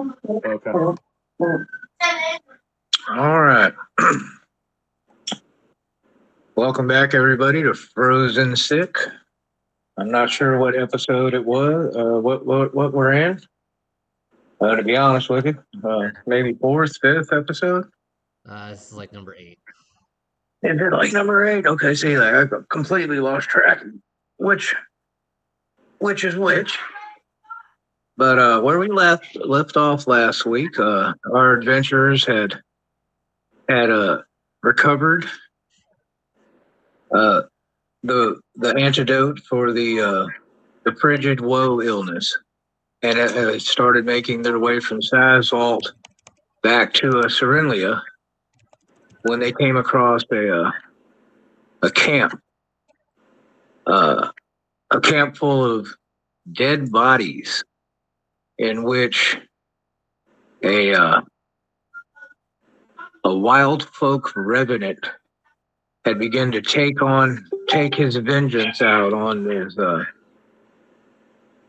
Okay. All right. Welcome back, everybody, to Frozen Sick. I'm not sure what episode it was, what we're in. To be honest with you, maybe fourth, fifth episode. This is like number 8. Is it like number 8? Okay, see, I completely lost track. Which is which? But where we left off last week, our adventurers had recovered the antidote for the frigid woe illness, and started making their way from Sazalt back to Serenlia when they came across a camp, a camp full of dead bodies, in which a wild folk revenant had begun to take his vengeance out on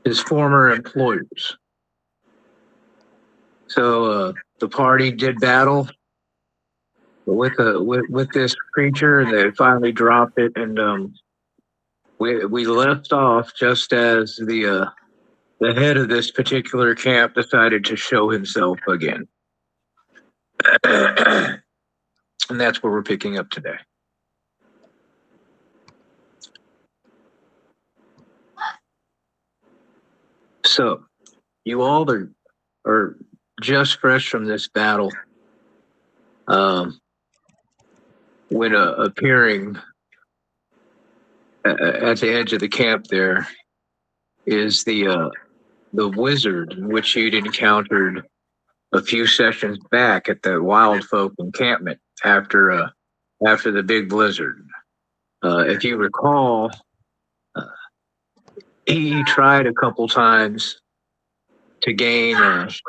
his former employers. So the party did battle with this creature. They finally dropped it, and we left off just as the head of this particular camp decided to show himself again. And that's where we're picking up today. So, you all are just fresh from this battle. When appearing at the edge of the camp, there is the wizard which you'd encountered a few sessions back at the Wild Folk encampment after the big blizzard. If you recall, he tried a couple times to gain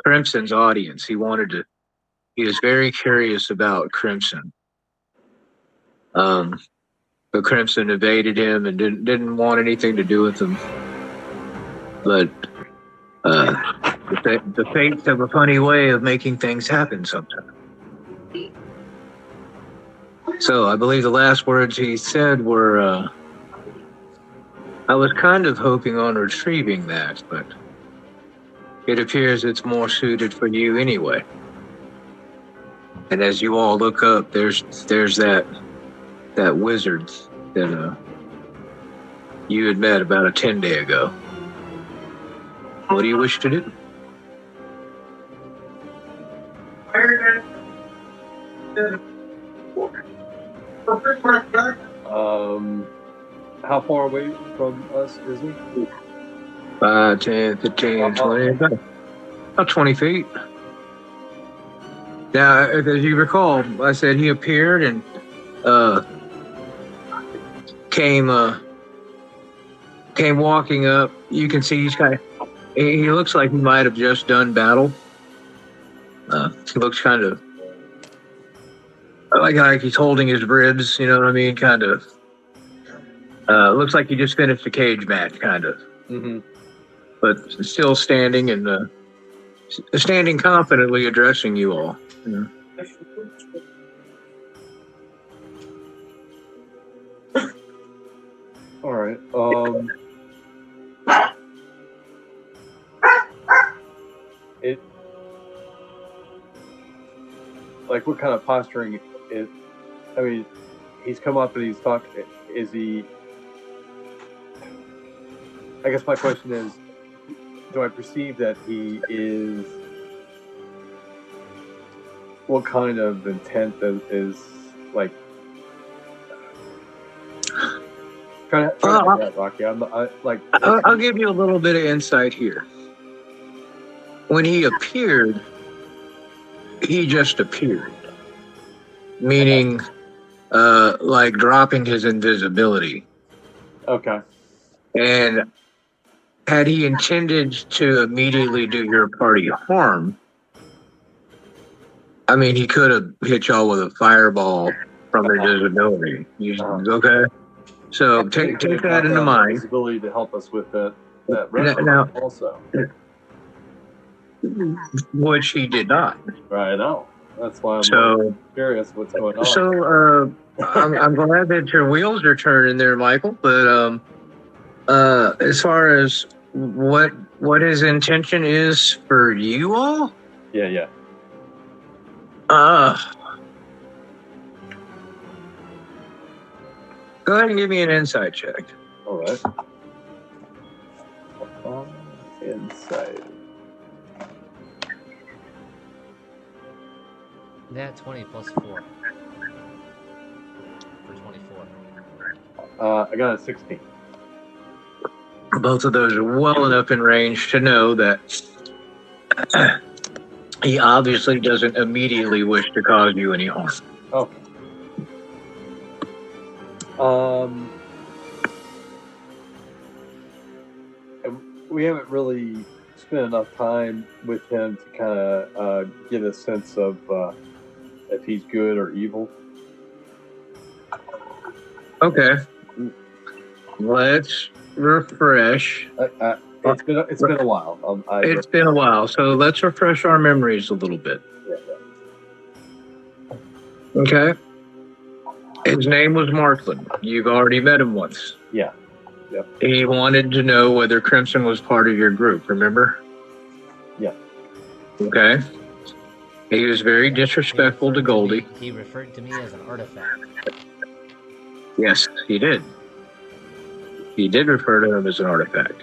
Crimson's audience. He was very curious about Crimson. But Crimson evaded him and didn't want anything to do with him. But the fates have a funny way of making things happen sometimes. So I believe the last words he said were, I was kind of hoping on retrieving that, but it appears it's more suited for you anyway. And as you all look up, there's that wizard that you had met about a 10-day ago. What do you wish to do? How far away from us is he? 5, 10, 15, 20, about 20 feet. Now, as you recall, I said he appeared and came walking up. You can see he looks like he might have just done battle. He looks kind of like he's holding his ribs, you know what I mean? Kind of. Looks like he just finished a cage match, kind of. Mm-hmm. But still standing and standing confidently, addressing you all. Yeah. All right. What kind of posturing is? I mean, he's come up and he's talked. Is he? I guess my question is, do I perceive that he is? What kind of intent is like? Trying to get that, Rocky. I'll give you a little bit of insight here. When he appeared, he just appeared, meaning like dropping his invisibility. Okay. And had he intended to immediately do your party harm, I mean, he could have hit y'all with a fireball from invisibility. Okay? So take that into mind. His ability to help us with that Now, also. which he did not. Right, I know. That's why I'm So, curious what's going on. so I'm glad that your wheels are turning there, Michael. But as far as what his intention is for you all, Yeah. go ahead and give me an insight check. All right. Insight. Nat 20 plus 4. For 24. I got a 16. Both of those are well enough in range to know that he obviously doesn't immediately wish to cause you any harm. Okay. We haven't really spent enough time with him to kind of get a sense of if he's good or evil. Okay. Let's refresh. It's been a while. It's been a while, so let's refresh our memories a little bit. Yeah. Okay. His name was Markland. You've already met him once. Yeah. Yep. He wanted to know whether Crimson was part of your group, remember? Yeah. Okay. He was very disrespectful to Goldie. He referred to me as an artifact. Yes, he did. He did refer to him as an artifact.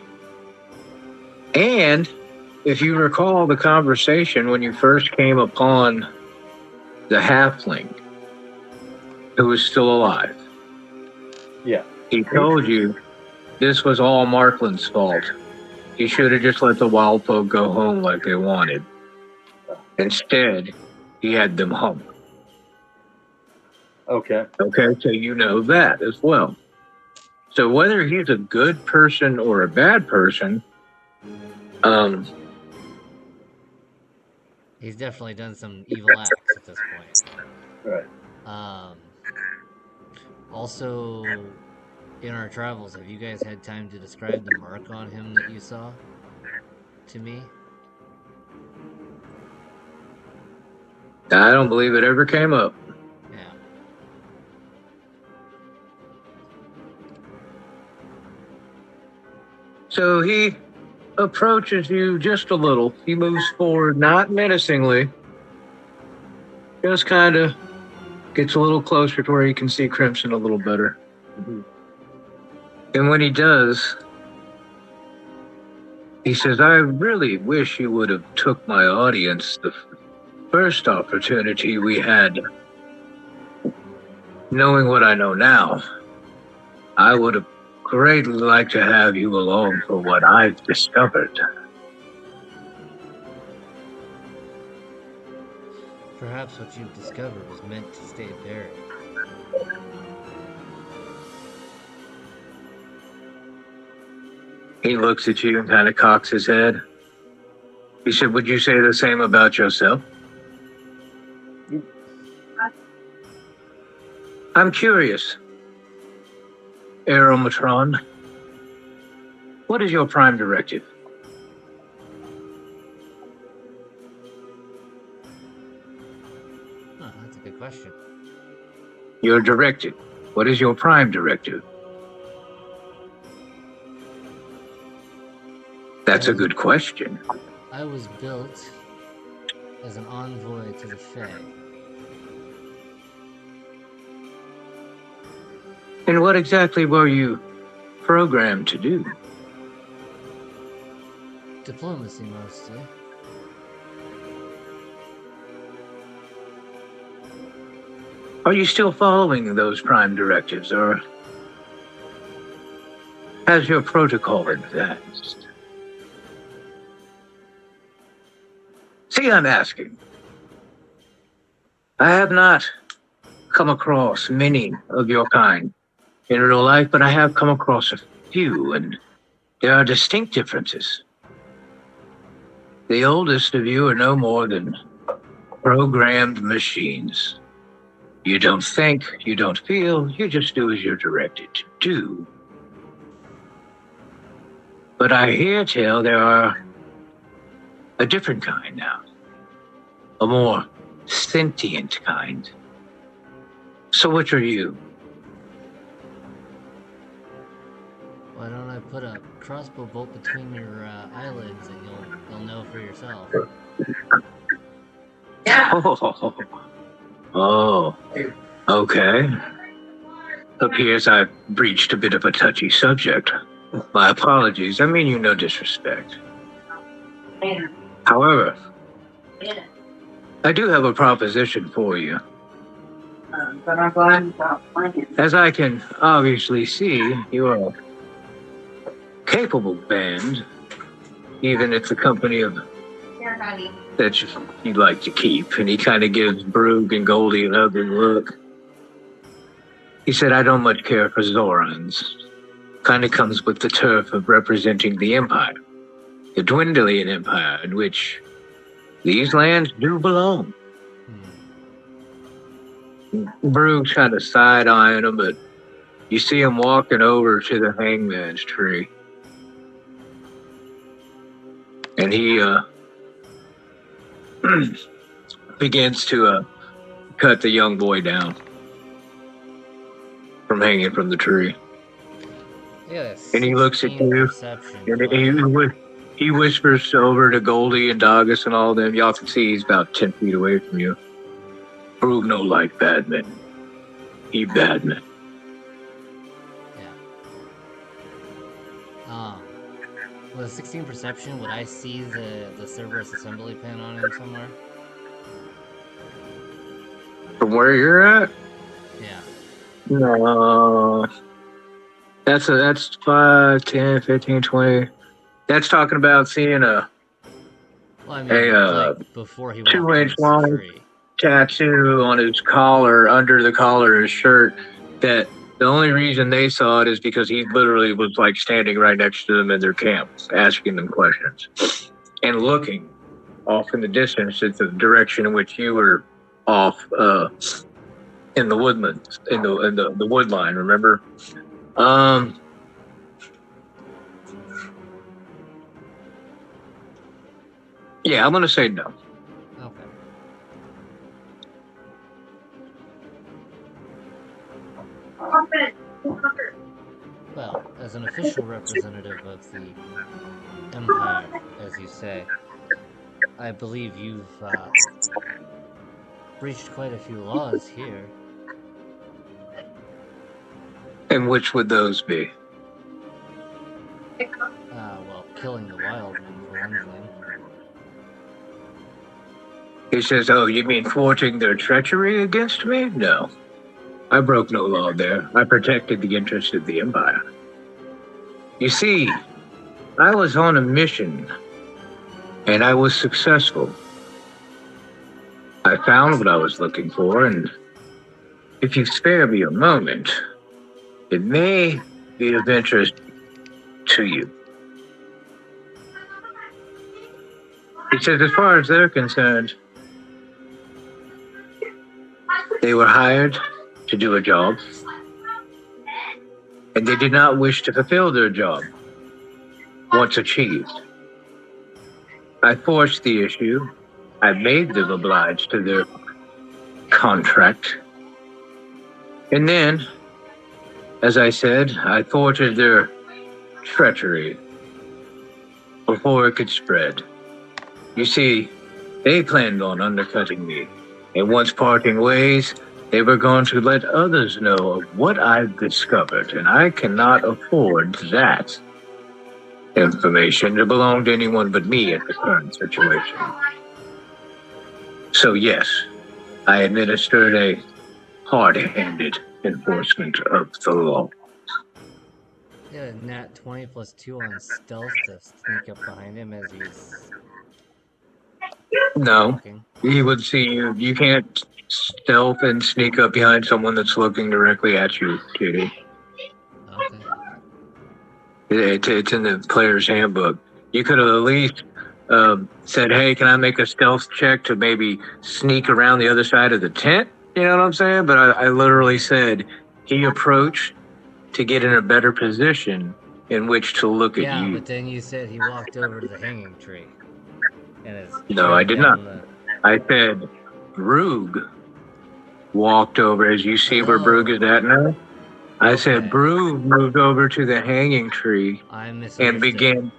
And if you recall the conversation when you first came upon the halfling who was still alive. Yeah. He told you this was all Markland's fault. He should have just let the wild folk go home like they wanted. Instead, he had them home. Okay. Okay, so you know that as well. So whether he's a good person or a bad person, He's definitely done some evil acts at this point. Right. Also, in our travels, have you guys had time to describe the mark on him that you saw to me? I don't believe it ever came up. Yeah. So he approaches you just a little. He moves forward, not menacingly. Just kind of gets a little closer to where you can see Crimson a little better. Mm-hmm. And when he does, he says, I really wish you would have took my audience the first opportunity we had. Knowing what I know now, I would have greatly liked to have you along for what I've discovered. Perhaps what you've discovered was meant to stay buried. He looks at you and kind of cocks his head. He said, would you say the same about yourself? I'm curious, Aeromatron. What is your prime directive? Huh, that's a good question. Your directive. What is your prime directive? That's a good question. I was built as an envoy to the Fae. And what exactly were you programmed to do? Diplomacy, mostly. Are you still following those prime directives, or has your protocol advanced? See, I'm asking. I have not come across many of your kind in real life, but I have come across a few, and there are distinct differences. The oldest of you are no more than programmed machines. You don't think, you don't feel, you just do as you're directed to do. But I hear tell there are a different kind now. A more sentient kind. So which are you? Why don't I put a crossbow bolt between your eyelids and you'll know for yourself. Oh, okay. Appears I've breached a bit of a touchy subject. My apologies. I mean you no disrespect. However, I do have a proposition for you. But I'm glad you got playing. As I can obviously see, you are a capable band, even if the company of that you'd like to keep. And he kind of gives Brug and Goldie an ugly look. He said, I don't much care for Zorans. Kind of comes with the turf of representing the Empire, the Dwindlian Empire, in which these lands do belong. Brug's kind of side-eyeing him, but you see him walking over to the hangman's tree. And he begins to cut the young boy down from hanging from the tree. Yes. And he looks at you, and he whispers over to Goldie and Dogus and all them. Y'all can see he's about 10 feet away from you. Brug no like bad men. He bad men. Yeah. With 16 perception, would I see the Cerberus assembly pin on him somewhere? From where you're at? Yeah. No. That's 5, 10, 15, 20. That's talking about seeing a Well, I mean, like before he walked 2-inch across the long tree. tattoo on his collar, under the collar of his shirt, that the only reason they saw it is because he literally was like standing right next to them in their camp, asking them questions and looking off in the distance at the direction in which you were off in the woodlands, in the wood line, remember? Yeah, I'm gonna say no. Okay. Well, as an official representative of the Empire, as you say, I believe you've breached quite a few laws here. And which would those be? Well, killing the Wildmen, for one thing. He says, oh, you mean thwarting their treachery against me? No. I broke no law there. I protected the interests of the Empire. You see, I was on a mission, and I was successful. I found what I was looking for, and if you spare me a moment, it may be of interest to you. He says, as far as they're concerned, they were hired to do a job, and they did not wish to fulfill their job once achieved. I forced the issue. I made them obliged to their contract. And then, as I said, I thwarted their treachery before it could spread. You see, they planned on undercutting me, and once parting ways, they were going to let others know of what I've discovered, and I cannot afford that information to belong to anyone but me in the current situation. So yes, I administered a hard-handed enforcement of the law. Yeah, nat 20 plus 2 on stealth to sneak up behind him as he's No, walking. he would see you. You can't stealth and sneak up behind someone that's looking directly at you, Kitty. Okay. It's in the player's handbook. You could have at least said, hey, can I make a stealth check to maybe sneak around the other side of the tent? You know what I'm saying? But I literally said he approached to get in a better position in which to look at Yeah, you. but then you said he walked over to the hanging tree. And it's No, I did down not. I said Brug walked over. As you see where Brug is at now, I said Okay. Brug moved over to the hanging tree I misunderstood. and began.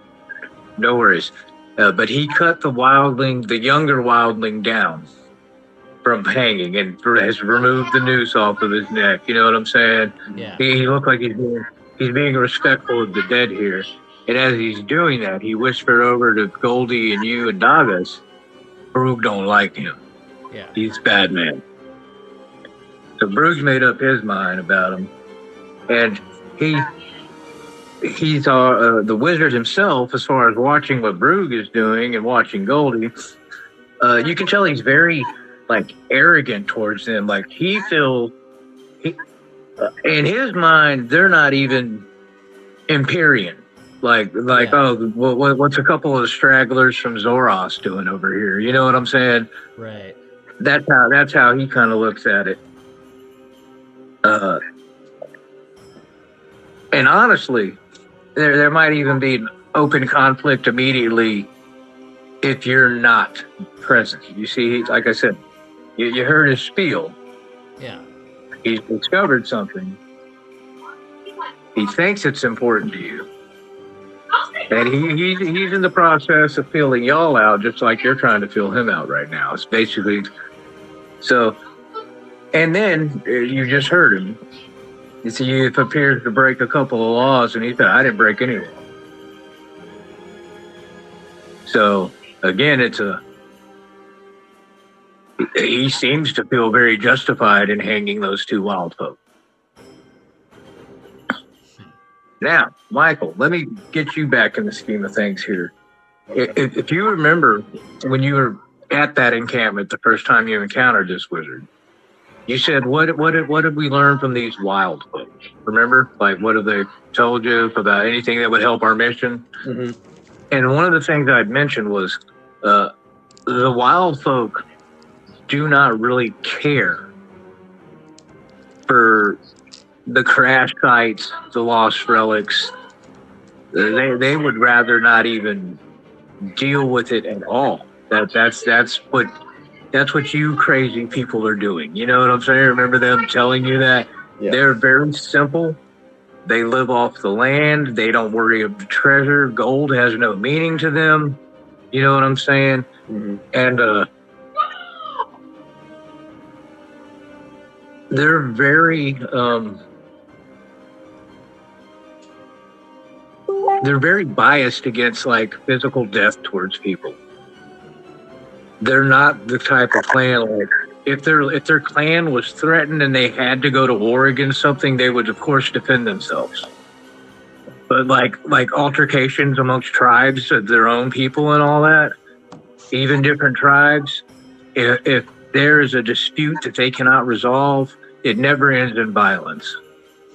No worries. But he cut the wildling, the younger wildling, down from hanging and has removed the noose off of his neck. You know what I'm saying? Yeah. He looked like he's being respectful of the dead here. And as he's doing that, he whispered over to Goldie and you and Davis, Brug don't like him. Yeah. He's a bad man. So Brug's made up his mind about him. And he's the wizard himself, as far as watching what Brug is doing and watching Goldie. You can tell he's very arrogant towards them. Like he feels, in his mind, they're not even Empyrean. Yeah. Oh, what's a couple of stragglers from Zoros doing over here? You know what I'm saying? Right. That's how he kind of looks at it. And honestly, there might even be an open conflict immediately if you're not present. You see, like I said, you heard his spiel. Yeah. He's discovered something. He thinks it's important to you. And he's in the process of feeling y'all out, just like you're trying to feel him out right now. It's basically so. And then you just heard him. You see, he appears to break a couple of laws, and he said, "I didn't break any law." So again, he seems to feel very justified in hanging those two wild folk. Now, Michael, let me get you back in the scheme of things here. If you remember when you were at that encampment the first time you encountered this wizard, you said, what did we learn from these wild folk? Remember? What have they told you about anything that would help our mission? Mm-hmm. And one of the things I'd mentioned was the wild folk do not really care for the crash sites, the lost relics. They would rather not even deal with it at all. That's what you crazy people are doing. You know what I'm saying? Remember them telling you that? Yeah. They're very simple. They live off the land. They don't worry about treasure. Gold has no meaning to them. You know what I'm saying? Mm-hmm. And they're very biased against physical death towards people. They're not the type of clan if their clan was threatened and they had to go to war against something, they would of course defend themselves. But like altercations amongst tribes of their own people and all that, even different tribes, if there is a dispute that they cannot resolve, it never ends in violence.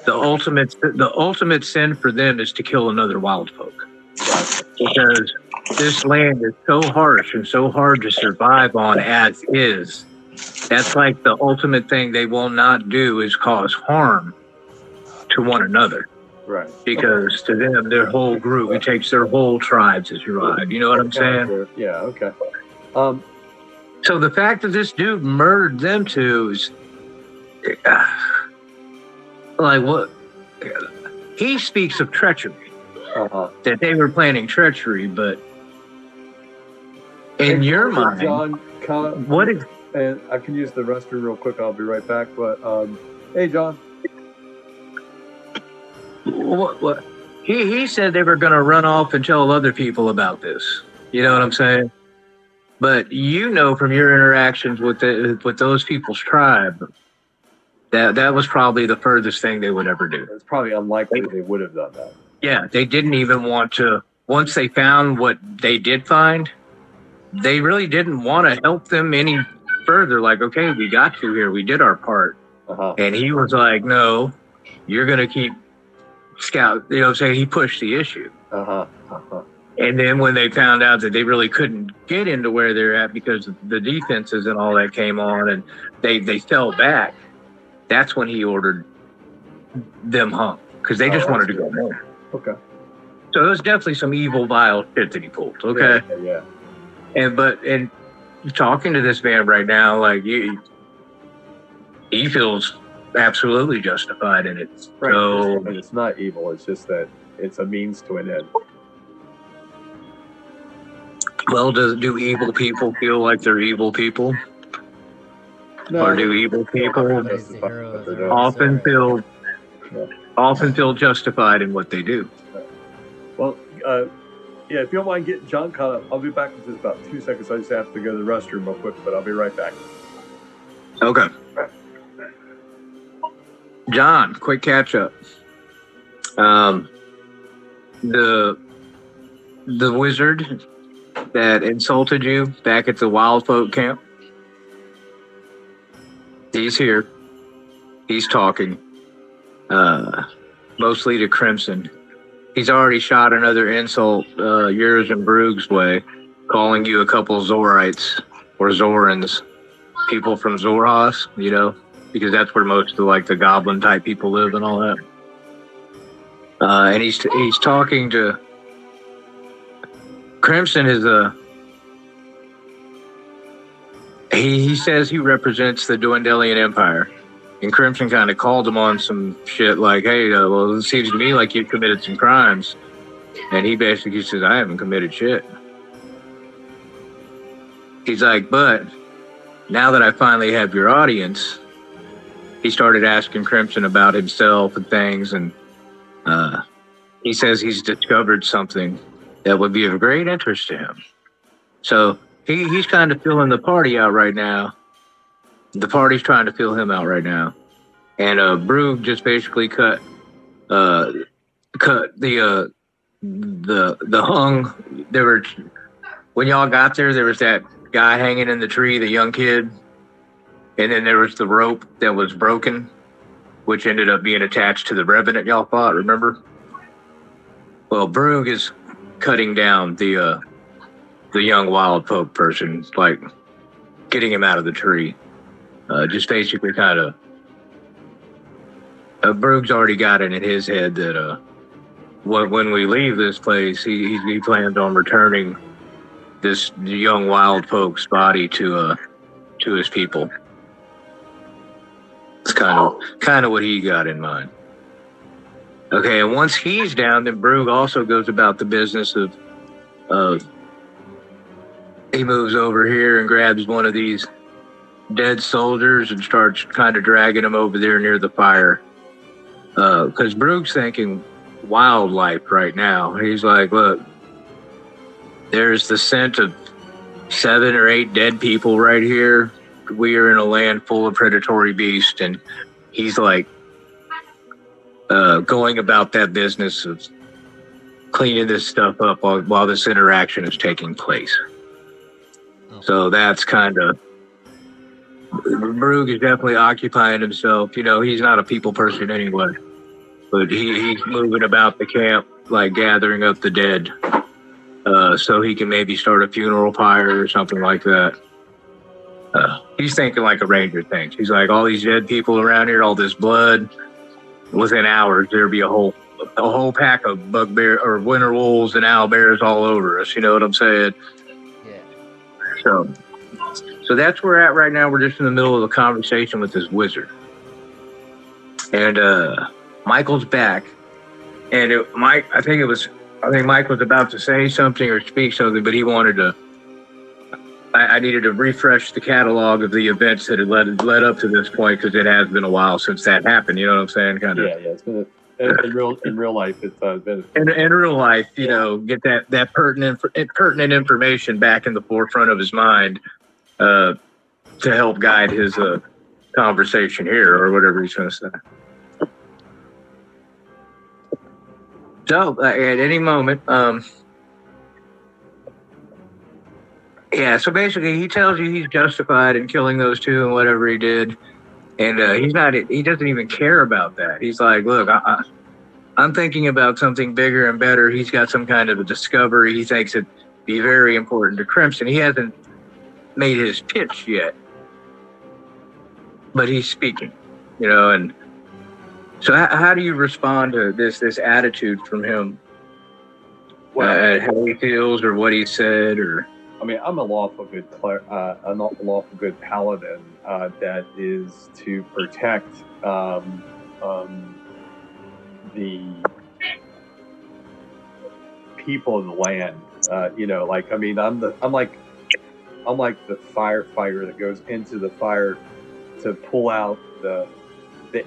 The ultimate sin for them is to kill another wild folk. Because this land is so harsh and so hard to survive on as is. That's like the ultimate thing they will not do is cause harm to one another. Right. Because to them, their whole group, it takes their whole tribe to survive. You know what I'm saying? Yeah, okay. So the fact that this dude murdered them two is what? He speaks of treachery. That they were planning treachery, but in your mind, John, what is? And I can use the restroom real quick. I'll be right back. But hey, John. What? He said they were going to run off and tell other people about this. You know what I'm saying? But you know from your interactions with those people's tribe that was probably the furthest thing they would ever do. It's probably unlikely they would have done that. Yeah, they didn't even want to. Once they found what they did find, they really didn't want to help them any further. Like, okay, we got you here. We did our part. And he was like, no, you're going to keep scout. You know what I'm saying? He pushed the issue. And then when they found out that they really couldn't get into where they're at because the defenses and all that came on and they fell back, that's when he ordered them hung because they just wanted to go home. Okay. So it was definitely some evil, vile shit that he pulled. Okay. Yeah. and talking to this man right now, like he feels absolutely justified in it. Right. So And it's not evil. It's just that it's a means to an end. well, do evil people feel like they're evil people? Or do evil people Everybody's the hero of their own often story. feel justified in what they do? Well, yeah, if you don't mind getting John caught up, I'll be back in just about 2 seconds. I just have to go to the restroom real quick, but I'll be right back. Okay. John, quick catch up. The wizard that insulted you back at the Wild Folk camp, he's here. He's talking, mostly to Crimson. He's already shot another insult, yours and Brug's way, calling you a couple Zorites or Zorans, people from Zorhas, you know, because that's where most of like the goblin type people live and all that. And he's talking to Crimson is he says he represents the Dwendalian Empire, and Crimson kind of called him on some shit like, hey, well, it seems to me like you've committed some crimes, and he basically says, I haven't committed shit. He's like, but now that I finally have your audience, he started asking Crimson about himself and things, and he says he's discovered something that would be of great interest to him. So he's kind of filling the party out right now. The party's trying to fill him out right now. And Brug just basically cut the hung. There were, when y'all got there was that guy hanging in the tree, the young kid, and then there was the rope that was broken, which ended up being attached to the revenant y'all fought, remember? Well, Brug is cutting down the young wild folk person, like getting him out of the tree. Just basically kind of, Brug's already got it in his head that when we leave this place, he plans on returning this young wild folk's body to his people. It's kind of what he got in mind. Okay, and once he's down, then Brug also goes about the business of he moves over here and grabs one of these dead soldiers and starts kind of dragging him over there near the fire. Because Brug's thinking wildlife right now. He's like, look, there's the scent of 7 or 8 dead people right here. We are in a land full of predatory beasts, and he's like going about that business of cleaning this stuff up while this interaction is taking place. Oh. So that's kind of, Brug is definitely occupying himself. You know, he's not a people person anyway, but he's moving about the camp, like gathering up the dead, so he can maybe start a funeral pyre or something like that. He's thinking like a ranger thinks. He's like, all these dead people around here, all this blood. Within hours, there'd be a whole pack of bugbear or winter wolves and owlbears all over us. You know what I'm saying? Yeah. So that's where we're at right now. We're just in the middle of a conversation with this wizard, and Michael's back. And I think Mike was about to say something or speak something, but he wanted to. I needed to refresh the catalog of the events that had led up to this point, because it has been a while since that happened. You know what I'm saying? Kind of. Yeah. It's been in real life. It's been In real life, you know, get that pertinent information back in the forefront of his mind to help guide his conversation here, or whatever he's going to say. So at any moment, yeah. So basically, he tells you he's justified in killing those 2 and whatever he did, and he doesn't even care about that. He's like, look, I'm thinking about something bigger and better. He's got some kind of a discovery. He thinks it'd be very important to Crimson. He hasn't made his pitch yet, but he's speaking, you know. And so how do you respond to this attitude from him? How he feels, or what he said, or I mean, I'm a lawful good paladin that is to protect the people of the land. Like, I mean, I'm like the firefighter that goes into the fire to pull out the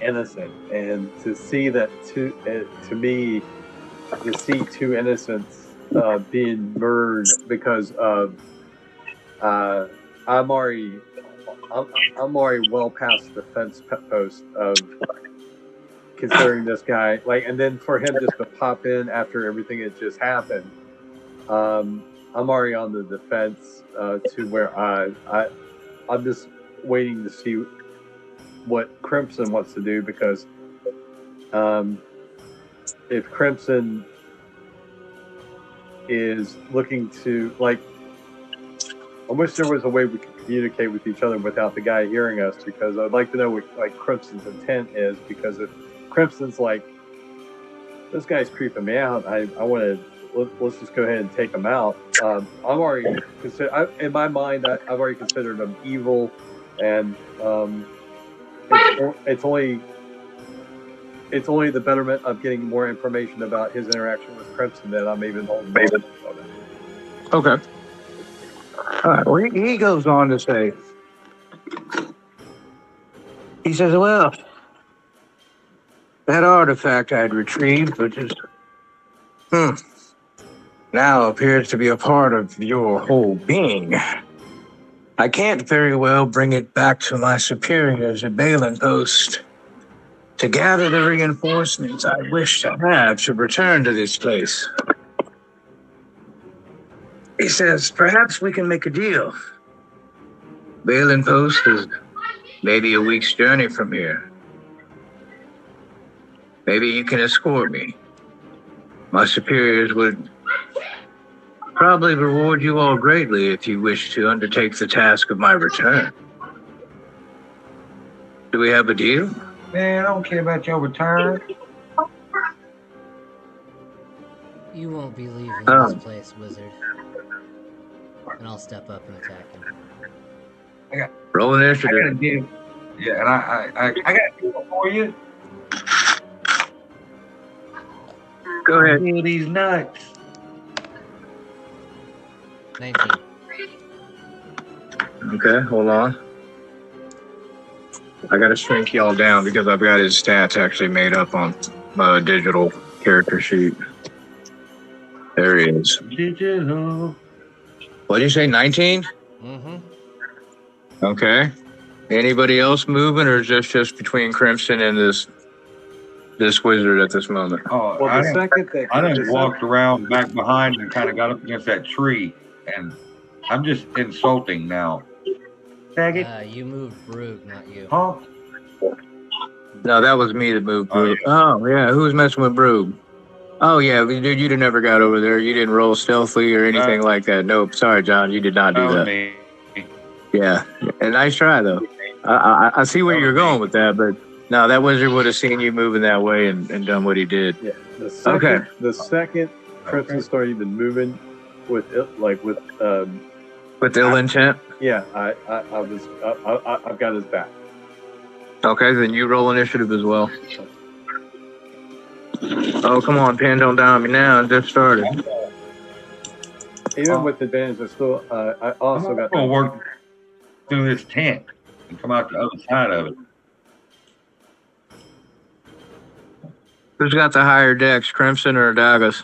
innocent, and to see that to me, to see two innocents being murdered because of I'm already well past the fence post of considering this guy, like, and then for him just to pop in after everything had just happened. I'm already on the defense to where I'm just waiting to see what Crimson wants to do, because if Crimson is looking to, like, I wish there was a way we could communicate with each other without the guy hearing us, because I'd like to know what, like, Crimson's intent is, because if Crimson's like, this guy's creeping me out, I want to, let's just go ahead and take him out. I'm already in my mind, I've already considered him evil, and it's only the betterment of getting more information about his interaction with Crimson that I'm even holding back. Okay. All right. Well, he goes on to say, he says, well, that artifact I'd retrieved, which is, now appears to be a part of your whole being. I can't very well bring it back to my superiors at Balin Post to gather the reinforcements I wish to have to return to this place. He says, perhaps we can make a deal. Balin Post is maybe a week's journey from here. Maybe you can escort me. My superiors would probably reward you all greatly if you wish to undertake the task of my return. Do we have a deal? Man, I don't care about your return. You won't be leaving this place, wizard. And I'll step up and attack him. Roll I got a initiative. deal. Yeah, and I got a deal for you. Go ahead. Deal these nuts. 19. Okay, hold on. I gotta shrink y'all down because I've got his stats actually made up on my digital character sheet. There he is. Digital. What did you say, 19? Mm-hmm. Okay. Anybody else moving, or is this just between Crimson and this wizard at this moment? Oh, Well, I the second that I the just walked around back behind and kind of got up against that tree, and I'm just insulting now. Faggot. You moved Brute, not you. Huh? No, that was me that moved Oh, Brood. Oh, yeah. Who was messing with Brood? Oh, yeah. Dude, you'd have never got over there. You didn't roll stealthily or anything like that. Nope. Sorry, John. You did not do that. Me. Yeah. And nice try, though. I see where you're going with that, but no, that wizard would have seen you moving that way and done what he did. Yeah. The second Crimson started even moving with With ill intent? yeah, I've got his back. Okay, then you roll initiative as well. Oh, come on, Pen, don't down me now. It just started. Even with advantage, I also got. I'm gonna work through this tent and come out the other side of it. Who's got the higher dex, Crimson or Dagas?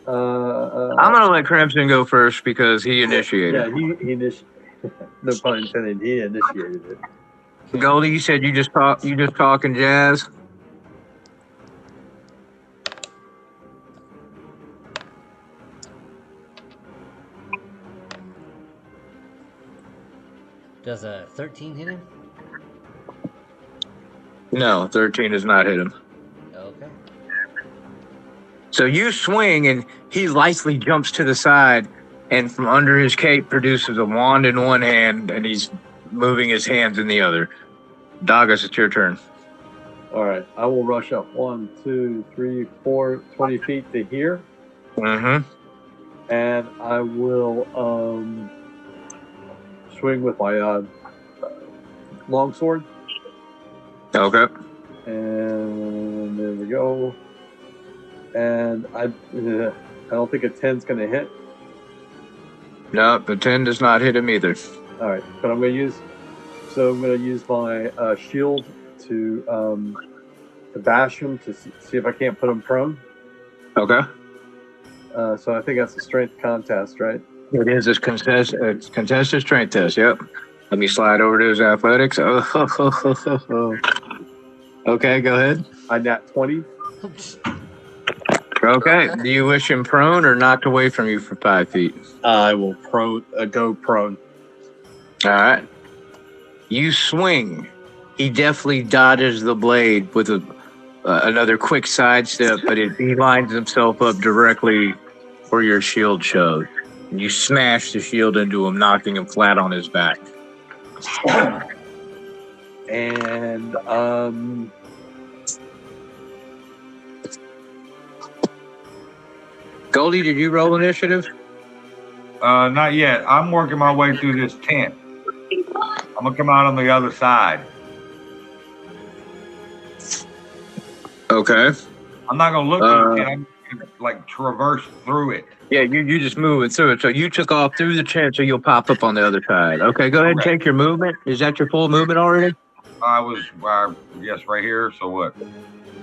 I'm going to let Crimson go first because he initiated. Yeah, he initiated. No pun intended. He initiated it. Goldie, you said you just talking jazz? Does a 13 hit him? No, 13 does not hit him. Okay. So you swing and he lightly jumps to the side and from under his cape produces a wand in one hand and he's moving his hands in the other. Dagas, it's your turn. All right, I will rush up 1, 2, 3, 4, 20 feet to here. Mm-hmm. and I will swing with my longsword. Okay. And there we go. And I don't think a 10's going to hit. No, the 10 does not hit him either. All right, but I'm going to use my shield to bash him to see if I can't put him prone. Okay. So I think that's a strength contest, right? It is a contested strength test. Yep. Let me slide over to his athletics. Oh. Okay, go ahead. I nat 20. Okay. Do you wish him prone or knocked away from you for 5 feet? I will go prone. All right. You swing. He definitely dodges the blade with another quick sidestep, but he lines himself up directly where your shield shows. And you smash the shield into him, knocking him flat on his back. And Goldie, did you roll initiative? Not yet. I'm working my way through this tent. I'm gonna come out on the other side. Okay. I'm not gonna look at the tent. I'm gonna, like, traverse through it. Yeah, you just moving through it. So you took off through the tent, so you'll pop up on the other side. Okay, go ahead and take your movement. Is that your full movement already? I was, yes, right here. So what?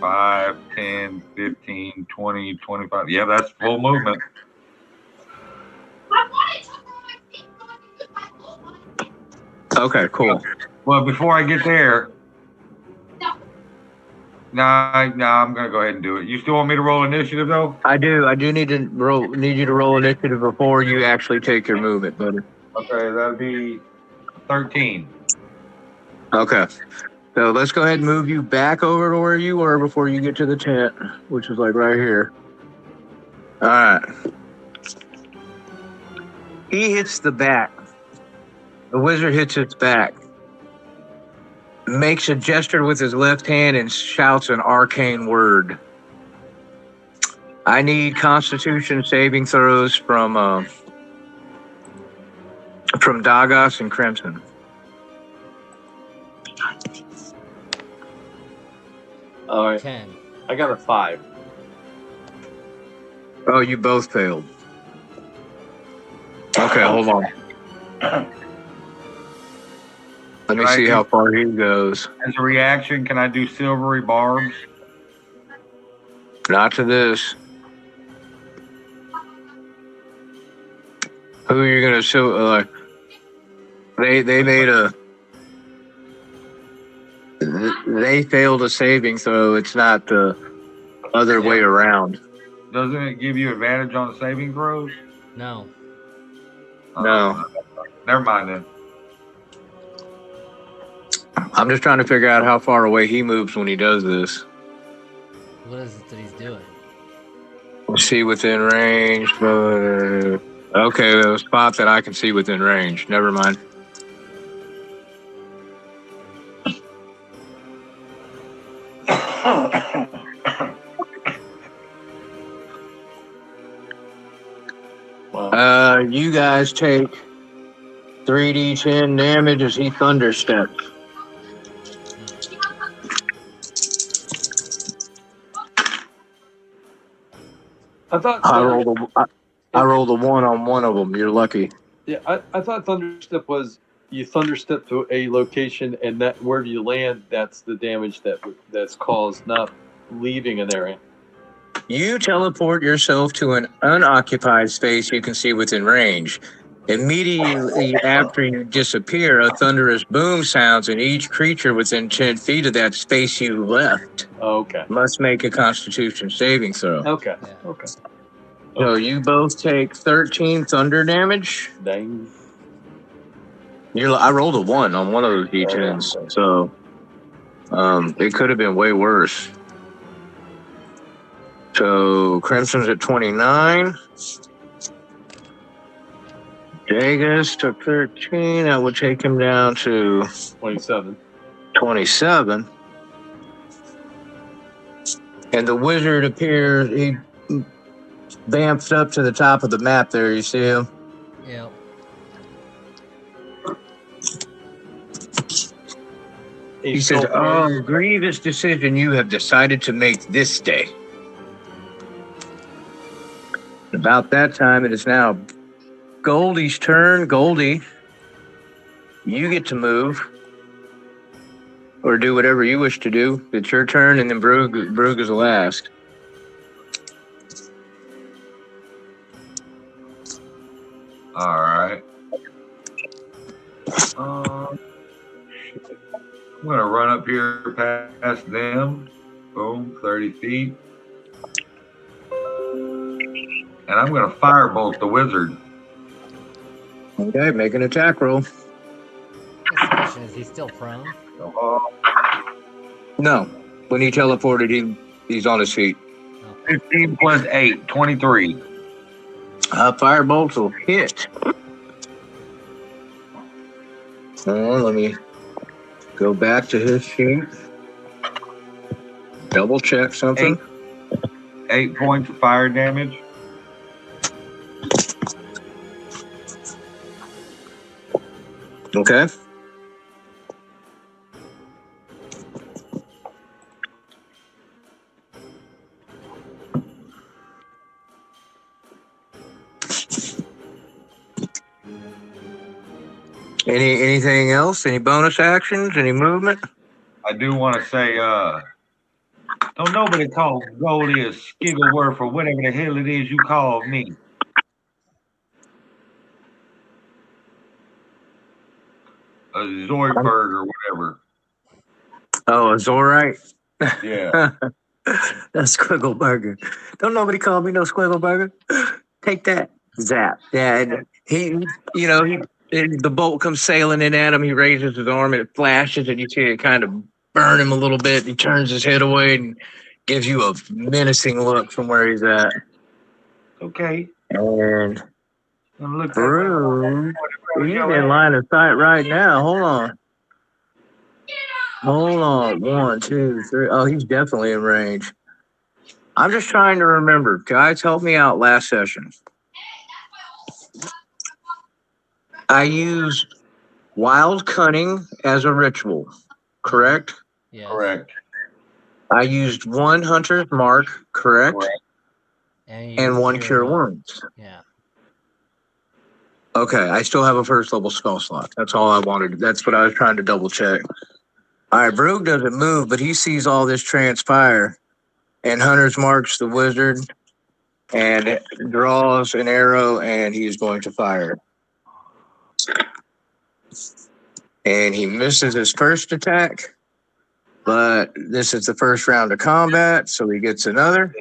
5, 10, 15, 20, 25. Yeah, that's full movement. Okay, cool. Well, before I get there, no, I'm gonna go ahead and do it. You still want me to roll initiative though? I do need you to roll initiative before you actually take your movement, buddy. Okay, that'd be 13. Okay. So let's go ahead and move you back over to where you were before you get to the tent, which is like right here. All right. He hits the back. The wizard hits its back. Makes a gesture with his left hand and shouts an arcane word. I need Constitution saving throws from Dagos and Crimson. all right, 10. I got a 5. Oh, you both failed. Okay, hold on. Let me see how far he goes. As a reaction, can I do silvery barbs? Not to this. Who are you gonna show? They made a. They failed a saving throw. It's not the other way around. Doesn't it give you advantage on saving throws? No. No. Never mind then. I'm just trying to figure out how far away he moves when he does this. What is it that he's doing? See within range. Okay, there's a spot that I can see within range. Never mind. You guys take 3d10 damage as he thundersteps. I thought I rolled a 1 on one of them. You're lucky. Yeah, I thought thunderstep was you thunderstep to a location, and that where you land, that's the damage that's caused, not leaving an area. You teleport yourself to an unoccupied space you can see within range. Immediately after you disappear, a thunderous boom sounds, and each creature within 10 feet of that space you left Okay. must make a Constitution saving throw. Okay. Yeah. Okay. So you both take 13 thunder damage. Dang. I rolled a 1 on one of those d10s, so it could have been way worse. So Crimson's at 29. Dagus took 13. That would take him down to 27. 27. And the wizard appears. vamped up to the top of the map there. You see him? Yep. He says, "Oh, grievous decision you have decided to make this day." About that time, it is now Goldie's turn. Goldie, you get to move or do whatever you wish to do. It's your turn, and then Brug is the last. All right. I'm gonna run up here past them. Boom, 30 feet. And I'm gonna firebolt the wizard. Okay, make an attack roll. This question, is he still prone? No, when he teleported, he's on his feet. 15 plus 8, 23. Firebolt will hit. Let me go back to his sheet. Double check something. 8 points of fire damage. Okay. Anything else? Any bonus actions? Any movement? I do want to say, don't nobody call Goldie a Skigglesworth or whatever the hell it is you called me. A Zoidberg or whatever. Oh, it's all right. Yeah. That's Squiggle Burger. Don't nobody call me no Squiggle Burger. Take that. Zap. Yeah, and the bolt comes sailing in at him. He raises his arm and it flashes, and you see it kind of burn him a little bit. He turns his head away and gives you a menacing look from where he's at. Okay. And Look Brew, he's in line of sight right now. Hold on. 1, 2, 3. Oh, he's definitely in range. I'm just trying to remember. Guys, help me out last session. I used Wild Cunning as a ritual, correct? Yes. Correct. I used 1 Hunter's Mark, correct? Correct. And 1 Cure Wounds. Yeah. Okay, I still have a first level spell slot. That's all I wanted. That's what I was trying to double check. All right, Brug doesn't move, but he sees all this transpire. And Hunter's Marks the wizard and draws an arrow, and he's going to fire. And he misses his first attack, but this is the first round of combat, so he gets another.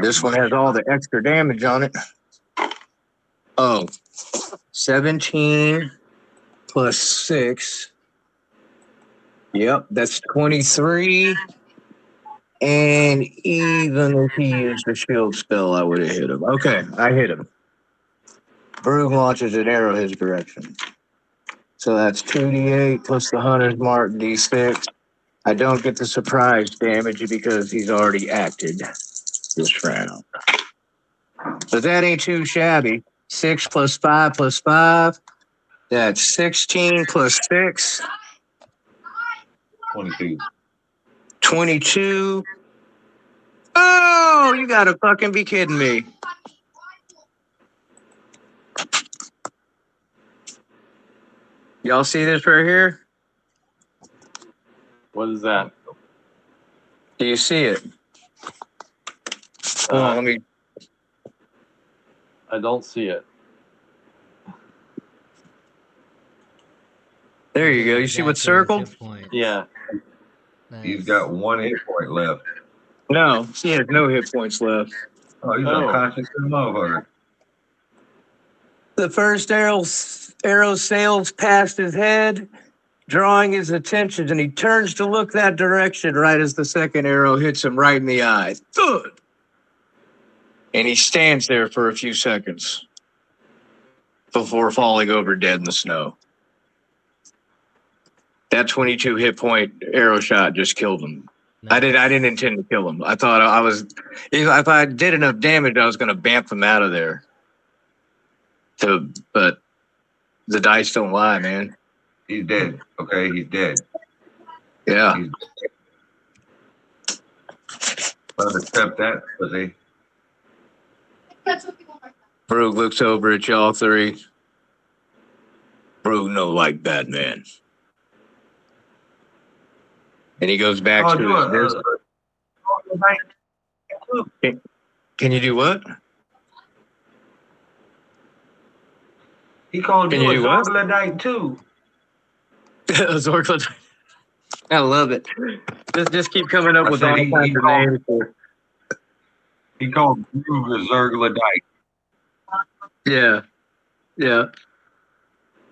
This one has all the extra damage on it. Oh, 17 plus 6. Yep, that's 23. And even if he used a shield spell, I would have hit him. Okay, I hit him. Brug launches an arrow his direction. So that's 2d8 plus the Hunter's Mark d6. I don't get the surprise damage because he's already acted this round. But that ain't too shabby. 6 plus 5 plus 5. That's 16 plus 6. 22. 22. Oh, you gotta fucking be kidding me. Y'all see this right here? What is that? Do you see it? Hold on, let me. I don't see it. There you go. You see what's circled? Yeah. Nice. He's got 1 hit point left. No, he has no hit points left. Oh, he's unconscious in the motherfucker. The first arrow sails past his head, drawing his attention, and he turns to look that direction right as the second arrow hits him right in the eye. Thud! And he stands there for a few seconds before falling over dead in the snow. That 22 hit point arrow shot just killed him. I didn't intend to kill him. I thought if I did enough damage, I was going to bamf him out of there. But the dice don't lie, man. He's dead. Okay, he's dead. Yeah. He's I'll accept that, pussy. Brooke looks over at y'all three. Brooke no like Batman. And he goes back Oh, to his Can you do what? He called Can you you a do what? troglodyte too. Zorkla. I love it. Just keep coming up I with said all he kinds of called- names. He called you a zerglodyte. Yeah. Yeah.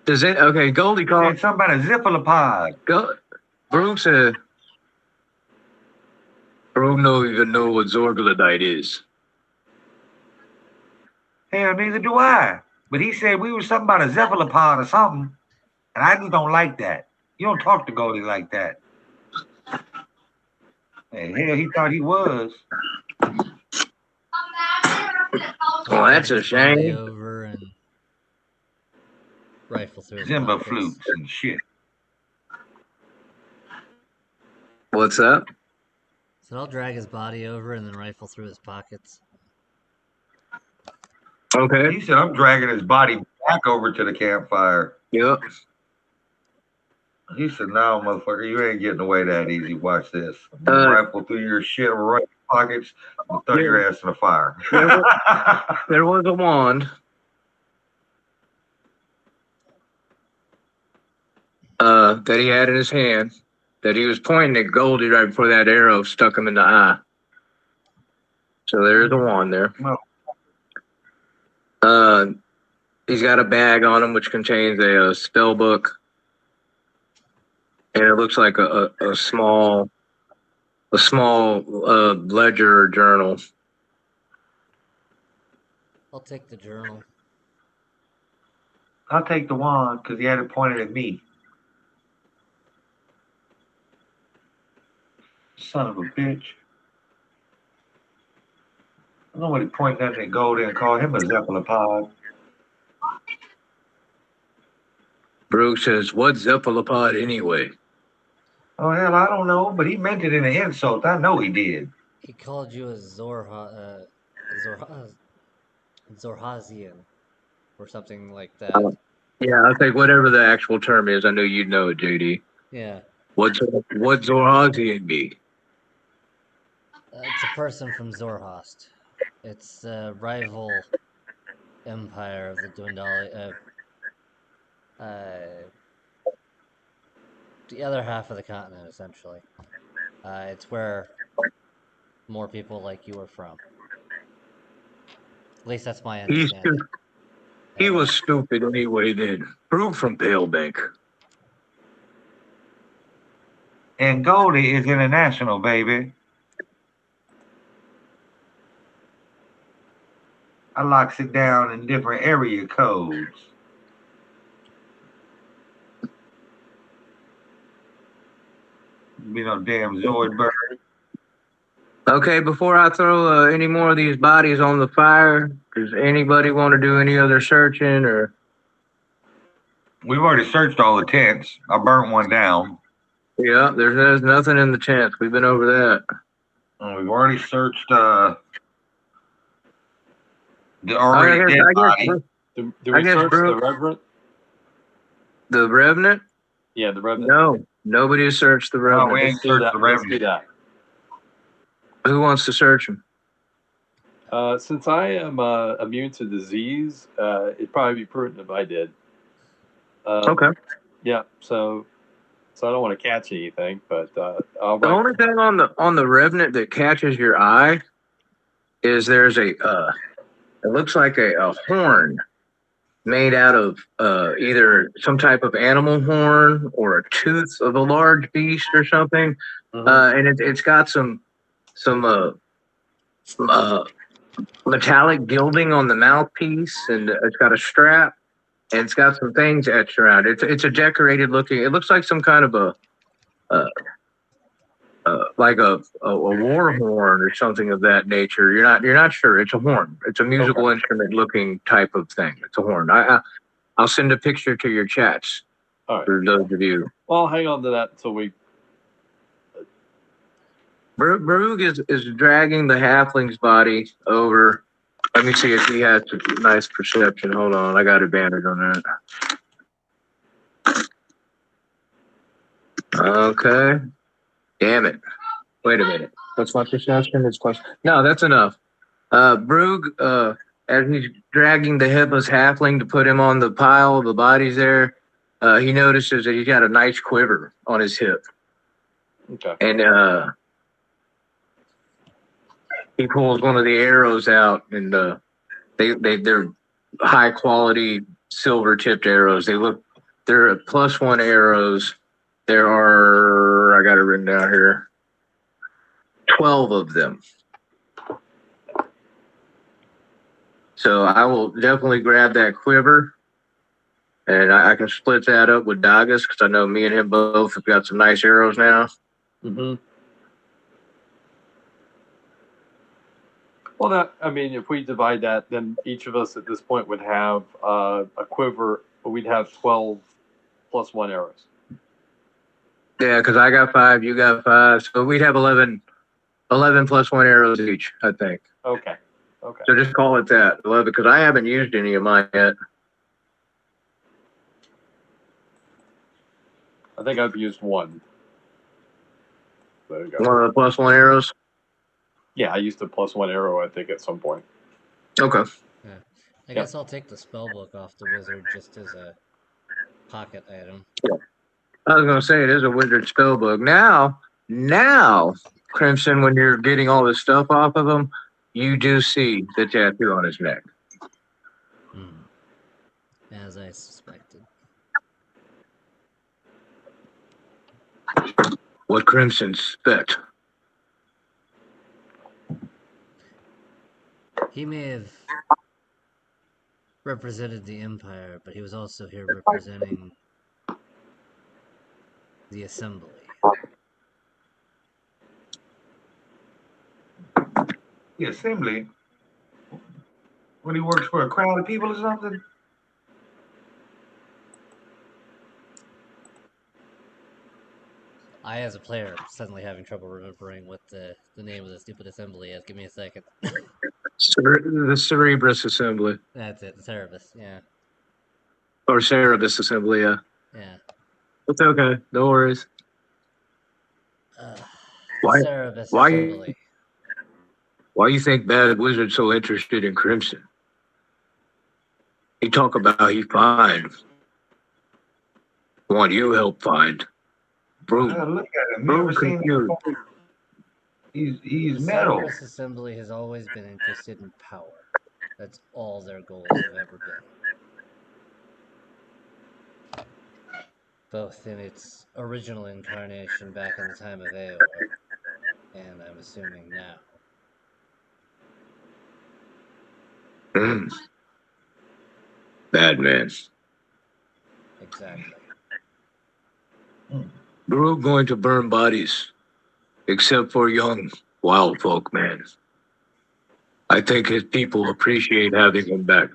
Does it okay, Goldie He called said something about a cephalopod. Brooke said Brooke don't even know what Zorglodite is. Hell, neither do I. But he said we were something about a cephalopod or something. And I just don't like that. You don't talk to Goldie like that. Hey, hell, he thought he was. Well, that's a His body shame. Over and rifle through his Zimba pockets. flutes and shit. What's up? So I'll drag his body over and then rifle through his pockets. Okay. He said, I'm dragging his body back over to the campfire. Yep. He said, no, motherfucker, you ain't getting away that easy. Watch this. Uh, Rifle through your shit right in your pockets and throw your ass in the fire. There was a wand. That he had in his hand that he was pointing at Goldie right before that arrow stuck him in the eye. So there's a wand there. He's got a bag on him which contains a spell book, and it looks like a small ledger or journal. I'll take the journal. I'll take the wand because he had it pointed at me. Son of a bitch. I don't know what he pointed at and go there and call him a cephalopod. Brooke says, "What's cephalopod anyway?" Oh, hell, I don't know, but he meant it in an insult. I know he did. He called you a Zorhazian or something like that. Yeah, I think whatever the actual term is, I know you'd know it, JD. Yeah. What's Zorhazian be? It's a person from Zorhost. It's the rival empire of the Dwendali. The other half of the continent, essentially. It's where more people like you are from. At least that's my understanding. He was stupid anyway then. Brooke from Pale Bank. And Goldie is international, baby. I locks it down in different area codes. Be no damn Zoidberg. Okay, before I throw any more of these bodies on the fire, does anybody want to do any other searching or? We've already searched all the tents. I burnt one down. Yeah, there's nothing in the tents. We've been over that. And we've already searched the already dead body. Do we search the Reverend? The Revenant? Yeah, the Revenant. No, nobody has searched the Revenant. we ain't Let's do searched that. the Let's do Revenant. that. Who wants to search him? Since I am immune to disease, it'd probably be prudent if I did. Okay. Yeah. So I don't want to catch anything, but I'll The only thing on the Revenant that catches your eye is there's it looks like a horn made out of either some type of animal horn or a tooth of a large beast or something. And it's got some metallic gilding on the mouthpiece, and it's got a strap, and it's got some things etched around it. It's a decorated looking. It looks like some kind of like a war horn or something of that nature. You're not sure. It's a horn. It's a musical instrument looking type of thing. It's a horn. I'll send a picture to your chats All right. for those of you. Well, I'll hang on to that until we. Barug is dragging the halfling's body over. Let me see if he has a nice perception. Hold on, I got advantage on that. Okay. Damn it. Wait a minute. What's my perception? It's question. No, that's enough. Brug, as he's dragging the headless halfling to put him on the pile of the bodies there, he notices that he's got a nice quiver on his hip. Okay. And he pulls one of the arrows out, and they're high quality silver tipped arrows. They're +1 arrows. There are, I got it written down here, 12 of them. So I will definitely grab that quiver, and I can split that up with Dagas because I know me and him both have got some nice arrows now. Mm-hmm. Well, if we divide that, then each of us at this point would have a quiver. We'd have 12 +1 arrows. Yeah, because I got 5, you got 5, so we'd have 11 +1 arrows each, I think. Okay. So just call it that, 11, because I haven't used any of mine yet. I think I've used one. There you go. One of the +1 arrows. Yeah, I used a +1 arrow, I think, at some point. Okay. Yeah. I guess I'll take the spellbook off the wizard just as a pocket item. I was gonna say it is a wizard spell book. Now, Crimson, when you're getting all this stuff off of him, you do see the tattoo on his neck. As I suspected. What Crimson suspect? He may have represented the Empire, but he was also here representing the Assembly. The Assembly? When he works for a crowd of people or something? I, as a player, suddenly having trouble remembering what the name of the stupid assembly is. Give me a second. The Cerebrus Assembly. That's it, the Cerebus, yeah. Or Cerebus Assembly, yeah. Yeah. It's okay. No worries. Why- Cerebus why- Assembly. Why you think Bad Wizard's so interested in Crimson? He talk about how he find. What you help find. Bro, Look at him. Bro, Never seen him confused. before. He's The metal. Cerebus Assembly has always been interested in power. That's all their goals have ever been. Both in its original incarnation back in the time of Eowyn, and I'm assuming now. Bad man. Exactly. We're going to burn bodies, except for young wild folk, man. I think his people appreciate having him back.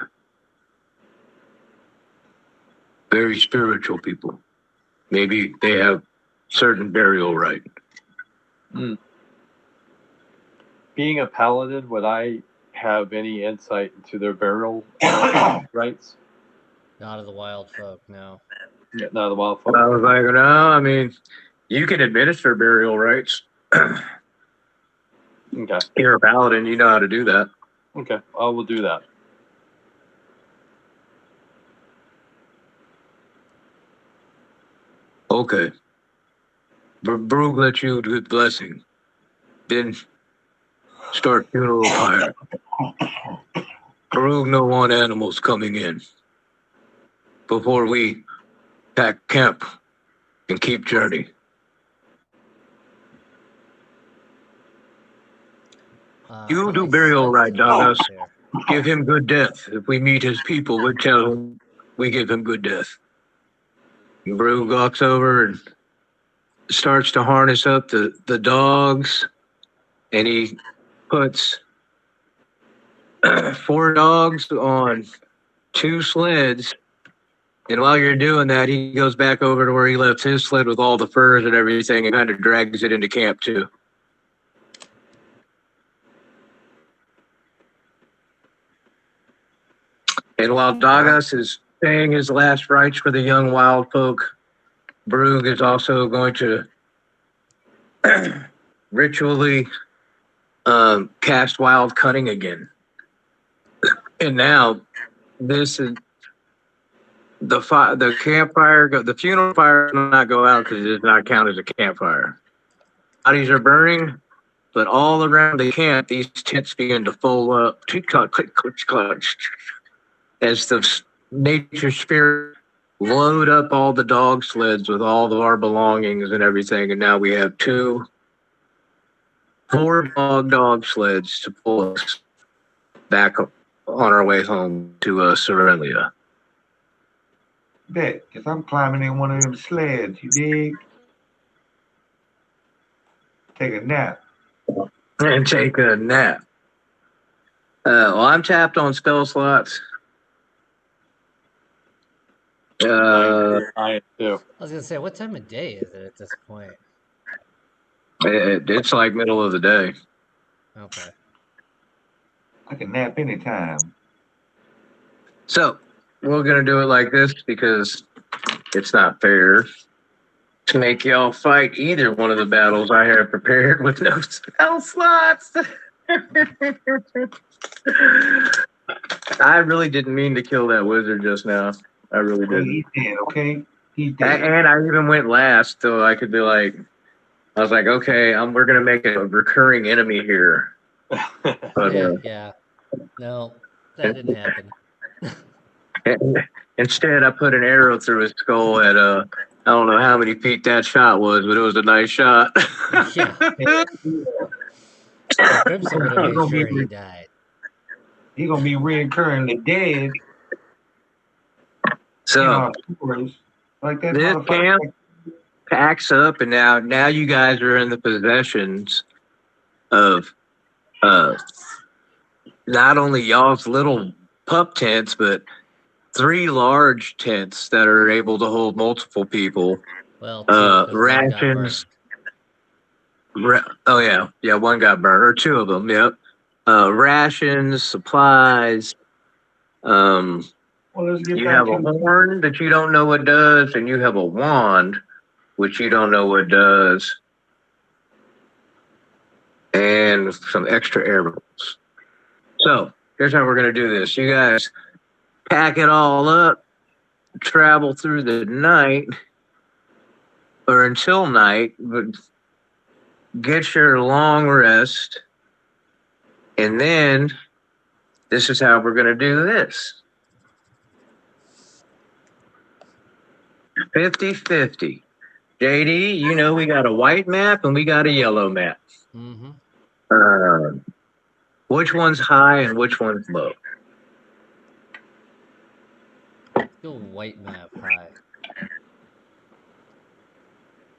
Very spiritual people. Maybe they have certain burial right. Being a paladin, would I have any insight into their burial rites? Not of the wild folk, no. Yeah, no, the wild folk. I was like, no, I mean, you can administer burial rites. Okay. You're a paladin, you know how to do that. Okay, I will do that. Okay. Brug let you do the blessing. Then start funeral pyre. Brug no want animals coming in. Before we pack camp and keep journey. You do I burial sense right, an Douglas. interest here. Give him good death. If we meet his people, we tell him we give him good death. Brug walks over and starts to harness up the dogs, and he puts 4 dogs on 2 sleds. And while you're doing that, he goes back over to where he left his sled with all the furs and everything and kind of drags it into camp too. And while Dagas is paying his last rites for the young wild folk, Brug is also going to ritually cast wild cunning again. And now this is the campfire. The funeral fire does not go out because it does not count as a campfire. Bodies are burning, but all around the camp, these tents begin to fold up. Click, click, click, click, as the nature spirit load up all the dog sleds with all of our belongings and everything. And now we have 4 dog sleds to pull us back on our way home to Serelia. Bet, because I'm climbing in one of them sleds, you dig? Take a nap. And take a nap. Well, I'm tapped on spell slots. I am too. I was gonna say, what time of day is it at this point? It's like middle of the day. Okay. I can nap anytime. So we're gonna do it like this because it's not fair to make y'all fight either one of the battles I have prepared with no spell slots. I really didn't mean to kill that wizard just now. I really Well, didn't. he's dead, okay? He's dead. And I even went last, so I could be like, I was like, okay, we're gonna make a recurring enemy here. But Yeah. No, that didn't happen. instead, I put an arrow through his skull at I don't know how many feet that shot was, but it was a nice shot. Yeah. Crimson would have made sure he died. He's gonna be reoccurring the dead. So Like that this motherfucker. camp packs up, and now you guys are in the possessions of not only y'all's little pup tents, but 3 large tents that are able to hold multiple people. Well, 2, 'cause one got Rations. burned. Yeah, one got burned, or 2 of them. Yep. Rations, supplies. Well, let's get You back have a to horn that you don't know what does, and you have a wand, which you don't know what does, and some extra arrows. So here's how we're gonna do this. You guys pack it all up, travel through the night, or until night, but get your long rest, and then this is how we're gonna do this. 50-50. JD, you know we got a white map and we got a yellow map. Mm-hmm. Which one's high and which one's low? Go white map high.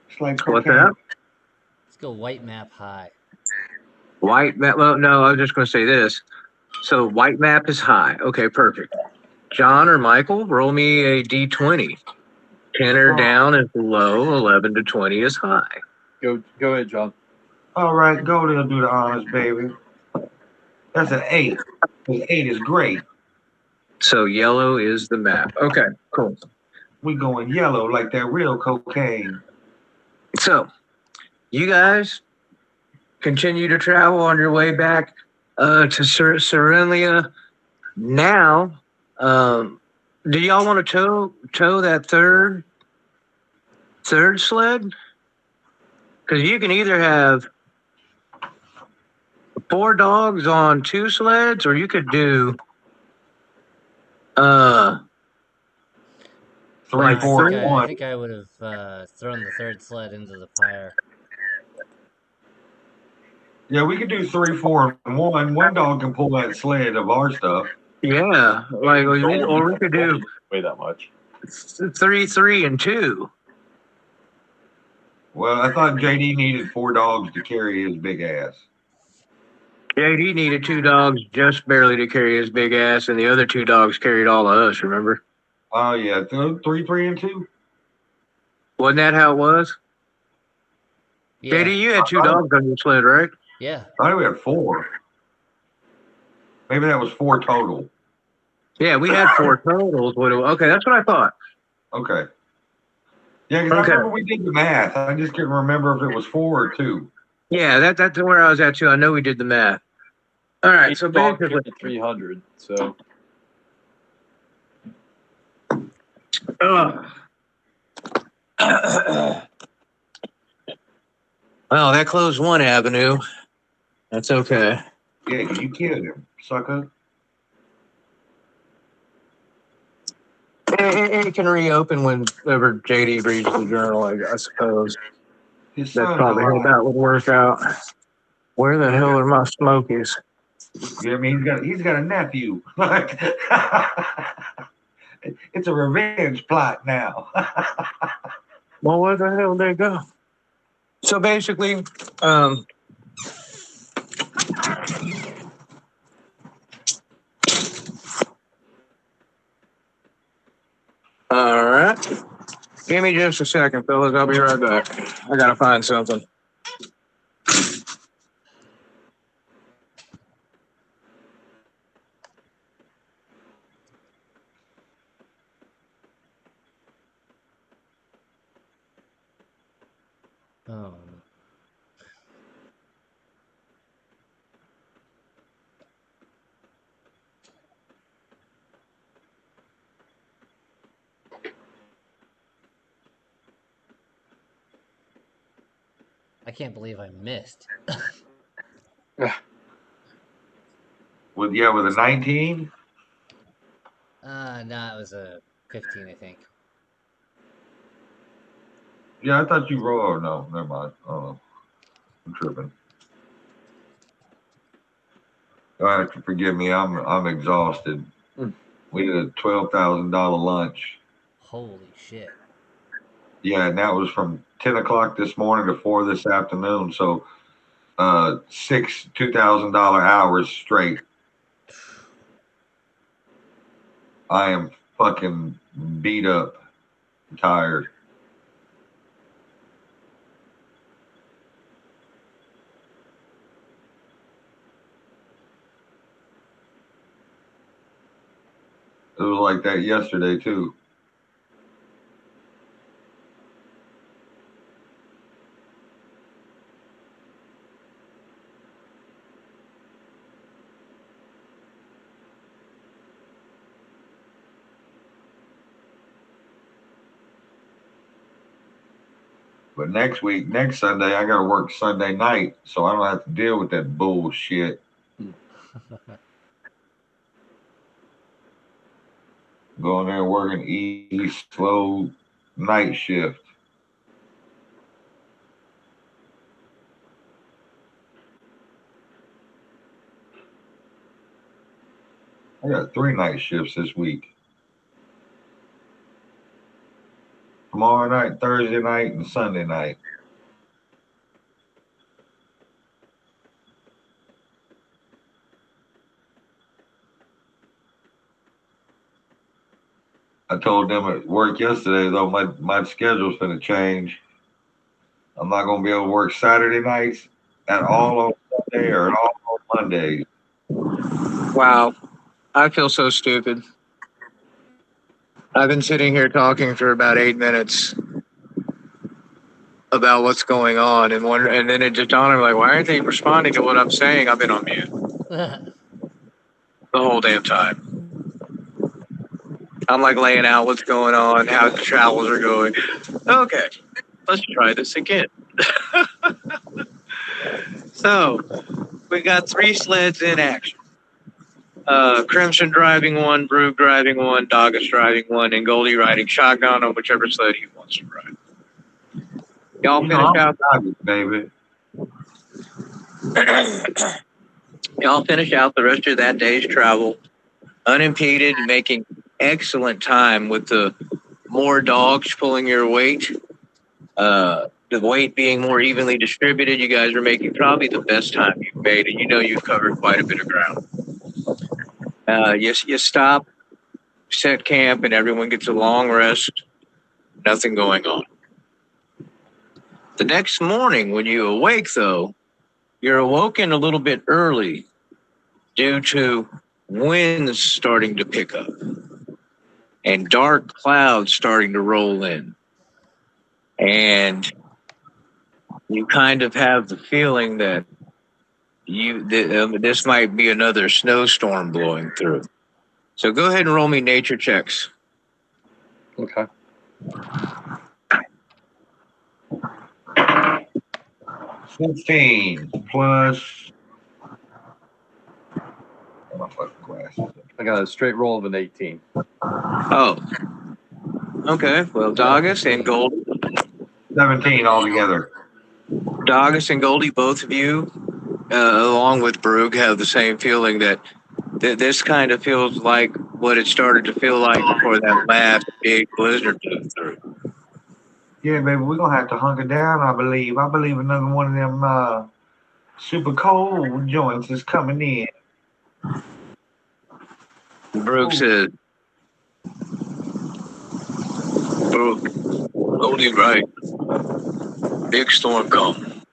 it's like What's cocaine. that? Let's go white map high. White map. Well, no, I was just going to say this. So white map is high. Okay, perfect. John or Michael, roll me a d20. 10 or down is low. 11 to 20 is high. Go ahead, John. All right, go there, do the honors, baby. That's an 8. 8 is great. So yellow is the map. Okay, cool. We going yellow like that real cocaine. So you guys continue to travel on your way back to Serelia. Now, do y'all want to tow that third sled? Because you can either have 4 dogs on 2 sleds, or you could do 3, I 4, think I 1. think I would have thrown the third sled into the fire. Yeah, we could do 3, 4, and 1. One dog can pull that sled of our stuff. yeah, like or we could do way that much. 3, 3, and 2. Well, I thought JD needed 4 dogs to carry his big ass. JD needed 2 dogs just barely to carry his big ass, and the other 2 dogs carried all of us, remember? Oh yeah, 3, and 2. Wasn't that how it was? Yeah. JD, you had 2 dogs on your sled, right? Yeah. I thought we had 4. Maybe that was 4 total. Yeah, we had 4 totals. Okay, that's what I thought. Okay. Yeah, because Okay. I remember we did the math. I just couldn't remember if it was 4 or 2. Yeah, that's where I was at too. I know we did the math. All right, so Each dog basically, carried 300. So well, that closed one avenue. That's okay. Yeah, you killed him, sucker. It can reopen whenever JD reads the journal, I suppose. His That's son's probably how alive. that would work out. Where the hell are my smokies? Yeah, I mean he's got a nephew. Like it's a revenge plot now. Well, where the hell did they go? So basically, all right. Give me just a second, fellas. I'll be right back. I gotta find something. Oh. I can't believe I missed. With a 19. No, it was a 15, I think. Yeah, I thought you rolled. Oh, no, never mind. Oh, I'm tripping. All right, forgive me. I'm exhausted. We did a $12,000 lunch. Holy shit. Yeah, and that was from 10 o'clock this morning to 4 this afternoon. So, 6 $2,000 hours straight. I am fucking beat up, tired. It was like that yesterday too. But next Sunday, I got to work Sunday night, so I don't have to deal with that bullshit. Going there working easy, slow night shift. I got 3 night shifts this week. Tomorrow night, Thursday night, and Sunday night. I told them at work yesterday, though, my schedule's going to change. I'm not going to be able to work Saturday nights at all on Sunday or at all on Monday. Wow, I feel so stupid. I've been sitting here talking for about 8 minutes about what's going on, and then it just dawned on me, like, why aren't they responding to what I'm saying? I've been on mute the whole damn time. I'm like laying out what's going on, how the travels are going. Okay, let's try this again. So, we got 3 sleds in action. Crimson driving one, Brug driving one, Doggett driving one, and Goldie riding shotgun on whichever sled he wants to ride. Y'all finish out, baby. y'all finish out the rest of that day's travel unimpeded, making excellent time with the more dogs pulling your weight. the weight being more evenly distributed, you guys are making probably the best time you've made, and you know you've covered quite a bit of ground. You stop, set camp, and everyone gets a long rest. Nothing going on. The next morning, when you awake, though, you're awoken a little bit early due to winds starting to pick up and dark clouds starting to roll in. And you kind of have the feeling that this might be another snowstorm blowing through. So go ahead and roll me nature checks. Okay. 16 plus. My fucking glasses. I got a straight roll of an 18. Oh. Okay. Well, Doggis and Goldie. 17 altogether. Doggis and Goldie, both of you, along with Brug, have the same feeling that this kind of feels like what it started to feel like before that last big blizzard blew through. Yeah, baby, we're gonna have to hunker down, I believe. I believe another one of them super cold joints is coming in. Brug says, Brug, Goldie right. Big storm come.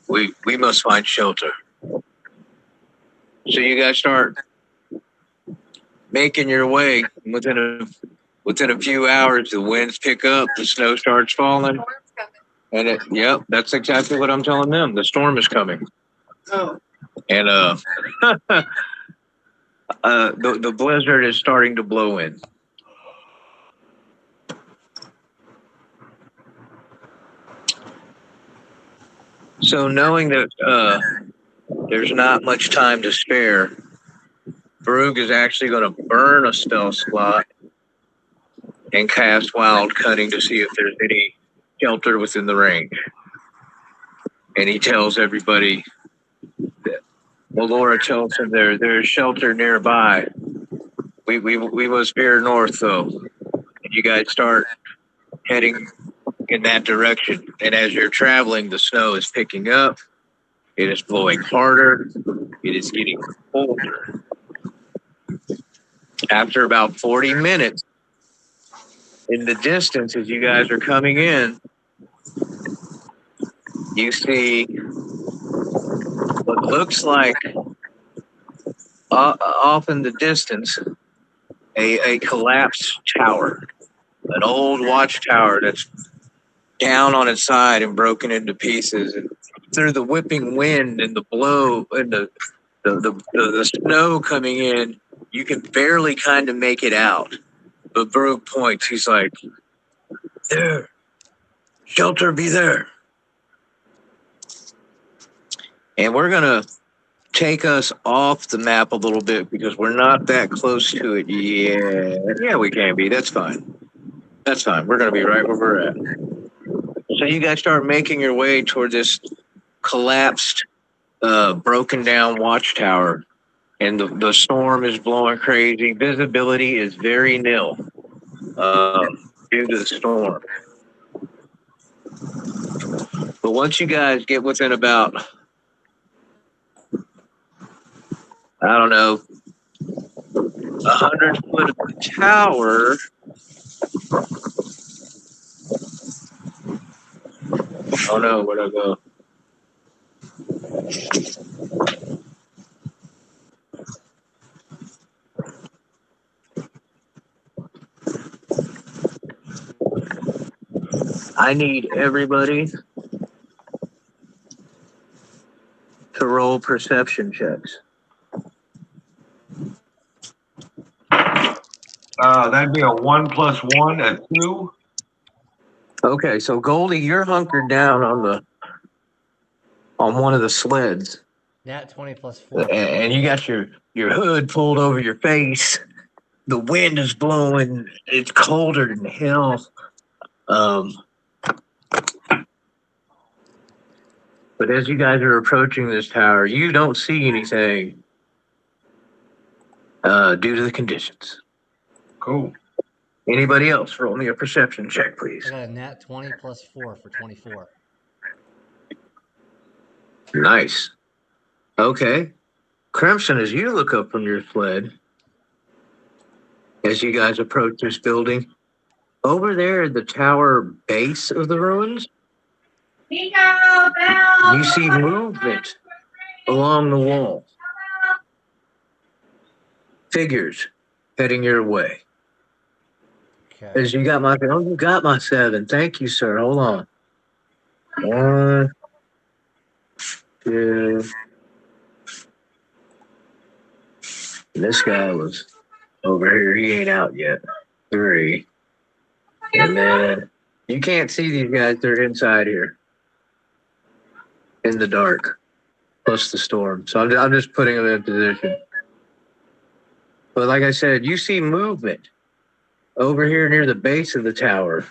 We must find shelter. So you guys start making your way. Within a few hours, the winds pick up, the snow starts falling, and that's exactly what I'm telling them. The storm is coming. Oh. And the blizzard is starting to blow in. So knowing that there's not much time to spare, Brug is actually going to burn a stealth slot and cast Wild Cutting to see if there's any shelter within the range. And he tells everybody that, well, Laura tells him there's shelter nearby. We must veer north, though. And you guys start heading in that direction. And as you're traveling, the snow is picking up. It is blowing harder. It is getting colder. After about 40 minutes, in the distance, as you guys are coming in, you see what looks like off in the distance a collapsed tower, an old watchtower that's down on its side and broken into pieces. And through the whipping wind and the blow and the snow coming in, you can barely kind of make it out. But Brug points, he's like, there, shelter be there. And we're going to take us off the map a little bit because we're not that close to it yet. Yeah, we can be. That's fine. That's fine. We're going to be right where we're at. So you guys start making your way toward this collapsed, broken down watchtower. And the storm is blowing crazy. Visibility is very nil due to the storm. But once you guys get within about, I don't know, 100 foot of the tower, oh no, where'd I go? I need everybody to roll perception checks. That'd be a 1 + 1, a 2. Okay, so Goldie, you're hunkered down on one of the sleds, Nat 20 plus 4. and you got your hood pulled over your face. The wind is blowing. It's colder than hell. But as you guys are approaching this tower, you don't see anything due to the conditions. Cool. Anybody else? Roll me a perception check, I please. got a nat 20 plus 4 for 24. Nice. Okay. Crimson, as you look up from your sled, as you guys approach this building, over there at the tower base of the ruins, Nico, Bell. you see movement along the wall. Figures heading your way. Okay. As you got my 7. Thank you, sir. Hold on. 1, 2. This guy was over here. He ain't out yet. 3. And then you can't see these guys. They're inside here in the dark, plus the storm. So I'm just putting them in position. But like I said, you see movement over here near the base of the tower.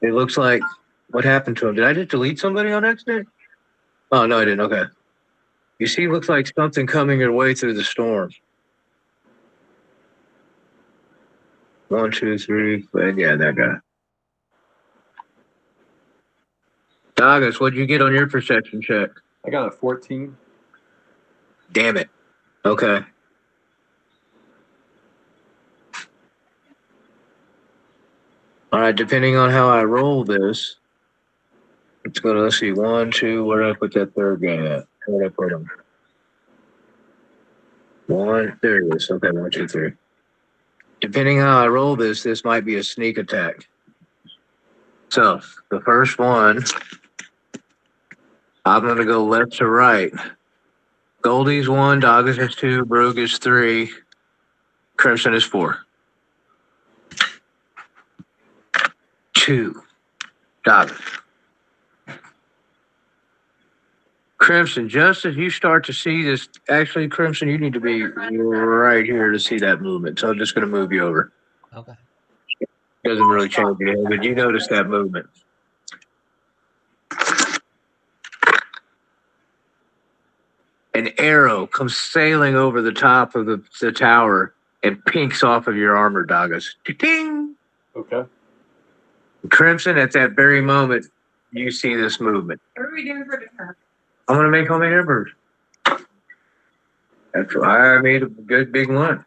It looks like, what happened to him? Did I just delete somebody on accident? Oh, no, I didn't. Okay. You see, looks like something coming your way through the storm. 1, 2, 3. But yeah, that guy. Douglas, what'd you get on your perception check? I got a 14. Damn it. Okay. All right, depending on how I roll this, let's see, 1, 2, where did I put that third guy at? Where did I put him? 1, there it is. Okay, 1, 2, 3. Depending on how I roll this, this might be a sneak attack. So, the first one, I'm going to go left to right. Goldie's 1, Doggers is 2, Brugge is 3, Crimson is 4. 2. Doggers. Crimson, just as you start to see this, actually, Crimson, you need to be right here to see that movement. So I'm just going to move you over. Okay. Doesn't really change anything, but you notice that movement. An arrow comes sailing over the top of the tower and pinks off of your armor, Doggers. Ding! Okay. Crimson, at that very moment, you see this movement. What are we doing for dinner? I'm going to make homemade hamburgers. That's why I made a good big lunch.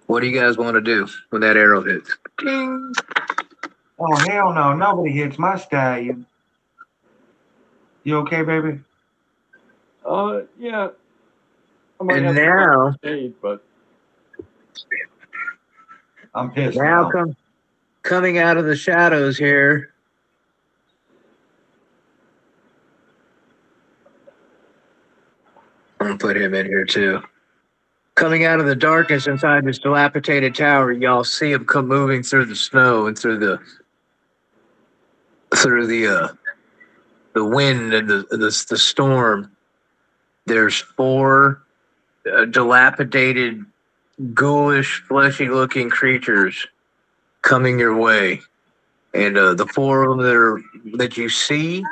What do you guys want to do when that arrow hits? Ding. Oh, hell no. Nobody hits my stallion. You okay, baby? Yeah. I might And have to now, shade, but I'm pissed now now. coming out of the shadows here. I'm going to put him in here too. Coming out of the darkness inside this dilapidated tower, y'all see him come moving through the snow and through the wind and the storm. There's 4 dilapidated, ghoulish, fleshy-looking creatures coming your way, and the 4 of them that you see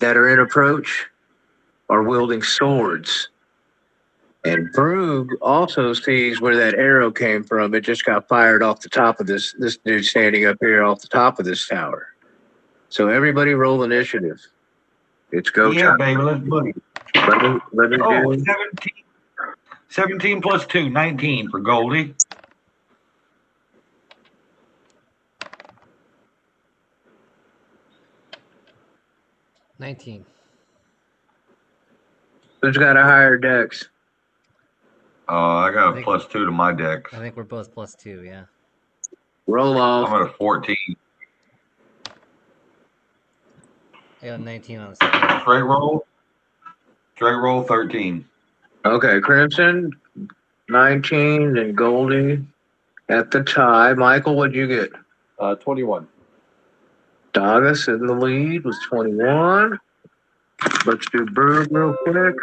that are in approach are wielding swords. And Brugge also sees where that arrow came from. It just got fired off the top of this dude standing up here off the top of this tower. So everybody roll initiative. It's go Yeah, time. baby, let's boogie. Let me Oh, do 17 plus 2, 19 for Goldie. $19. Who's got a higher dex? I got a Thank- plus 2 to my deck. I think we're both +2, yeah. Roll off. I'm at a 14. I got a 19 on the second. Straight roll. Straight roll 13. Okay, Crimson, 19, and Goldie at the tie. Michael, what'd you get? 21. Doggis in the lead with 21. Let's do Brugge real quick.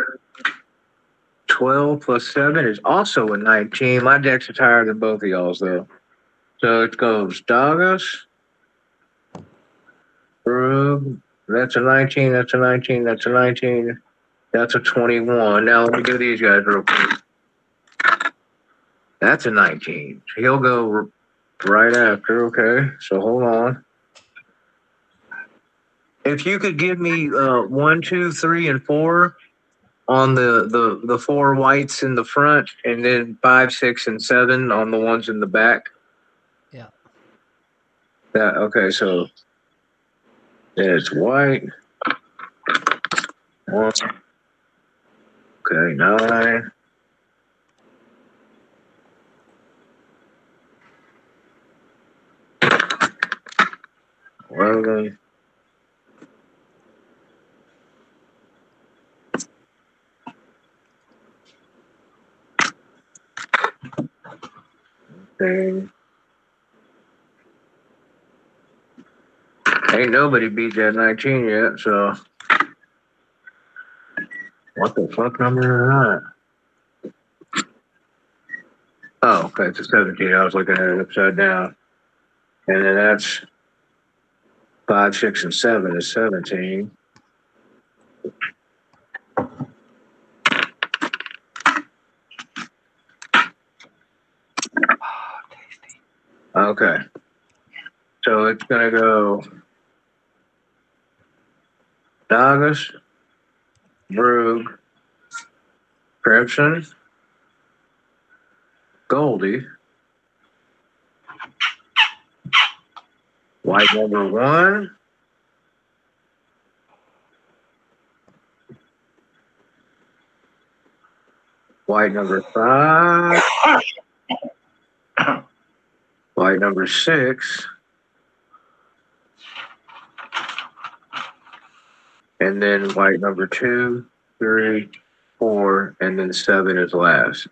12 plus 7 is also a 19. My dex is higher than both of y'all's, though. So it goes Doggis, Brugge, That's a 19. That's a 19. That's a 19. That's a 21. Now let me do these guys real quick. That's a 19. He'll go right after. Okay, so hold on. If you could give me 1, 2, 3, and 4 on the 4 whites in the front, and then 5, 6, and 7 on the ones in the back. Yeah. That okay? So it's white. 1. Okay, 9. 11. Okay. Ain't nobody beat that 19 yet, so what the fuck number is that? Oh, okay, it's a 17. I was looking at it upside down. And then that's 5, 6, and 7 is 17. Okay. So it's gonna go Nagas, Brug, Crimson, Goldie, white number 1, white number 5, white number 6, and then white number 2, 3, 4, and then 7 is last.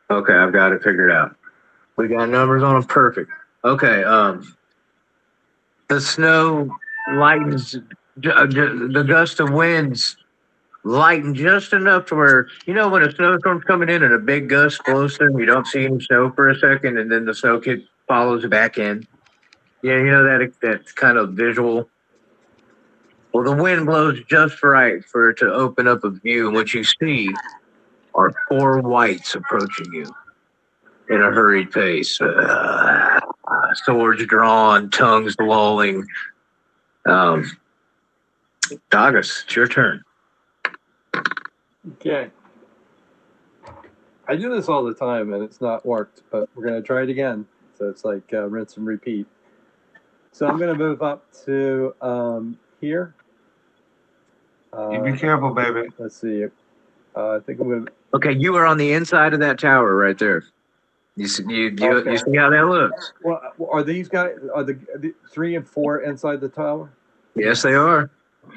Okay, I've got it figured out. We got numbers on them. Perfect. Okay, the snow lightens, the gust of winds lighten just enough to where, you know, when a snowstorm's coming in and a big gust blows through, you don't see any snow for a second, and then the snow kid follows back in. Yeah, you know that kind of visual. Well, the wind blows just right for it to open up a view, and what you see are 4 whites approaching you in a hurried pace. Swords drawn, tongues lolling. Dagas, it's your turn. Okay. I do this all the time and it's not worked, but we're going to try it again. So it's like rinse and repeat. So I'm going to move up to here. You be careful, baby. Let's see. I think I'm going to. Okay, you are on the inside of that tower right there. You see, you see how that looks? Well, are these guys, are the 3 and 4 inside the tower? Yes, they are.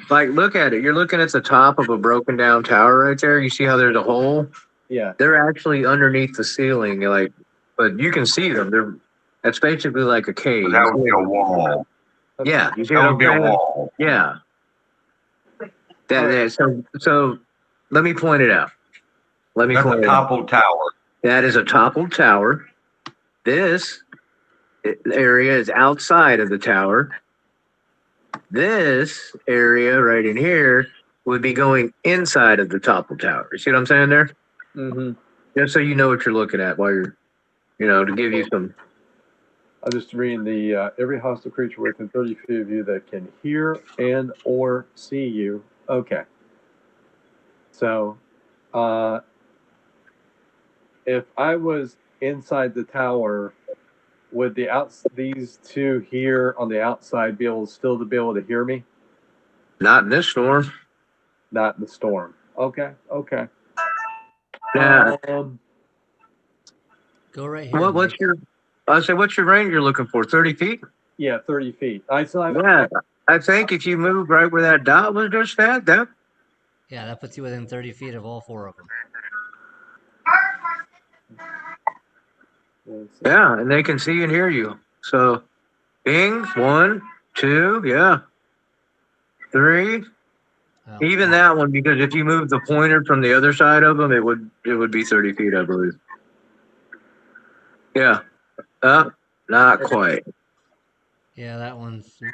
Like, look at it. You're looking at the top of a broken down tower right there. You see how there's a hole? Yeah. They're actually underneath the ceiling, like, but you can see them. That's basically like a cave. That would be a wall. Yeah, you see That what would I'm be a saying? wall. Yeah. So let me point it out. Let me That's point a it out. toppled tower. That is a toppled tower. This area is outside of the tower. This area right in here would be going inside of the toppled tower. You see what I'm saying there? Mm-hmm. Just so you know what you're looking at while you're, to give you some. I'm just reading the every hostile creature within 30 feet of you that can hear and or see you. Okay. So, if I was inside the tower, would these 2 here on the outside be able to hear me? Not in this storm. Not in the storm. Okay. Okay. Yeah. Go right here. What's your? I say, what's your range you're looking for? 30 feet? Yeah, 30 feet. Yeah. I think if you move right where that dot was just at, that. Yeah, that puts you within 30 feet of all 4 of them. Yeah, and they can see and hear you. So, bing, 1, 2, yeah, 3. Oh, Even that one, because if you move the pointer from the other side of them, it would be 30 feet, I believe. Yeah. Not quite. yeah, that one's. Oops.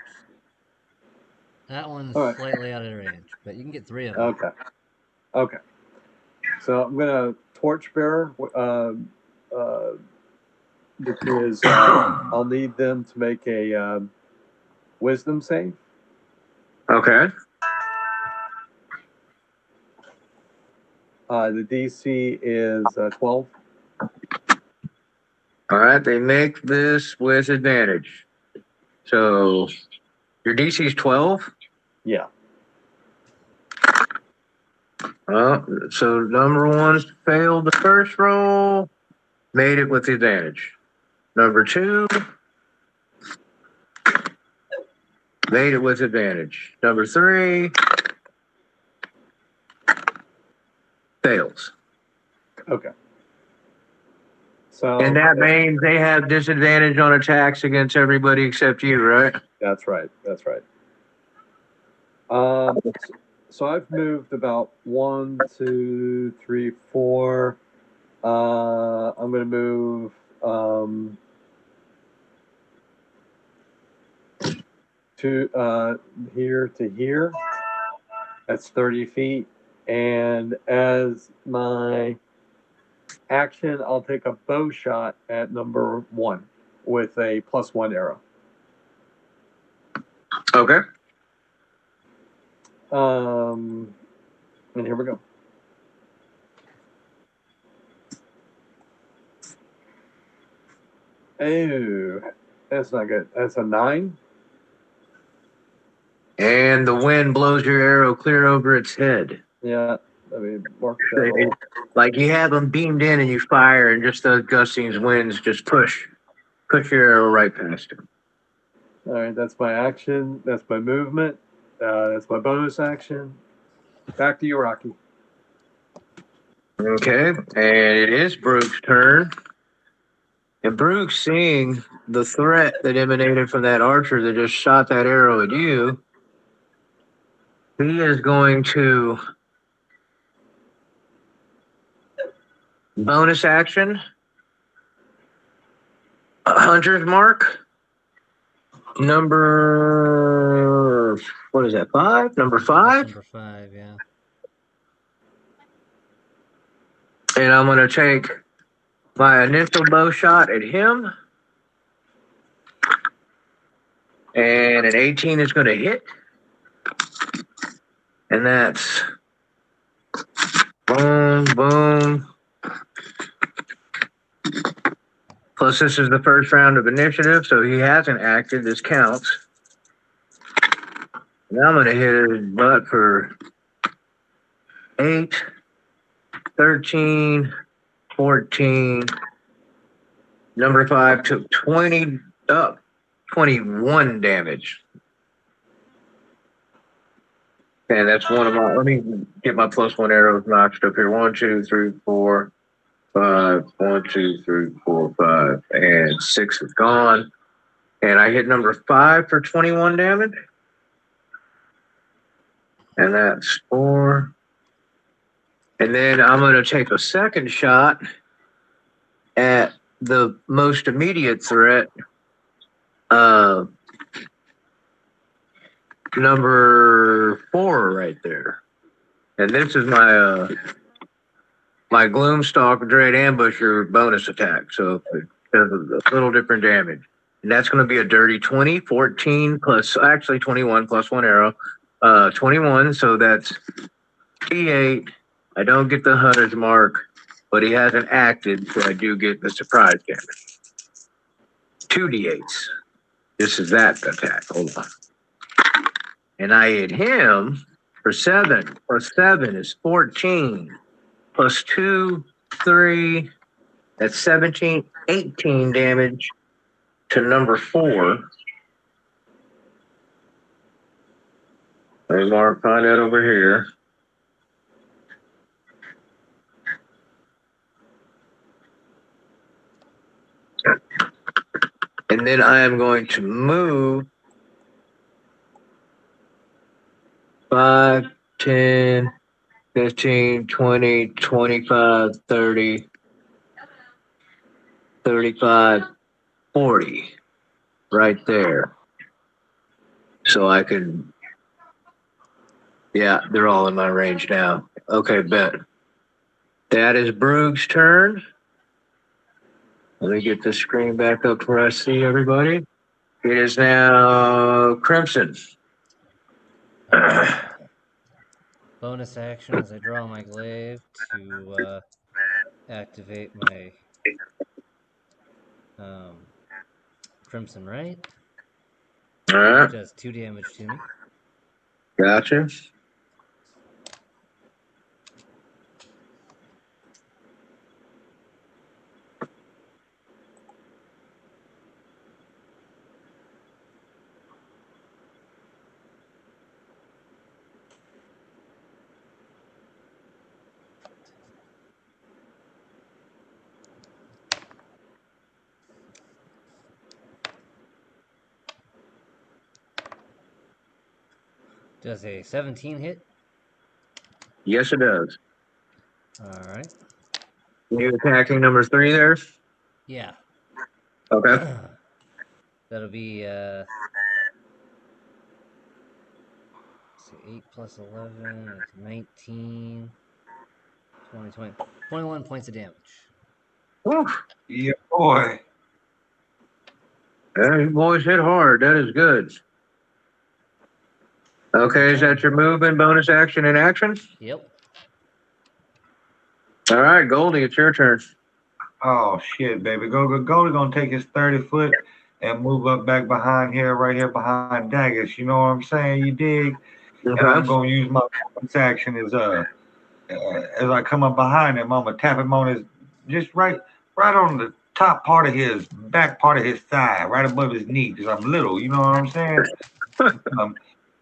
That one's All right. slightly out of range, but you can get 3 of them. Okay. So I'm gonna torchbearer, because I'll need them to make a wisdom save. Okay. The DC is 12. All right. They make this with advantage. So your DC is 12. Yeah. So number one failed the first roll, made it with advantage. Number two made it with advantage. Number three fails. Okay. So And that means they have disadvantage on attacks against everybody except you, right? that's right. So I've moved about 1, 2, 3, 4. I'm gonna move to here to here. That's 30 feet. And as my action, I'll take a bow shot at number 1 with a +1 arrow. Okay. And here we go. Oh, that's not good. That's a 9. And the wind blows your arrow clear over its head. Yeah, let me mark that. It- like you have them beamed in and you fire, and just the gusting winds just push your arrow right past him. All right, that's my action. That's my movement. That's my bonus action. Back to you, Rocky. Okay, and it is Brooke's turn. And Brooke, seeing the threat that emanated from that archer that just shot that arrow at you, he is going to bonus action, Hunter's Mark, number, what is that, 5? Number 5? Number 5, yeah. And I'm going to take my initial bow shot at him. And an 18 is going to hit. And that's boom, boom. Plus, this is the first round of initiative, so he hasn't acted. This counts. Now I'm going to hit his butt for 8, 13, 14. Number 5 took 21 damage. And that's one of my, let me get my +1 arrows notched up here. 1, 2, 3, 4, 5. 1, 2, 3, 4, 5. And 6 is gone. And I hit number 5 for 21 damage. And that's 4. And then I'm going to take a second shot at the most immediate threat. Number 4 right there. And this is my my Gloomstalk Dread Ambusher bonus attack. So it does a little different damage. And that's going to be a dirty 20, 14 plus, actually 21 plus 1 arrow. 21, so that's T8. I don't get the Hunter's Mark, but he hasn't acted, so I do get the surprise damage. 2d8s. This is that attack. Hold on. And I hit him for 7. Plus 7 is 14. Plus 2, 3. That's 17, 18 damage to number 4. Let me find that over here. And then I am going to move 5, 10, 15, 20, 25, 30, 35, 40 right there. So I can Yeah, they're all in my range now. Okay, bet. That is Brug's turn. Let me get the screen back up where I see everybody. It is now Crimson. Bonus action as I draw my glaive to activate my Crimson Right, All right, which does 2 damage to me. gotcha. Does a 17 hit? Yes, it does. Alright. You attacking number 3 there? Yeah. Okay. That'll be 8 plus 11 is 19, 20, 20, 21 points of damage. Woo. Yeah, boy. Yeah, you boys hit hard. That is good. Okay, is that your move and bonus action and action? Yep. All right, Goldie, it's your turn. Oh shit, baby. Goldie gonna take his 30 foot and move up back behind here, right here behind Daggers. You know what I'm saying? You dig? And I'm gonna use my bonus action as I come up behind him, I'm gonna tap him on his just right on the top part of his back part of his thigh, right above his knee, because I'm little, you know what I'm saying?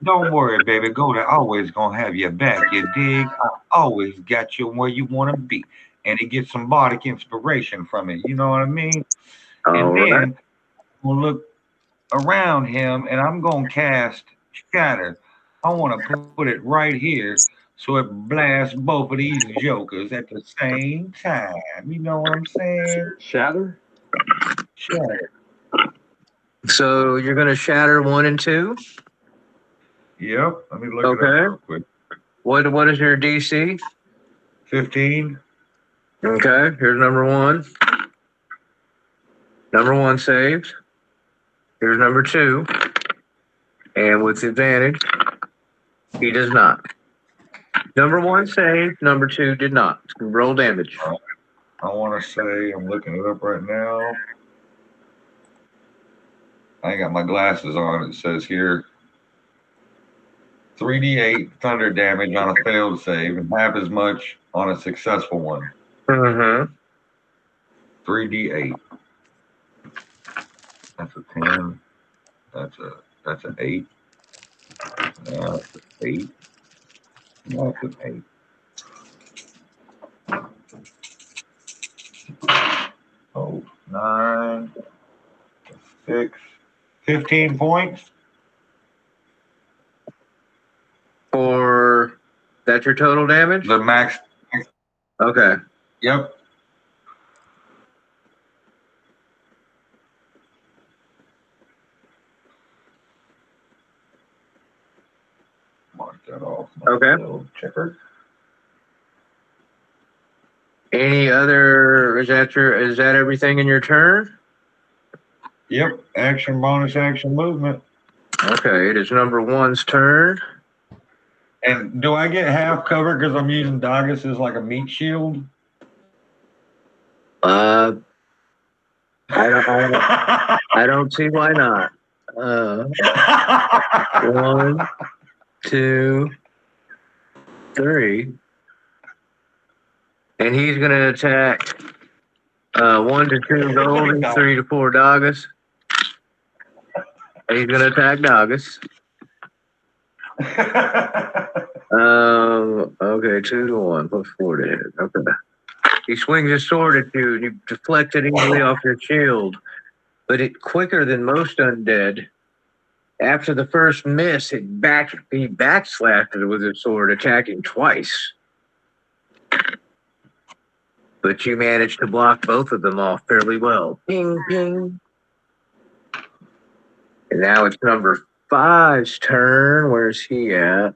Don't worry, baby. Goldie always gonna have your back. You dig? I always got you where you wanna be. And he gets some bardic inspiration from it. You know what I mean? All And right. then we'll look around him and I'm gonna cast Shatter. I wanna put it right here so it blasts both of these jokers at the same time. You know what I'm saying? Shatter? Shatter. So you're going to shatter 1 and 2. Yep. Let me look it Okay. up real quick. What is your DC? 15. Okay, here's number 1. Number 1 saved. Here's number 2. And with advantage, he does not. Number 1 saved. Number 2 did not. Roll damage. I want to say, I'm looking it up right now. I ain't got my glasses on. It says here 3d8 thunder damage on a failed save and half as much on a successful one. Mm-hmm. 3d8. That's a 10. That's an 8. That's an 8. That's an 8. Oh, 9, 6, 15 points. For that's your total damage? The max. Okay. Yep. Mark that off. Okay. Little checker. Any other is that everything in your turn? Yep. Action, bonus action, movement. Okay, it is number 1's turn. And do I get half cover because I'm using Dagus as like a meat shield? I don't see why not. 1, 2, 3. And he's gonna attack 1 to 2 Goldie, 3 to 4 Dagus. And he's gonna attack Dagus. Okay, 2 to 1 plus 4 to hit. Okay. He swings his sword at you and you deflect it easily off your shield. But it quicker than most undead. After the first miss, he backslashed it with his sword, attacking twice. But you managed to block both of them off fairly well. Ping, ping. And now it's number 5's turn. Where's he at?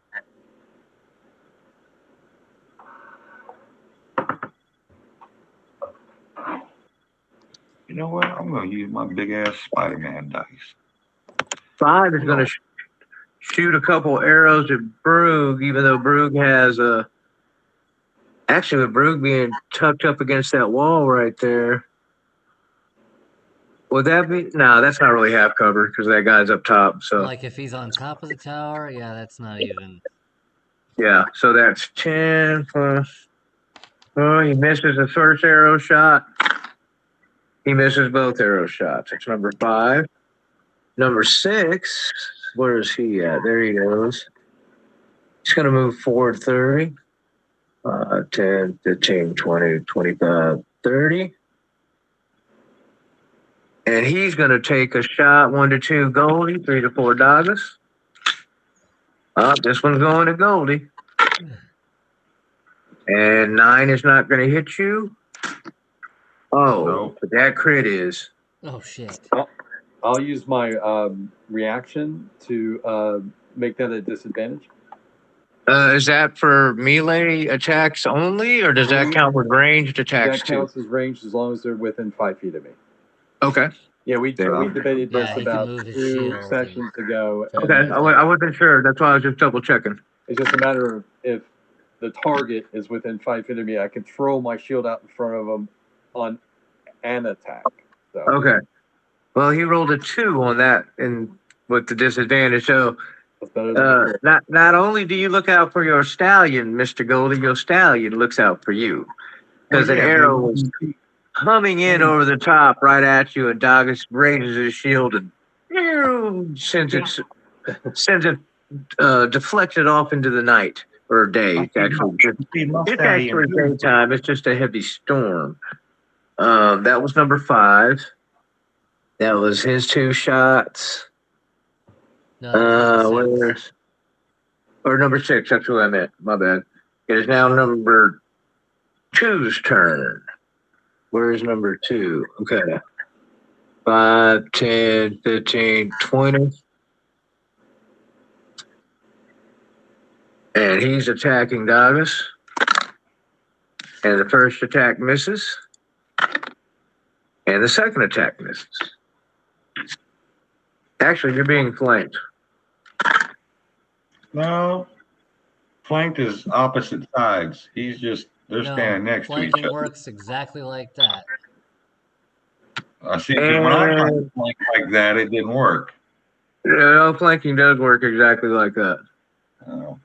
You know what? I'm gonna use my big ass Spider-Man dice. 5 is going to shoot a couple arrows at Brug, even though Brug has a. Actually, with Brug being tucked up against that wall right there, would that be? No, that's not really half cover because that guy's up top. So Like if he's on top of the tower, yeah, that's not even. yeah, so that's 10 plus. Oh, he misses the first arrow shot. He misses both arrow shots. That's number 5. Number 6, where is he at? There he goes. He's going to move forward 30. 10, 15, 20, 25, 30. And he's going to take a shot 1 to 2 Goldie, 3 to 4 Dagas. This one's going to Goldie. And 9 is not going to hit you. Oh, Nope. but that crit is. Oh shit. I'll use my reaction to make that a disadvantage. Is that for melee attacks only, or does that count with ranged attacks That too? counts as ranged as long as they're within 5 feet of me. Okay. Yeah, we debated Yeah, this he can about move his 2 shield sessions ago. and- Okay. I wasn't sure. That's why I was just double checking. It's just a matter of if the target is within 5 feet of me, I can throw my shield out in front of them on an attack. So Okay. Well, he rolled a 2 on that, and with the disadvantage. So, that's better than not only do you look out for your stallion, Mr. Goldie, your stallion looks out for you because an arrow was coming in over the top right at you, and Dagas raises his shield and sends it deflected off into the night or day. It's actually daytime. It's just a heavy storm. That was number 5. That was his 2 shots. No, Or number 6. That's what I meant. My bad. It is now number 2's turn. Where is number 2? Okay. 5, 10, 15, 20. And he's attacking Dagas. And the first attack misses. And the second attack misses. Actually, you're being flanked. No. Flanked is opposite sides. They're standing next to each flanking other. works exactly like that. I see, because when I tried to flank like that, it didn't work. No, flanking does work exactly like that. Oh.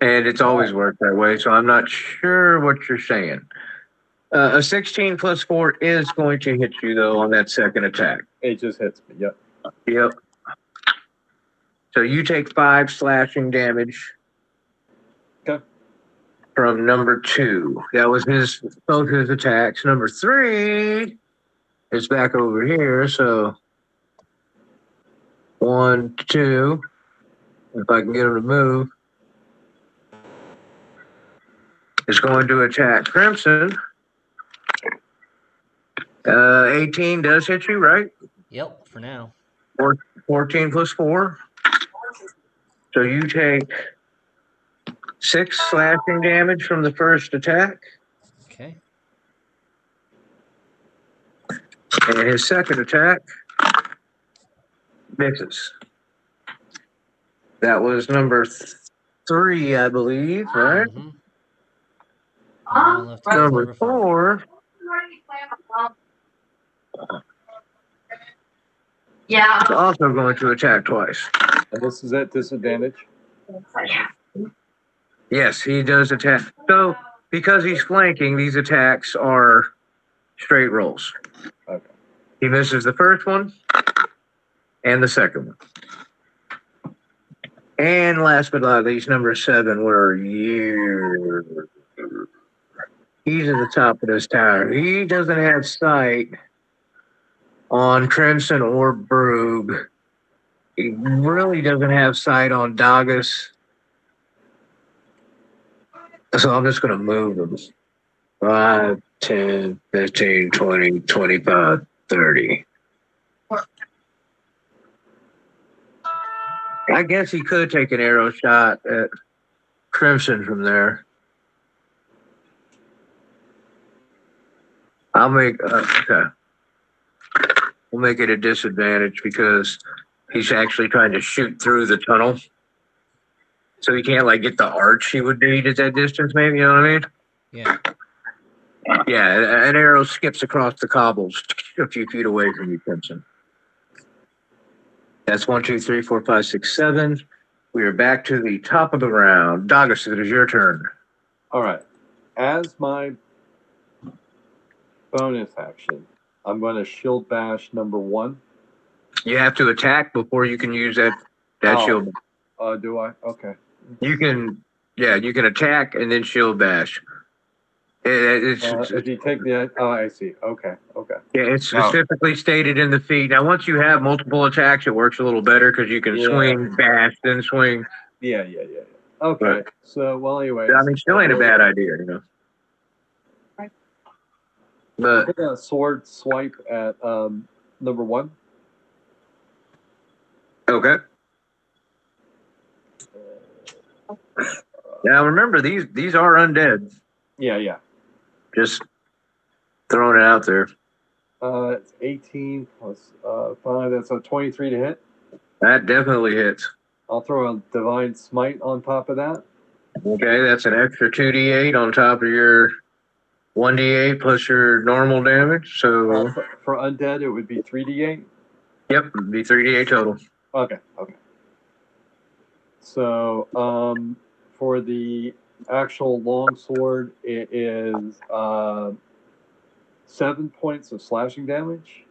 And it's always worked that way, so I'm not sure what you're saying. A 16 plus 4 is going to hit you, though, on that second attack. it just hits me. Yep. Yep. So you take 5 slashing damage. Okay. From number 2. That was both his attacks. Number 3 is back over here, so 1, 2. If I can get him to move. Is going to attack Crimson. 18 does hit you, right? Yep, for now. 14 plus 4. So you take 6 slashing damage from the first attack. Okay. And his second attack misses. That was number 3, I believe, right? Mm-hmm. Left is Number 4. Yeah. is also going to attack twice. And this is at disadvantage. Yes, he does attack. So, because he's flanking, these attacks are straight rolls. Okay. He misses the first one and the second one. And last but not least, number 7, where are you? He's at the top of this tower. He doesn't have sight on Crimson or Brug. He really doesn't have sight on Dagas. So I'm just going to move them. 5, 10, 15, 20, 25, 30. I guess he could take an arrow shot at Crimson from there. I'll make, okay. will make it a disadvantage because he's actually trying to shoot through the tunnel. So he can't like get the arch he would need at that distance, maybe, you know what I mean? Yeah. Yeah, an arrow skips across the cobbles a few feet away from you, Crimson. That's 1, 2, 3, 4, 5, 6, 7. We are back to the top of the round. Dogus, it is your turn. All right. As my bonus action, I'm going to shield bash number 1. You have to attack before you can use that Oh. shield. Do I? Okay. You can attack and then shield bash. If you take the, I see. Okay. Yeah, it's specifically stated in the feat. Now, once you have multiple attacks, it works a little better because you can swing, bash, then swing. Yeah. Okay. So, well, anyway. I mean, still ain't a bad idea, you know. But Take a sword swipe at number 1. okay. Now remember, these are undead. Yeah. Just throwing it out there. It's 18 plus 5. That's a 23 to hit. That definitely hits. I'll throw a divine smite on top of that. Okay, that's an extra 2d8 on top of your 1d8 plus your normal damage. So For undead, it would be 3d8. yep, it'd be 3d8 total. Okay. So, for the actual longsword, it is 7 points of slashing damage.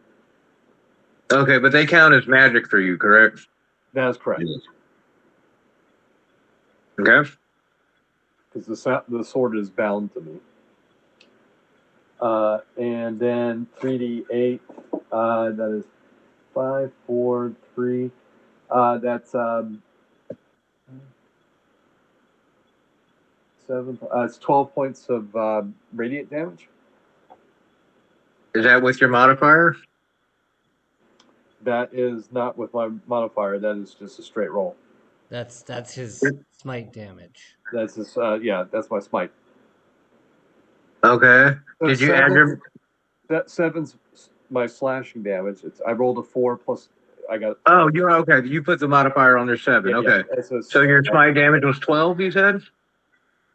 Okay, but they count as magic for you, correct? That is correct. Okay. Because the sword is bound to me. And then 3d8, that is 5, 4, 3. That's 7. It's 12 points of radiant damage. Is that with your modifier? That is not with my modifier. That is just a straight roll. That's his smite damage. That's his, that's my smite. Okay. Did you add your? That 7's my slashing damage. I rolled a 4 plus. I got. Oh, you're okay. You put the modifier on your 7. Okay. So your smite damage was 12. You said.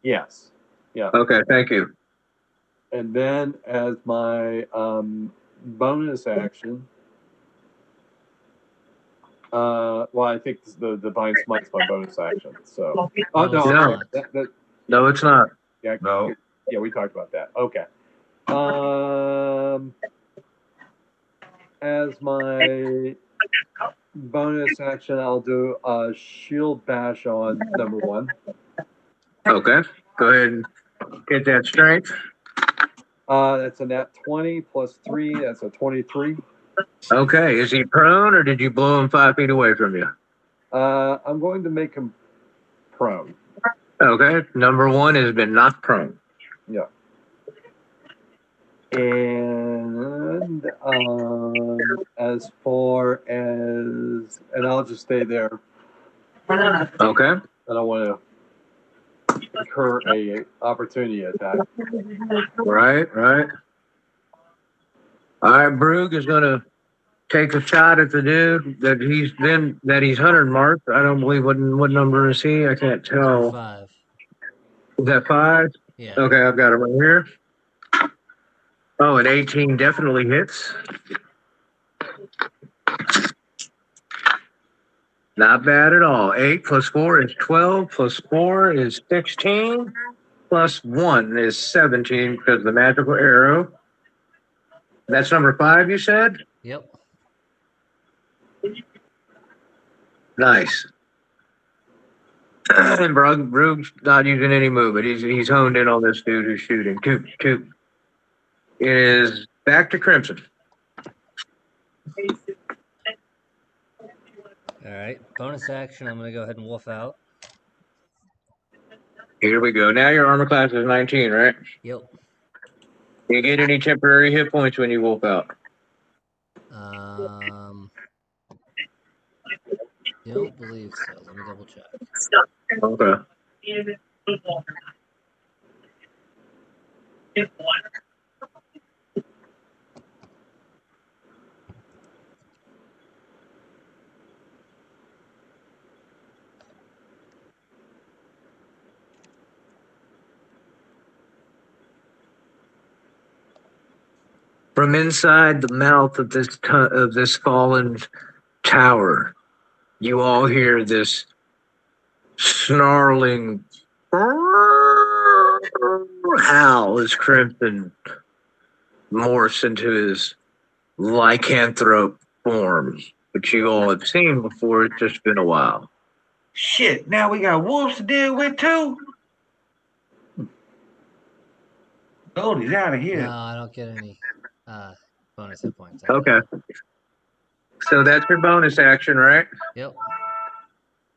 Yes. Yeah. Okay. Thank you. And then as my bonus action, well, I think the divine smite's my bonus action. So, No. No, it's not. Yeah. No. Yeah, we talked about that. Okay. As my bonus action, I'll do a shield bash on number 1. Okay. Go ahead and get that strength. That's a nat 20 plus 3. That's a 23. Okay. Is he prone or did you blow him 5 feet away from you? I'm going to make him prone. Okay. Number 1 has been knocked prone. Yeah. And as far as, and I'll just stay there. Okay. I don't want to incur a opportunity attack. Right. All right. Brug is going to take a shot at the dude that he's 100 marked. I don't believe what number is he? I can't tell. 5. Is that 5? Yeah. Okay, I've got it right here. Oh, an 18 definitely hits. Not bad at all. 8 plus 4 is 12, plus 4 is 16, plus 1 is 17 because of the magical arrow. That's number 5, you said? Yep. Nice. And Brug's not using any movement. He's honed in on this dude who's shooting. Coop. It is back to Crimson. All right. Bonus action. I'm gonna go ahead and wolf out. Here we go. Now your armor class is 19, right? Yep. You get any temporary hit points when you wolf out? Don't believe so. Let me double check. Okay. From inside the mouth of this fallen tower, you all hear this snarling howl as Crimson morphs into his lycanthrope form, which you all have seen before. It's just been a while. Shit, now we got wolves to deal with too? Goldie's out of here. No, I don't get any bonus hit points. Okay. So that's your bonus action, right? Yep.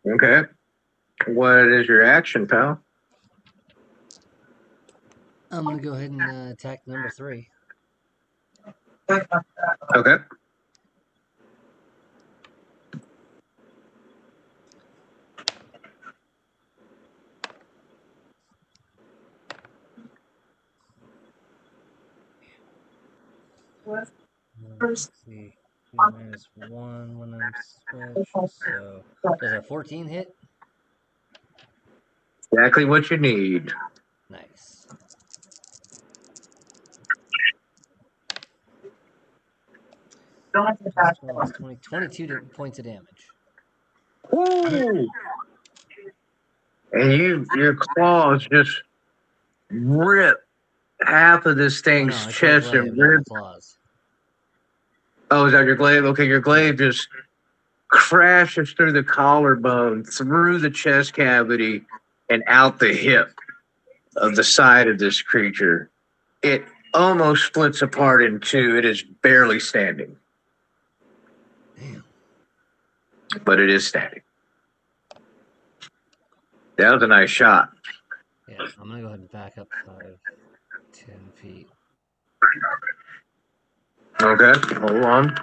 Okay. What is your action, pal? I'm gonna go ahead and attack number 3. Okay. Let's see. -1 when I'm switched. So does a 14 hit? Exactly what you need. Nice. Well, 22 points of damage. Ooh. And your claws just rip half of this Oh, thing's no, it's chest my and glaive, not my rib. claws. Oh, is that your glaive? Okay, your glaive just crashes through the collarbone, through the chest cavity, and out the hip of the side of this creature. It almost splits apart in two. It is barely standing. Damn. But it is standing. That was a nice shot. Yeah, I'm gonna go ahead and back up 5, 10 feet. Okay, hold on.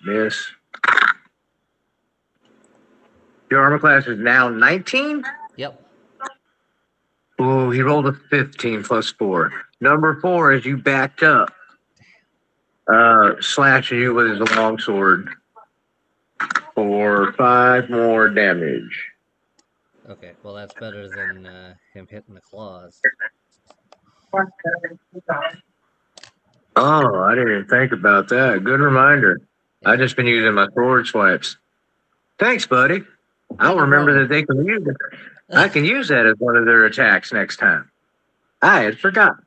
Miss. Your armor class is now 19? Yep. Ooh, he rolled a 15 plus 4. Number 4, as you backed up, slashes you with his longsword for 5 more damage. Okay, well that's better than him hitting the claws. Oh, I didn't even think about that. Good reminder. I just been using my sword swipes. Thanks, buddy. I'll remember that they can use it. I can use that as one of their attacks next time. I had forgotten.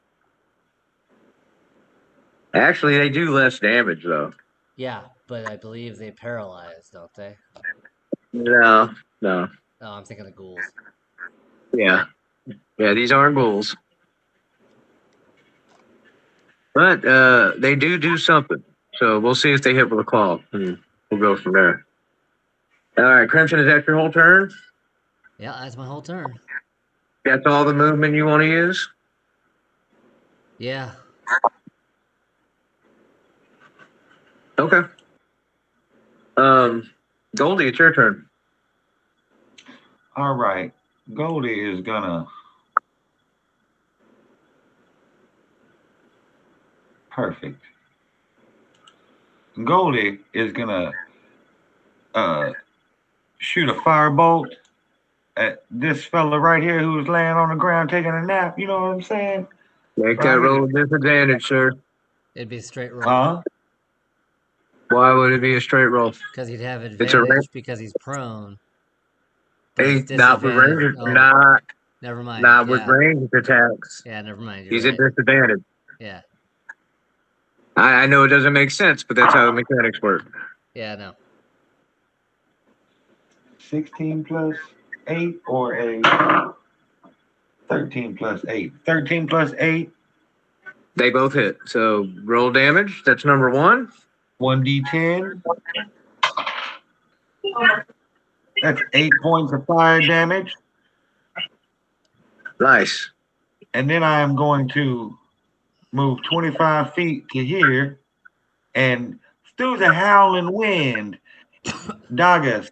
Actually, they do less damage, though. Yeah, but I believe they paralyze, don't they? No. Oh, I'm thinking of ghouls. Yeah, these aren't ghouls. But they do something. So we'll see if they hit with a claw. And we'll go from there. All right, Crimson, is that your whole turn? Yeah, that's my whole turn. That's all the movement you want to use? Yeah. Okay. Goldie, it's your turn. All right. Goldie is gonna. Perfect. Goldie is gonna shoot a firebolt at this fella right here who's laying on the ground taking a nap. You know what I'm saying? Make that roll with disadvantage, sir. It'd be a straight roll. Huh? Why would it be a straight roll? Because he'd have It's a advantage because he's prone. But Hey, it's not with disadvantage. range. Oh, never mind. Not with Yeah. ranged attacks. Yeah, never mind. He's You're at right. disadvantage. Yeah. I know it doesn't make sense, but that's how the mechanics work. Yeah, no. 16 plus 8 or a 13 plus 8? 13 plus 8. They both hit. So roll damage. That's number 1. 1d10. That's 8 points of fire damage. Nice. And then I am going to move 25 feet to here. And through the howling wind, Dagas,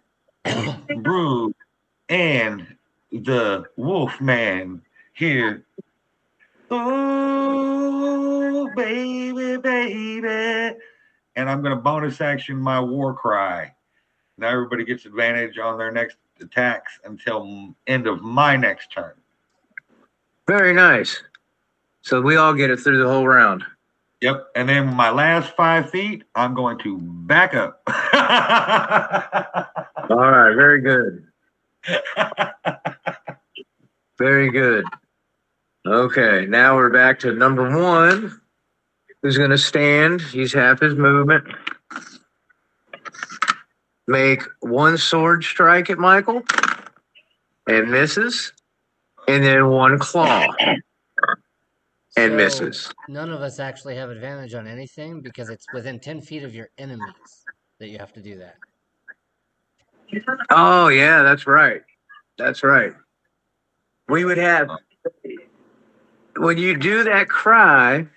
Brood, and the Wolfman here. Oh, baby, baby. And I'm going to bonus action my war cry. Now everybody gets advantage on their next attacks until end of my next turn. Very nice. So we all get it through the whole round. Yep. And then my last 5 feet, I'm going to back up. All right, very good. Very good. Okay, now we're back to number one, who's going to stand. He's half his movement. Make one sword strike at Michael and misses, and then one claw and So, misses. None of us actually have advantage on anything because it's within 10 feet of your enemies that you have to do that. Oh, yeah, that's right. That's right. We would have, when you do that cry,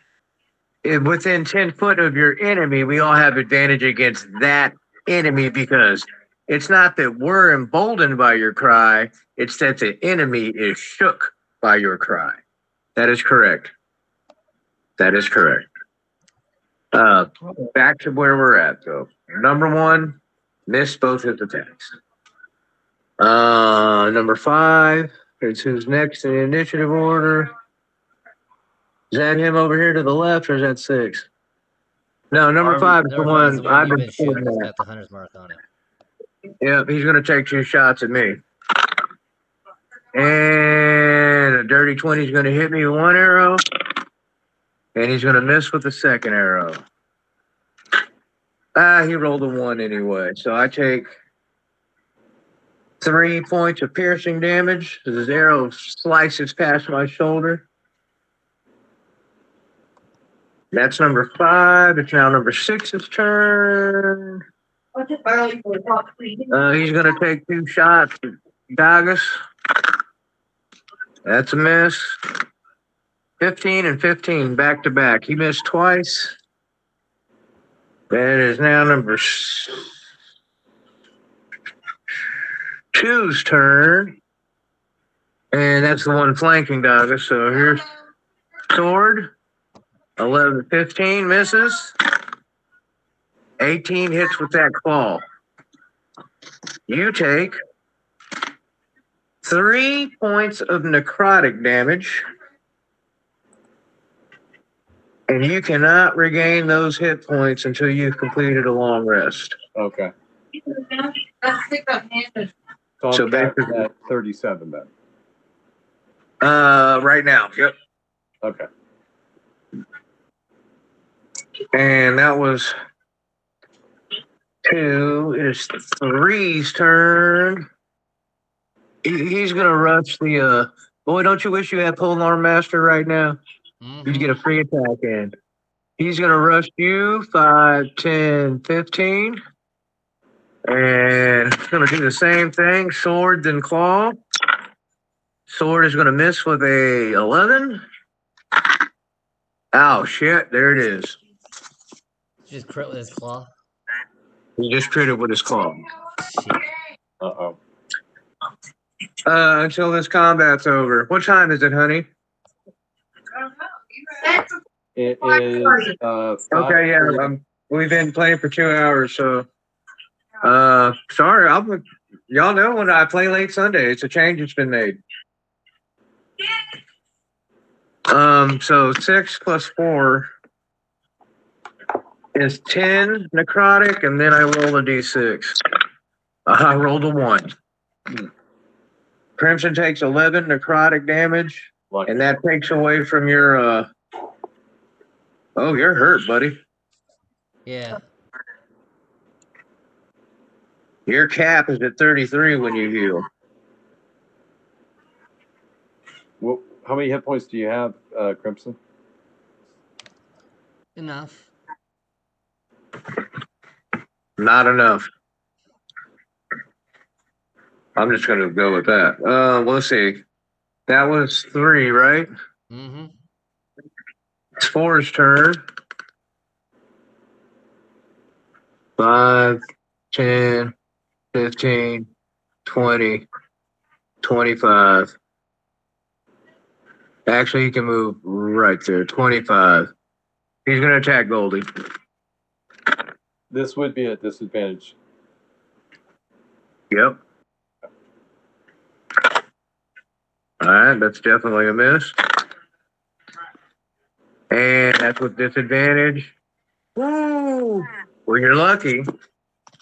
within 10 foot of your enemy, we all have advantage against that enemy because it's not that we're emboldened by your cry, it's that the enemy is shook by your cry. That is correct. That is correct. Back to where we're at, though. Number one, missed both his attacks. Number 5, here's who's next in the initiative order. Is that him over here to the left, or is that 6? No, number 5 is the Number 5 is one the one I've you've been been shooting. shooting It's at. got the hunter's mark on it. Yep, he's going to take 2 shots at me. And a dirty 20 is going to hit me with 1 arrow. And he's going to miss with the second arrow. He rolled a 1 anyway. So I take 3 points of piercing damage as his arrow slices past my shoulder. That's number 5. It's now number 6's turn. He's going to take 2 shots at Dagus. That's a miss. 15 and 15 back to back. He missed twice. That is now number 2's turn. And that's the one flanking Dagus. So here's sword. 11, 15 misses. 18 hits with that claw. You take 3 points of necrotic damage. And you cannot regain those hit points until you've completed a long rest. Okay. Let's pick up hand. So So I'm capped basically- at 37 then. Right now. Yep. Okay. And that was 2. It's 3's turn. He's gonna rush the boy, don't you wish you had Polearm Master right now? You'd get a free attack in. He's gonna rush you 5, 10, 15. And he's gonna do the same thing, sword then claw. Sword is gonna miss with a 11. Oh shit, there it is. Just crit with his claw. He just critted with his claw. Shit. Uh-oh. Until this combat's over. What time is it, honey? It is Okay, yeah. We've been playing for 2 hours, so sorry, y'all know when I play late Sunday, it's a change that's been made. So 6 plus 4 is 10 necrotic, and then I roll a d6. I rolled a 1. Crimson takes 11 necrotic damage, Lucky. and that takes away from your oh, you're hurt, buddy. Yeah. Your cap is at 33 when you heal. Well, how many hit points do you have, Crimson? Enough. Not enough. I'm just gonna go with that. Let's see. That was 3, right? Mm-hmm. It's 4's turn. 5, 10, 15, 20, 25. Actually, he can move right there. 25. He's gonna attack Goldie. This would be a disadvantage. Yep. All right, that's definitely a miss. And that's with disadvantage. Woo! Well, you're lucky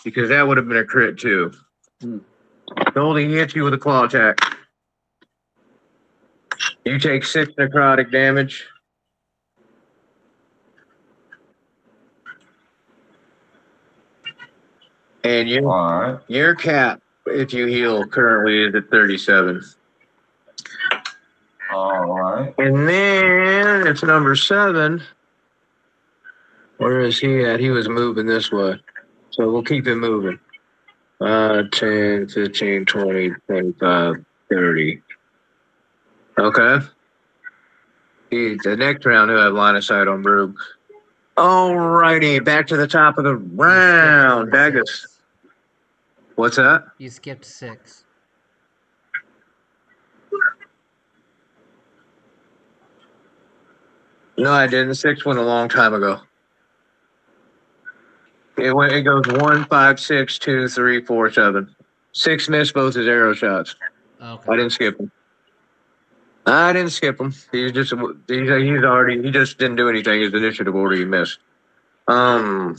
because that would have been a crit too. Only hits you with a claw attack. You take 6 necrotic damage. And All right. your cap, if you heal currently, is at 37. All right. And then it's number 7. Where is he at? He was moving this way. So we'll keep him moving. 10, 15, 20, 25, 30. Okay. The next round, he'll have line of sight on Brug. Alrighty, back to the top of the round. Dagus. What's that? You skipped 6. No, I didn't. 6 went a long time ago. It goes 1, 5, 6, 2, 3, 4, 7. 6 missed both his arrow shots. Okay. I didn't skip him. He just didn't do anything. His initiative order he missed. We're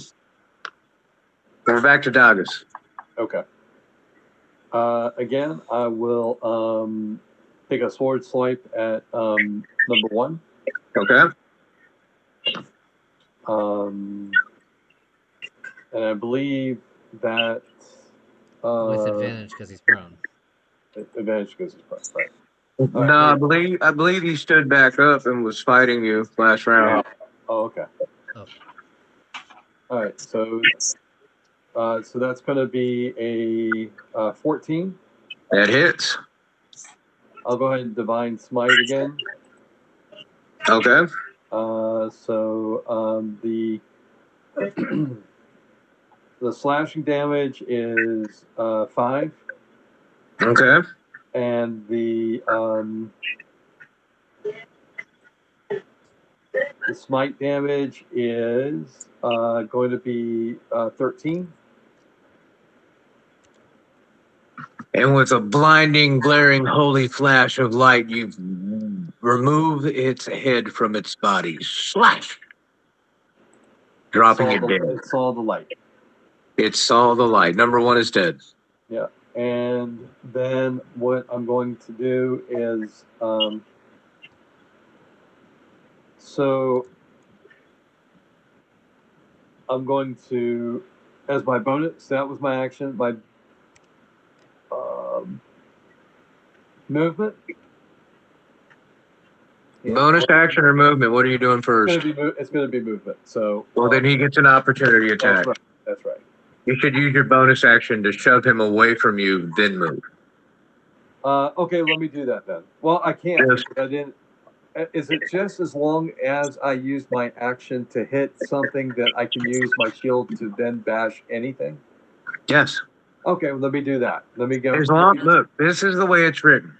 back to Dagus. Okay. Again, I will take a sword swipe at number 1. Okay. And I believe that With advantage because he's prone. advantage because he's prone, right? No, I believe he stood back up and was fighting you last round. Oh, okay. Oh. All right. So that's going to be a 14. That hits. I'll go ahead and divine smite again. Okay. The the slashing damage is 5, Okay. and the smite damage is going to be 13. And with a blinding, glaring, holy flash of light, you remove its head from its body. Slash! Dropping it dead. It saw the light. It saw the light. Number 1 is dead. Yeah. And then what I'm going to do is so I'm going to, as my bonus, that was my action, my movement. Yeah. Bonus action or movement? What are you doing It's first? going to be movement. So Well, then he gets an opportunity attack. That's right. You should use your bonus action to shove him away from you, then move. Okay, let me do that then. Well, I can't. Yes. I didn't. Is it just as long as I use my action to hit something that I can use my shield to then bash anything? Yes. Okay, well, let me do that. Let me go. Look, this is the way it's written.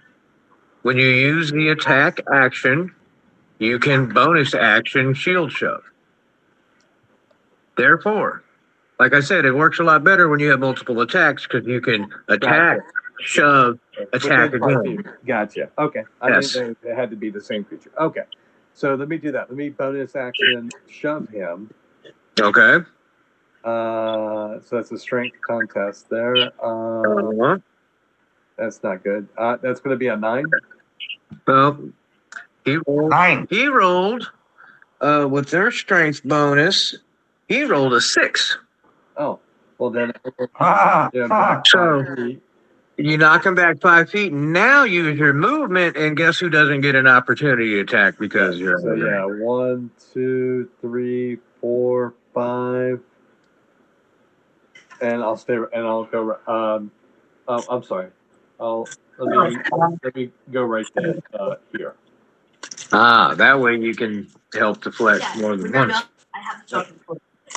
When you use the attack action, you can bonus action shield shove. Therefore, like I said, it works a lot better when you have multiple attacks because you can attack, shove, attack Within 5 again. feet. Gotcha. Okay. I Yes. didn't know it had to be the same creature. Okay. So let me do that. Let me bonus action shove him. Okay. So that's a strength contest there. That's not good. That's going to be a 9. Well, he rolled. 9. He rolled with their strength bonus. He rolled a 6. Oh, well then. Ah, Yeah, fuck. So you knock him back 5 feet. Now use your movement, and guess who doesn't get an opportunity attack because you're. So yeah, 1, 2, 3, 4, 5, and I'll stay. And I'll go. I'm sorry. Let me go right there. Here. That way you can help deflect more than once. I have to talk.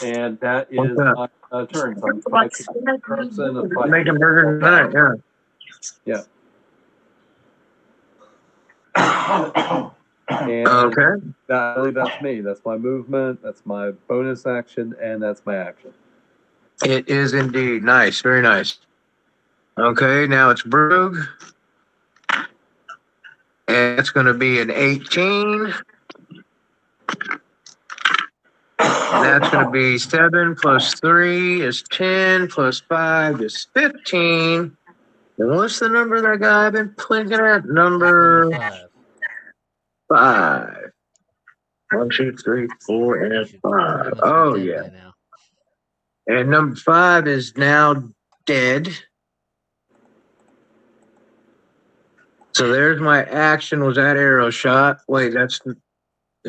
And that is What's that? my turn. So I'm 5 person of 5. Making burgers tonight, yeah. And Okay. that's me. That's my movement. That's my bonus action, and that's my action. It is indeed. Nice. Very nice. Okay, now it's Brug. And it's going to be an 18. And that's going to be 7 plus 3 is 10 plus 5 is 15. And what's the number that guy I've been clicking at? Number Number 5. 5. 1, 2, 3, 4, You and should 5. pretty much Oh, be dead yeah. by now. And number 5 is now dead. So there's my action. Was that arrow shot? Wait, is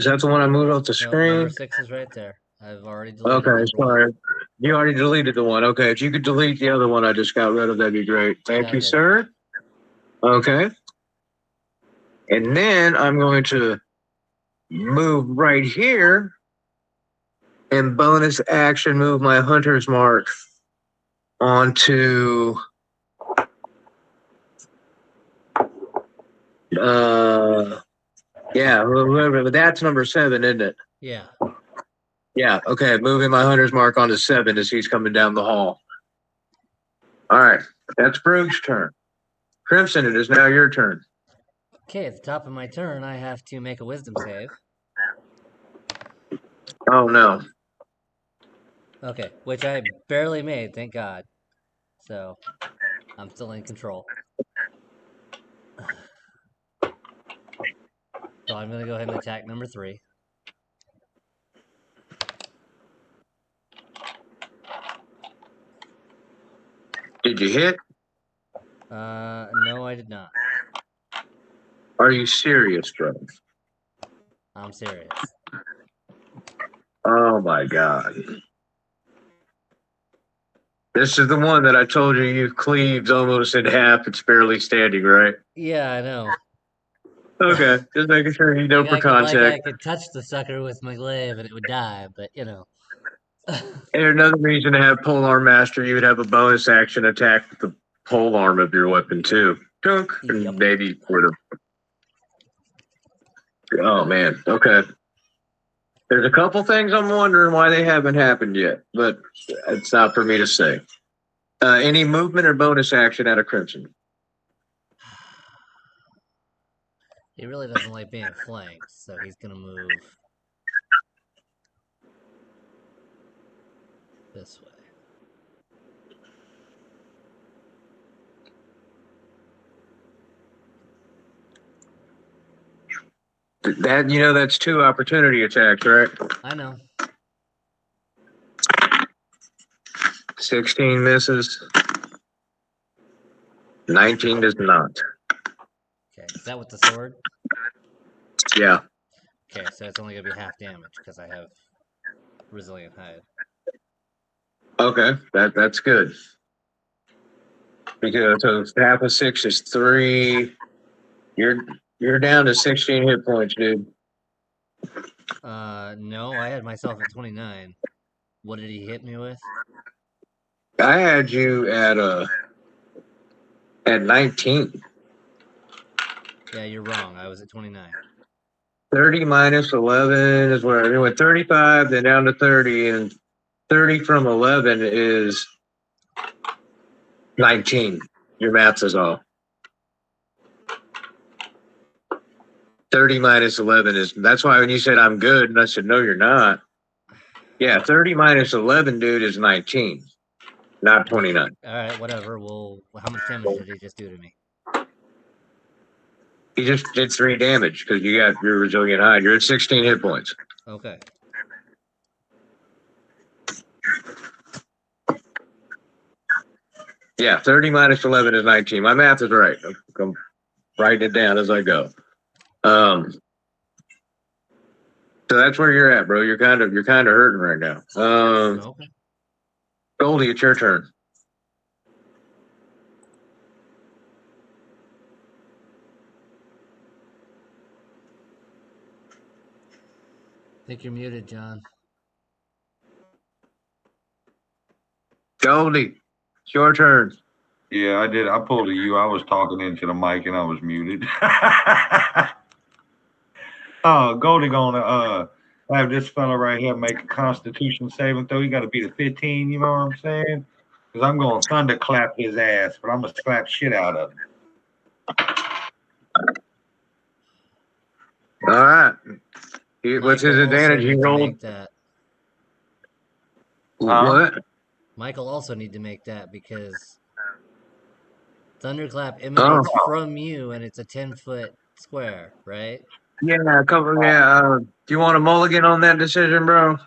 that the one I moved off the No, number screen? 6 is right there. I've already deleted Okay, number sorry. You already deleted the one. Okay, if you could delete the other one I just got rid of, that'd be great. Thank you, Got it. sir. Okay. And then I'm going to move right here and bonus action move my hunter's mark onto yeah, but that's number 7, isn't it? Yeah. Yeah, okay, moving my hunter's mark onto 7 as he's coming down the hall. All right, that's Brug's turn. Crimson, it is now your turn. Okay, at the top of my turn, I have to make a wisdom save. Oh no. Okay, which I barely made, thank God. So, I'm still in control. So I'm going to go ahead and attack number 3. Did you hit? No, I did not. Are you serious, bro? I'm serious. Oh my God. This is the one that I told you you've cleaved almost in half. It's barely standing, right? Yeah, I know. Okay, just making sure you know for context. I could touch the sucker with my glaive and it would die, but you know. And another reason to have polearm master, you would have a bonus action attack with the polearm of your weapon too. Dunk, and Yep. maybe would have. Oh man, okay. There's a couple things I'm wondering why they haven't happened yet, but it's not for me to say. Any movement or bonus action out of Crimson? He really doesn't like being flanked, so he's gonna move this way. That that's 2 opportunity attacks, right? I know. 16 misses. 19 does not. Okay, is that with the sword? Yeah. Okay, so it's only gonna be half damage because I have resilient hide. Okay, that's good. Because so half of 6 is 3. You're down to 16 hit points, dude. No, I had myself at 29. What did he hit me with? I had you at 19. Yeah, you're wrong. I was at 29. 30 minus 11 is where we went 35, then down to 30, and 30 from 11 is 19. Your math is off. 30 minus 11 is, that's why when you said I'm good, and I said, no, you're not. Yeah, 30 minus 11, dude, is 19, not 29. Alright, whatever. Well, how much damage did he just do to me? He just did 3 damage because you got your resilient hide. You're at 16 hit points. Okay. Yeah, 30 minus 11 is 19. My math is right. I'm writing it down as I go. So that's where you're at, bro. You're kind of hurting right now. Okay. Goldie, it's your turn. I think you're muted, John. Goldie, it's your turn. Yeah, I did. I pulled a U. I was talking into the mic and I was muted. Goldie gonna have this fella right here make a Constitution saving throw. He got to beat a 15. You know what I'm saying? Because I'm gonna thunderclap his ass, but I'm gonna slap shit out of him. All right. What's his Michael, advantage? so He you can rolled. make that. What? Michael also need to make that because Thunderclap Oh, emanates from you and it's a 10-foot square, right? yeah, cover. Yeah. Do you want a mulligan on that decision, bro?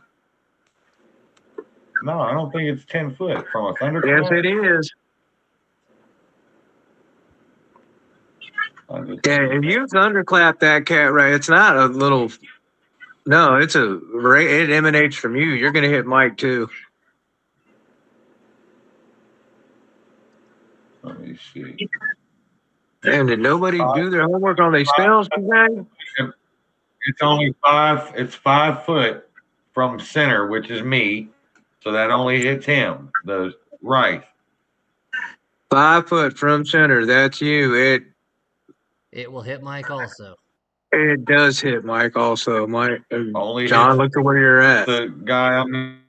No, I don't think it's 10 foot from a Yes, thunderclap. it is. Yeah, if you thunderclap that cat right, it's not a little. No, it's it emanates from you. You're gonna hit Mike too. Let me see. And did nobody do their homework on their spells today? It's only 5. It's 5 foot from center, which is me. So that only hits him. The right. 5 foot from center. That's you. It will hit Mike also. It does hit Mike also. Mike, Only John, hits look at where you're at. the guy I'm.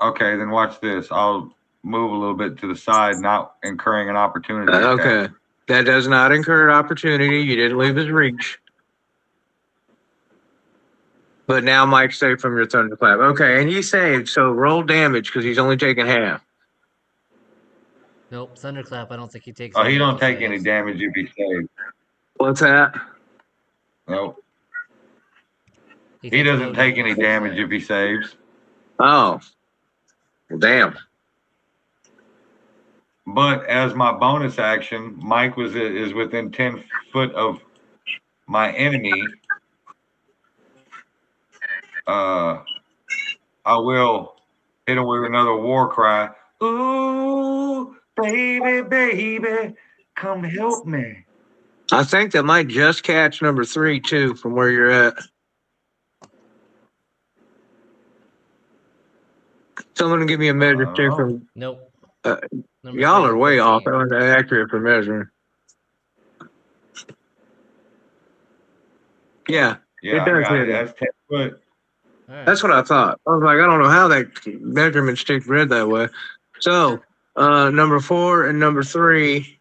Okay, then watch this. I'll move a little bit to the side, not incurring an opportunity attack. Okay, that does not incur an opportunity. You didn't leave his reach. But now Mike's safe from your thunderclap. Okay, and he's saved. So roll damage because he's only taking half. Nope, Thunderclap, I don't think he takes Oh, he any don't if he take any saves. damage if he saves. What's that? Nope. He takes doesn't no take any if he damage saves. if he saves. Oh, well, damn. But as my bonus action, Mike is within 10 foot of my enemy. I will hit him with another war cry. Ooh, baby, baby, come help me. I think that might just catch number 3 too from where you're at. Someone give me a measure stick from. Nope. Number Y'all 3 are and way 13. off. That was accurate for measuring. Yeah, Yeah, it does I got hit it. him. That's 10 foot. All right. That's what I thought. I was like, I don't know how that measurement stick read that way. So, number 4 and number 3,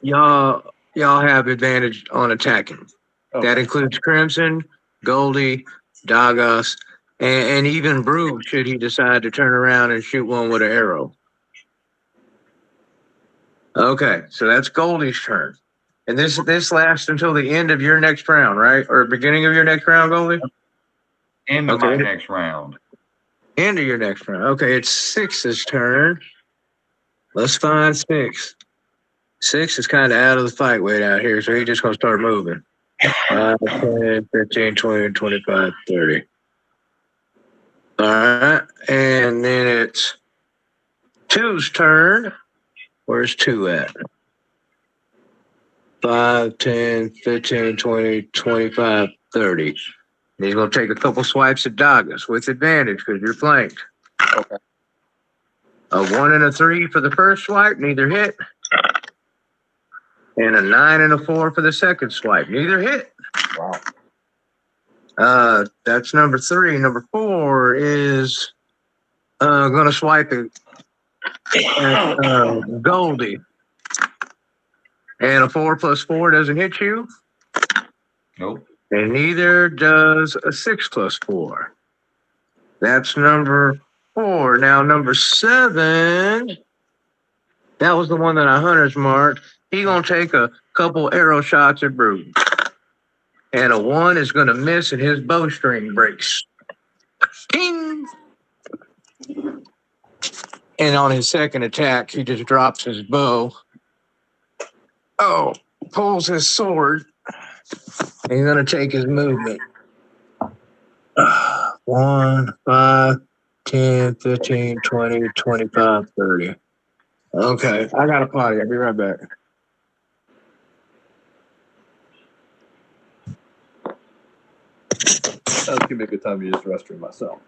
y'all have advantage on attacking. Okay. That includes Crimson, Goldie, Dagos, and even Brew should he decide to turn around and shoot one with an arrow. Okay, so that's Goldie's turn. And this lasts until the end of your next round, right? Or beginning of your next round, Goldie? End of my next round. End of your next round. Okay, it's Six's turn. Let's find Six. Six is kind of out of the fight way down here, so he's just going to start moving. 5, 10, 15, 20, 25, 30. All right, and then it's Two's turn. Where's 2 at? 5, 10, 15, 20, 25, 30. And he's going to take a couple swipes at Dagas with advantage because you're flanked. Okay. A 1 and a 3 for the first swipe, neither hit. And a 9 and a 4 for the second swipe, neither hit. Wow. That's number 3. Number 4 is going to swipe it at Goldie. And a 4 plus 4 doesn't hit you. Nope. And neither does a 6 plus 4. That's number 4. Now, number 7, that was the one that I hunter's marked. He's going to take a couple arrow shots at Brood. And a 1 is going to miss, and his bowstring breaks. Ding! And on his second attack, he just drops his bow. Oh, pulls his sword. And he's going to take his movement. 1, 5, 10, 15, 20, 25, 30. Okay, I got a potty. I'll be right back. That's gonna be a good time to use the restroom myself.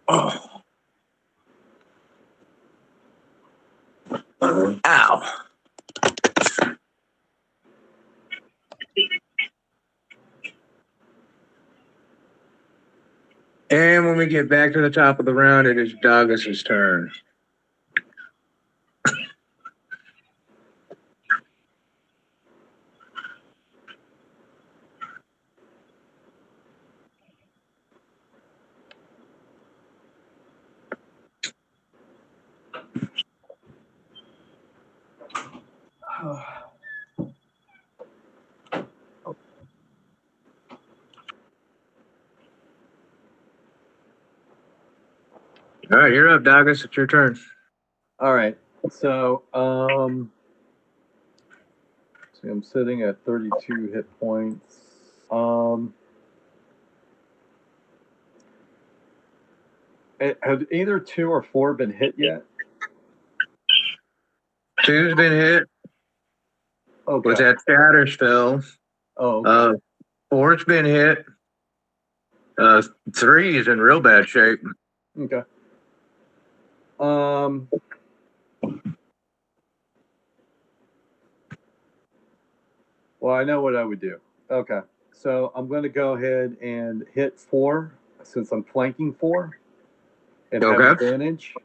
Oh. Ow. And when we get back to the top of the round, it is Douglas's turn. All right, you're up, Douglas. It's your turn. All right. So, see, I'm sitting at 32 hit points. Have either 2 or 4 been hit yet? 2's been hit. Okay. Was that shatter spell? Oh, okay. 4's been hit. 3 is in real bad shape. Okay. Well, I know what I would do. Okay. So I'm going to go ahead and hit 4 since I'm flanking 4 and have Okay. advantage.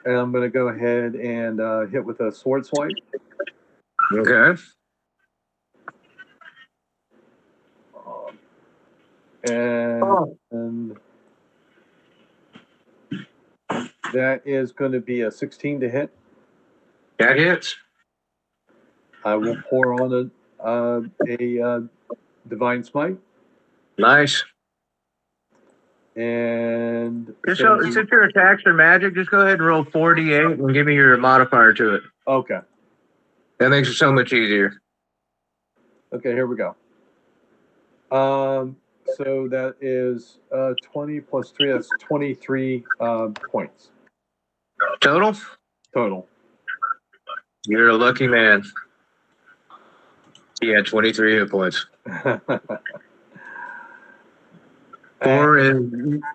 And I'm going to go ahead and hit with a sword swipe. Okay. And that is going to be a 16 to hit. That hits. I will pour on a divine smite. Nice. And So, since your attacks are magic, just go ahead and roll 48 and give me your modifier to it. okay. That makes it so much easier. Okay, here we go. So that is 20 plus 3, that's 23 points. Total? Total. You're a lucky man. Yeah, 23 hit points. 4 is,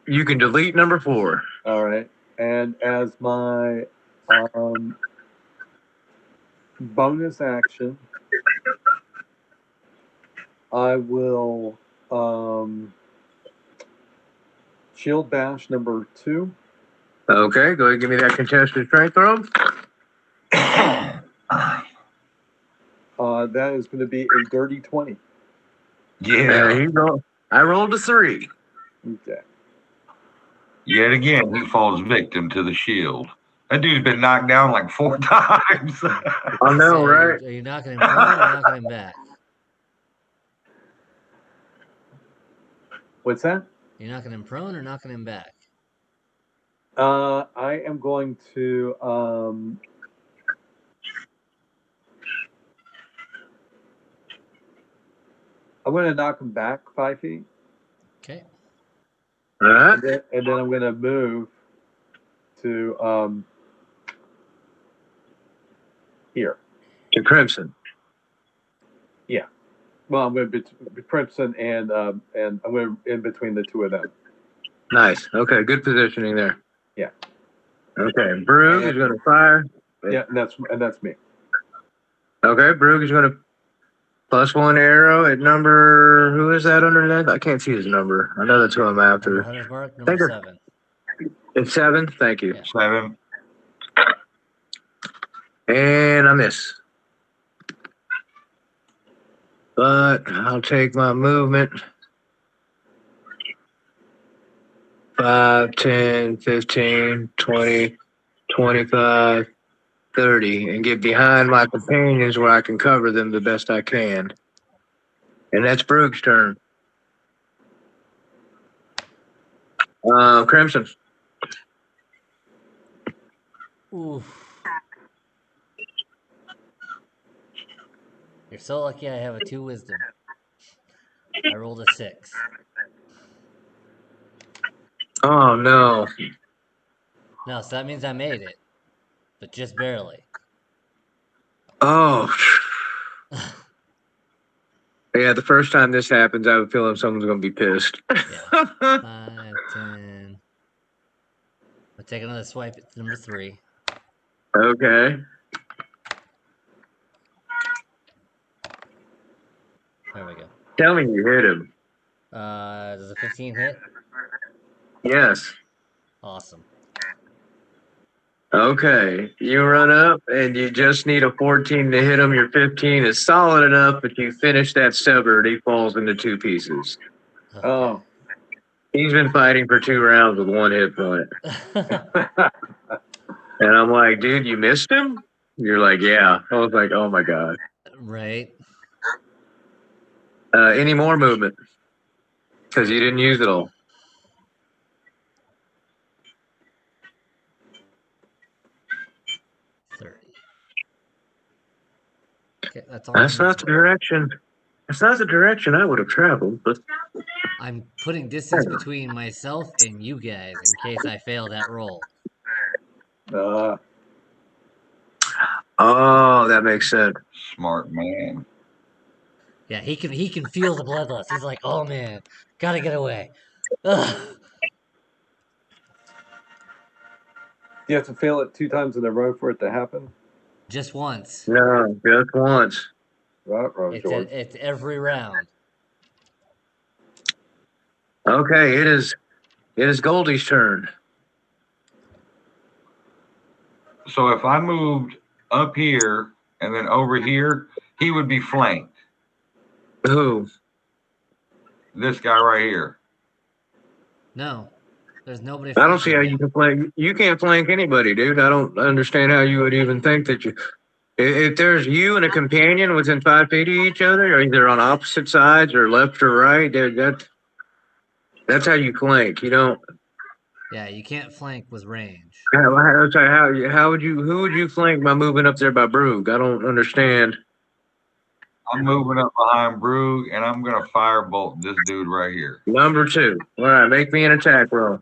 you can delete number 4. All right. And as my bonus action, I will shield bash number 2. Okay, go ahead and give me that contested strength throw. That is going to be a dirty 20. Yeah. You go. I rolled a 3. Okay. Yet again, he falls victim to the shield. That dude's been knocked down like 4 times. I know, So, right? Are you knocking him prone or knocking him back? What's that? You're knocking him prone or knocking him back? I am going to I'm going to knock him back 5 feet. Okay. All right. And then I'm going to move to here. To Crimson. Yeah. Well, I'm going to be Crimson and I'm going to in between the 2 of them. Nice. Okay, good positioning there. Yeah. Okay, Brug is going to fire. Yeah, and that's me. Okay, Brug is going to +1 arrow at number. Who is that under that? I can't see his number. I know that's who I'm after. Hunter's mark, number 7. It's 7. Thank you. Yeah. 7. And I miss. But I'll take my movement. 5, 10, 15, 20, 25, 30, and get behind my companions where I can cover them the best I can. And that's Brug's turn. Crimson. Oof. You're so lucky I have a 2 wisdom. I rolled a 6. Oh, no. No, so that means I made it. But just barely. Oh. Yeah, the first time this happens, I have a feeling someone's going to be pissed. Yeah. 5, 10. I'll take another swipe at number 3. Okay. There we go. Tell me you hit him. Does a 15 hit? Yes. Awesome. Okay. You run up and you just need a 14 to hit him. Your 15 is solid enough, but you finish that suburb. He falls into 2 pieces. Okay. Oh. He's been fighting for 2 rounds with 1 hit point. And I'm like, dude, you missed him? You're like, yeah. I was like, oh my God. Right. Any more movement? Because you didn't use it all. Okay, that's all. That's not the direction. That's not the direction I would have traveled, but I'm putting distance between myself and you guys in case I fail that roll. oh, that makes sense. Smart man. Yeah, he can feel the bloodlust. He's like, oh man, gotta get away. Ugh. You have to fail it 2 times in a row for it to happen. Just once. No, just once. Right, George. It's every round. Okay, it is Goldie's turn. So if I moved up here and then over here, he would be flanked. Who? This guy right here. No, there's nobody. I don't see how flanking you can flank. You can't flank anybody, dude. I don't understand how you would even think that you. If there's you and a companion within 5 feet of each other, or either on opposite sides or left or right, that's how you flank. You don't. Yeah, you can't flank with range. How would you? Who would you flank by moving up there by Brugge? I don't understand. I'm moving up behind Brugge, and I'm going to firebolt this dude right here. Number 2. All right, make me an attack roll.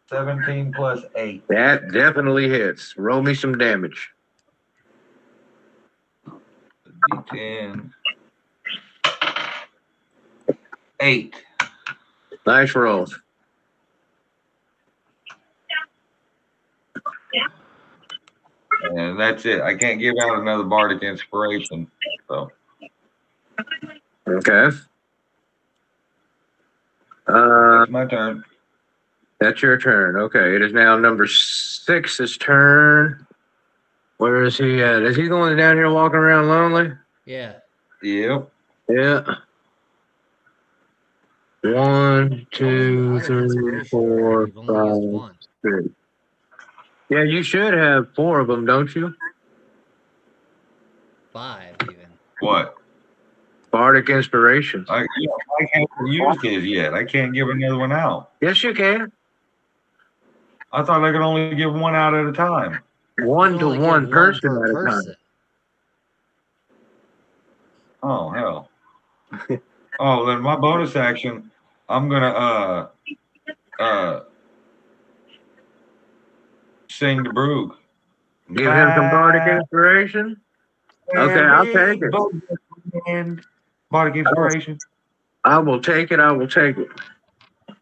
17 plus 8. That definitely hits. Roll me some damage. D10. 8. Nice roll. And that's it. I can't give out another bardic inspiration. So Okay. that's my turn. That's your turn. Okay, it is now number 6's turn. Where is he at? Is he going down here walking around lonely? Yeah. Yep. Yeah. 1, 2, Bardic 3, inspiration. 4, You've only used 5, one. 6. Yeah, you should have 4 of them, don't you? 5 even. What? Bardic inspirations. I can't use his yet. I can't give another one out. Yes, you can. I thought I could only give one out at a time. 1 You to only get 1 person per at a time. person. Oh hell. Oh, then my bonus action, I'm gonna sing to Brugge. Give him some bardic inspiration. Okay, I'll take it. And bardic inspiration. I will take it. I will take it.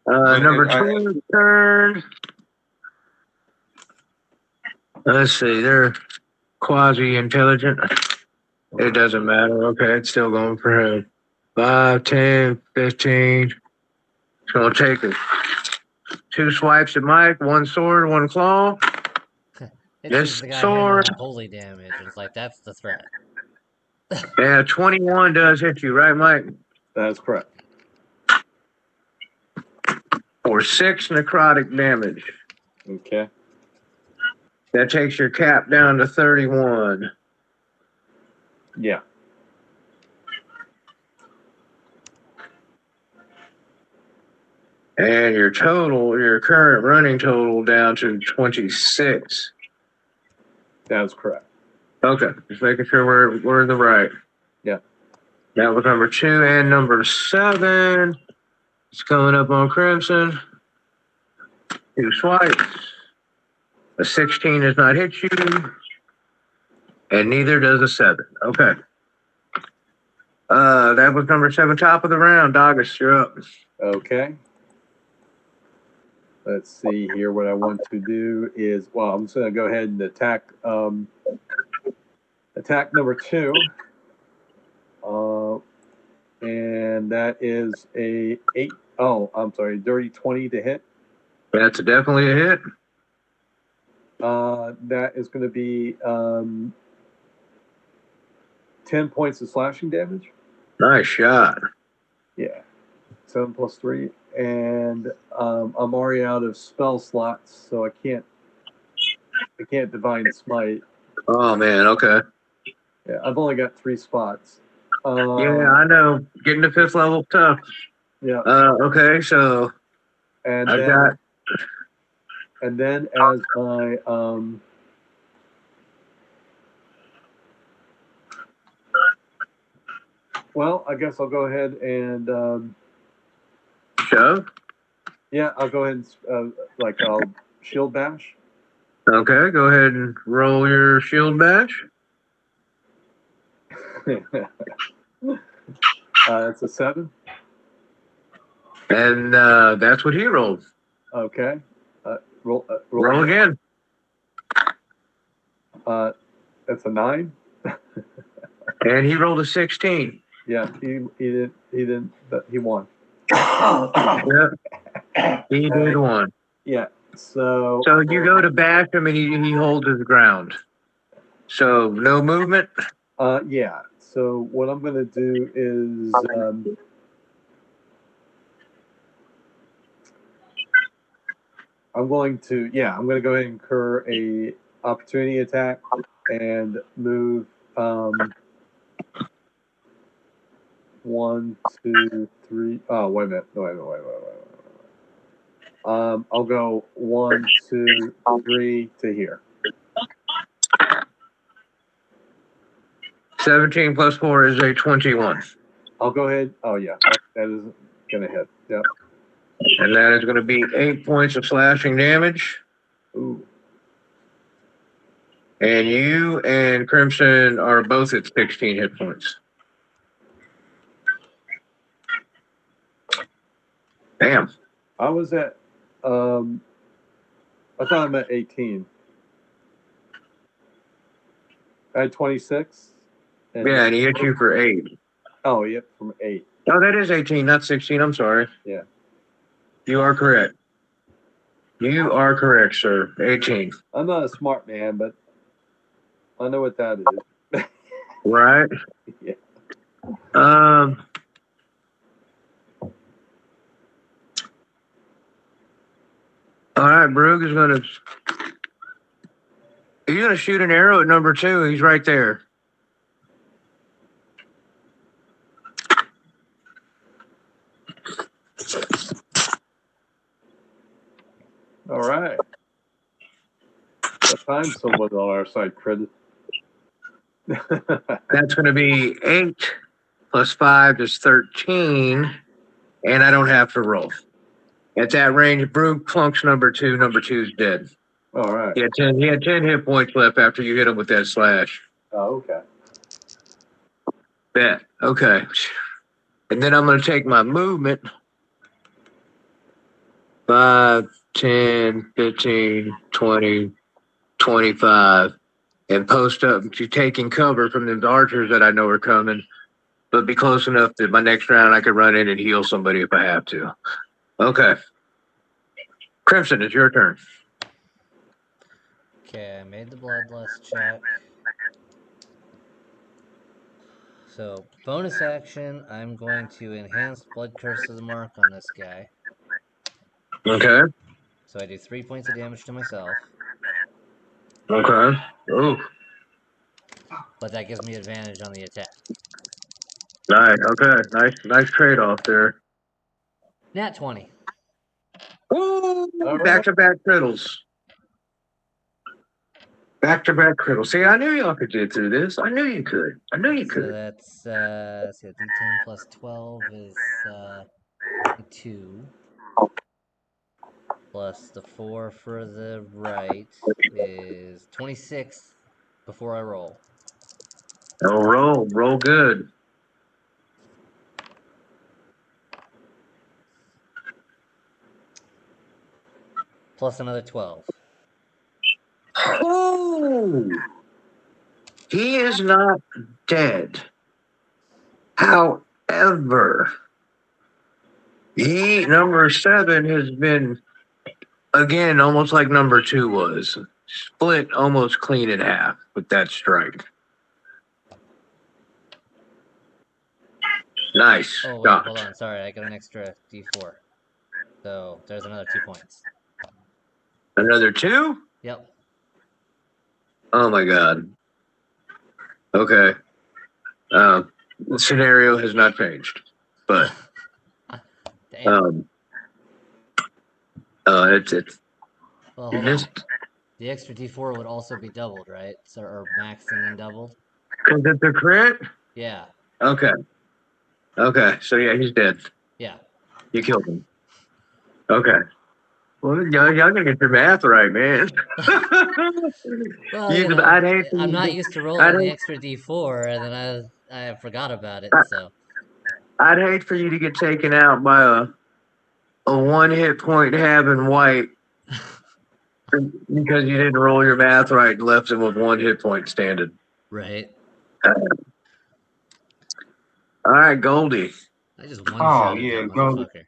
Number 2's turn. Let's see. They're quasi-intelligent. It doesn't matter. Okay, it's still going for him. 5, 10, 15. It's going to take it. 2 swipes at Mike. 1 sword, 1 claw. It's Yes, just the guy sword. handling holy damage. It's like, that's the threat. Yeah, 21 does hit you, right, Mike? That is correct. For 6 necrotic damage. Okay. That takes your cap down to 31. Yeah. And your current running total down to 26. That is correct. Okay, just making sure we're in the right. Yeah. That was number 2 and number 7. It's coming up on Crimson. 2 swipes. A 16 does not hit you. And neither does a 7. Okay. That was number 7, top of the round. Doggers, you're up. Okay. Let's see here. What I want to do is, well, I'm just going to go ahead and attack number 2. And that is a 8. Oh, I'm sorry, dirty 20 to hit. That's definitely a hit. That is going to be 10 points of slashing damage. Nice shot. Yeah. 7 plus 3. And I'm already out of spell slots, so I can't divine smite. Oh man, okay. Yeah, I've only got 3 spots. Yeah, I know. Getting to 5th level tough. Yeah. Okay, so And I've then, got. and then as I well, I guess I'll go ahead and Shove. yeah, I'll go ahead and I'll shield bash. Okay, go ahead and roll your shield bash. It's a 7. And that's what he rolled. Okay. Roll again. That's a 9. And he rolled a 16. Yeah, he won. Yep. He did one. Yeah. So you go to bash him and he holds his ground. So no movement. Yeah. So what I'm going to do is I'm going to go ahead and incur a opportunity attack and move 1, 2, 3. Oh, wait a minute. Wait. I'll go 1, 2, 3 to here. 17 plus 4 is a 21. I'll go ahead. Oh yeah, that is gonna hit. Yep. And that is going to be 8 points of slashing damage. Ooh. And you and Crimson are both at 16 hit points. Damn. I was at I thought I'm at 18. I had 26. Yeah, and he hit you for 8. Oh, yep, from 8. Oh, that is 18, not 16. I'm sorry. Yeah. You are correct. You are correct, sir. 18. I'm not a smart man, but I know what that is. Right? Yeah. All right, Brugge is gonna. He's gonna shoot an arrow at number 2. He's right there. All right. What time someone on our side credit? That's gonna be 8 plus 5 is 13, and I don't have to roll. At that range, Brugge plunks number 2. Number 2's dead. All right. He had 10 hit points left after you hit him with that slash. Oh, okay. Bet. Okay. And then I'm going to take my movement. 5, 10, 15, 20, 25. And post up to taking cover from the archers that I know are coming. But be close enough that my next round I could run in and heal somebody if I have to. Okay. Crimson, it's your turn. Okay, I made the bloodlust check. So, bonus action, I'm going to enhance Blood Curse of the Mark on this guy. Okay. So I do 3 points of damage to myself. Okay. Ooh. But that gives me advantage on the attack. Nice. Okay. Nice trade-off there. Nat 20. Ooh. Right. Back-to-back crittles. Back-to-back crittles. See, I knew y'all could get through this. I knew you could. So that's, let's see, D10 plus 12 is 2. Plus the 4 for the right is 26 before I roll. Oh, roll good. plus another 12. Oh, he is not dead. However, he number 7 has been again almost like number 2 was split almost clean in half with that strike. Nice. Oh, wait, shot. hold on. Sorry, I got an extra d4. So there's another 2 points. Another 2? Yep. Oh my god. Okay. The scenario has not changed, but Damn. it's Well, you hold on. just The extra d4 would also be doubled, right? So, or maxed and then doubled? because it's a crit. Yeah. Okay. Okay. So yeah, he's dead. Yeah. You killed him. Okay. Well, y'all gotta get your math right, man. Well, I'd hate for I'm you not to- used to I'd rolling the hate, extra d4, and then I forgot about it, so. I'd hate for you to get taken out by a 1 hit point having white because you didn't roll your math right and left him with 1 hit point standing. Right. All right, Goldie. I just Oh, one-shotted yeah, that motherfucker.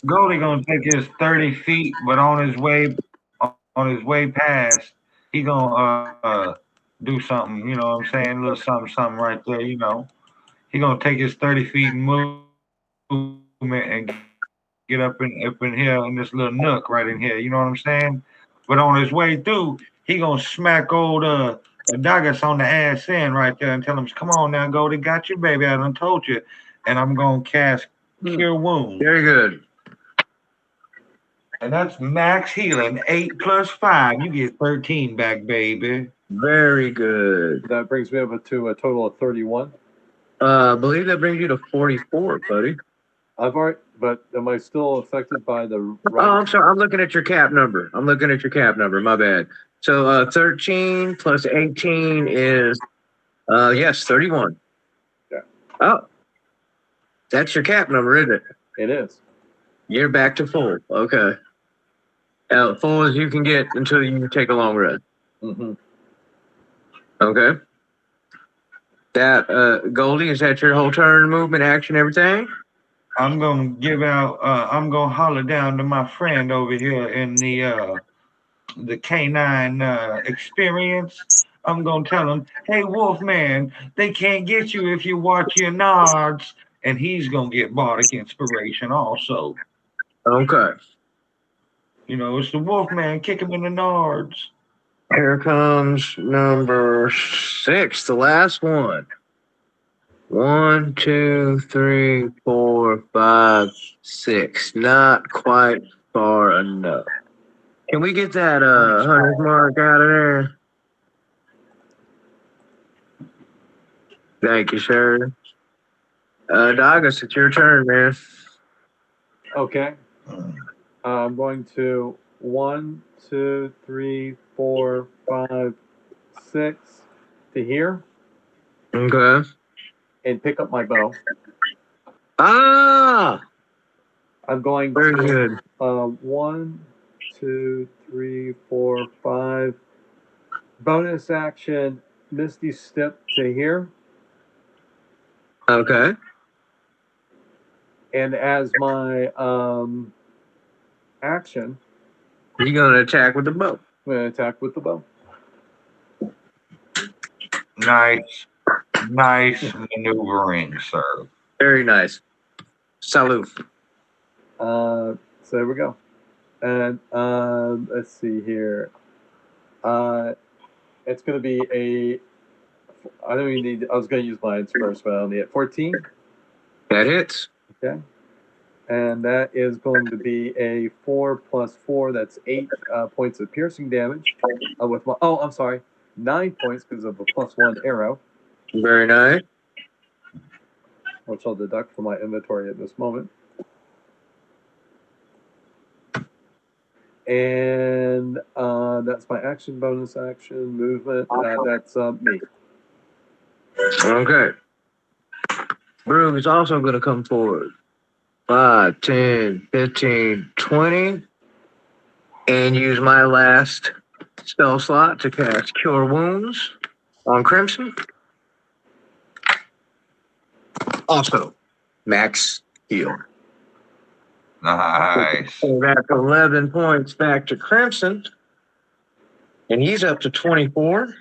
Goldie gonna take his 30 feet, but on his way past, he gonna do something. You know what I'm saying? A little something right there. You know, he gonna take his 30 feet and movement and get up in here in this little nook right in here. You know what I'm saying? But on his way through, he gonna smack old Dagas on the ass end right there and tell him, "Come on now, Goldie, got you, baby. I done told you." And I'm gonna cast Cure Wounds. Very good. And that's max healing. 8 plus 5. You get 13 back, baby. Very good. That brings me up to a total of 31. I believe that brings you to 44, buddy. I've already, but am I still affected by the Oh, right? I'm sorry. I'm looking at your cap number. My bad. So 13 plus 18 is, yes, 31. Yeah. Oh, that's your cap number, isn't it? It is. You're back to full. Okay. Full as you can get until you take a long rest. Mm-hmm. Okay. That, Goldie, is that your whole turn, movement, action, everything? I'm gonna give out. I'm gonna holler down to my friend over here in the canine experience. I'm gonna tell him, "Hey, Wolfman, they can't get you if you watch your nods." And he's gonna get bardic inspiration also. Okay. You know, it's the Wolfman. Kick him in the nards. Here comes number 6, the last one. 1, 2, 3, 4, 5, 6. Not quite far enough. Can we get that 100 mark out of there? Thank you, sir. Dagas, it's your turn, man. Okay. I'm going to 1, 2, 3, 4, 5, 6 to here Okay. and pick up my bow. Ah! I'm going Very to good. 1, 2, 3, 4, 5. Bonus action, Misty Step to here. Okay. And as my action, You're going to attack with the bow. I'm going to attack with the bow. Nice maneuvering, sir. Very nice. Salute. So there we go. And let's see here. It's going to be a. I don't even need. I was going to use mine first, but I don't need it. 14. That hits. Okay. And that is going to be a 4 plus 4. That's 8 points of piercing damage. With my, oh, I'm sorry, 9 points because of a +1 arrow, Very nice. which I'll deduct from my inventory at this moment. And that's my action, bonus action, movement. That's me. Okay. Broom is also going to come forward. 5, 10, 15, 20. and use my last spell slot to cast Cure Wounds on Crimson. Also, max heal. Nice. So that's 11 points back to Crimson, and he's up to 24.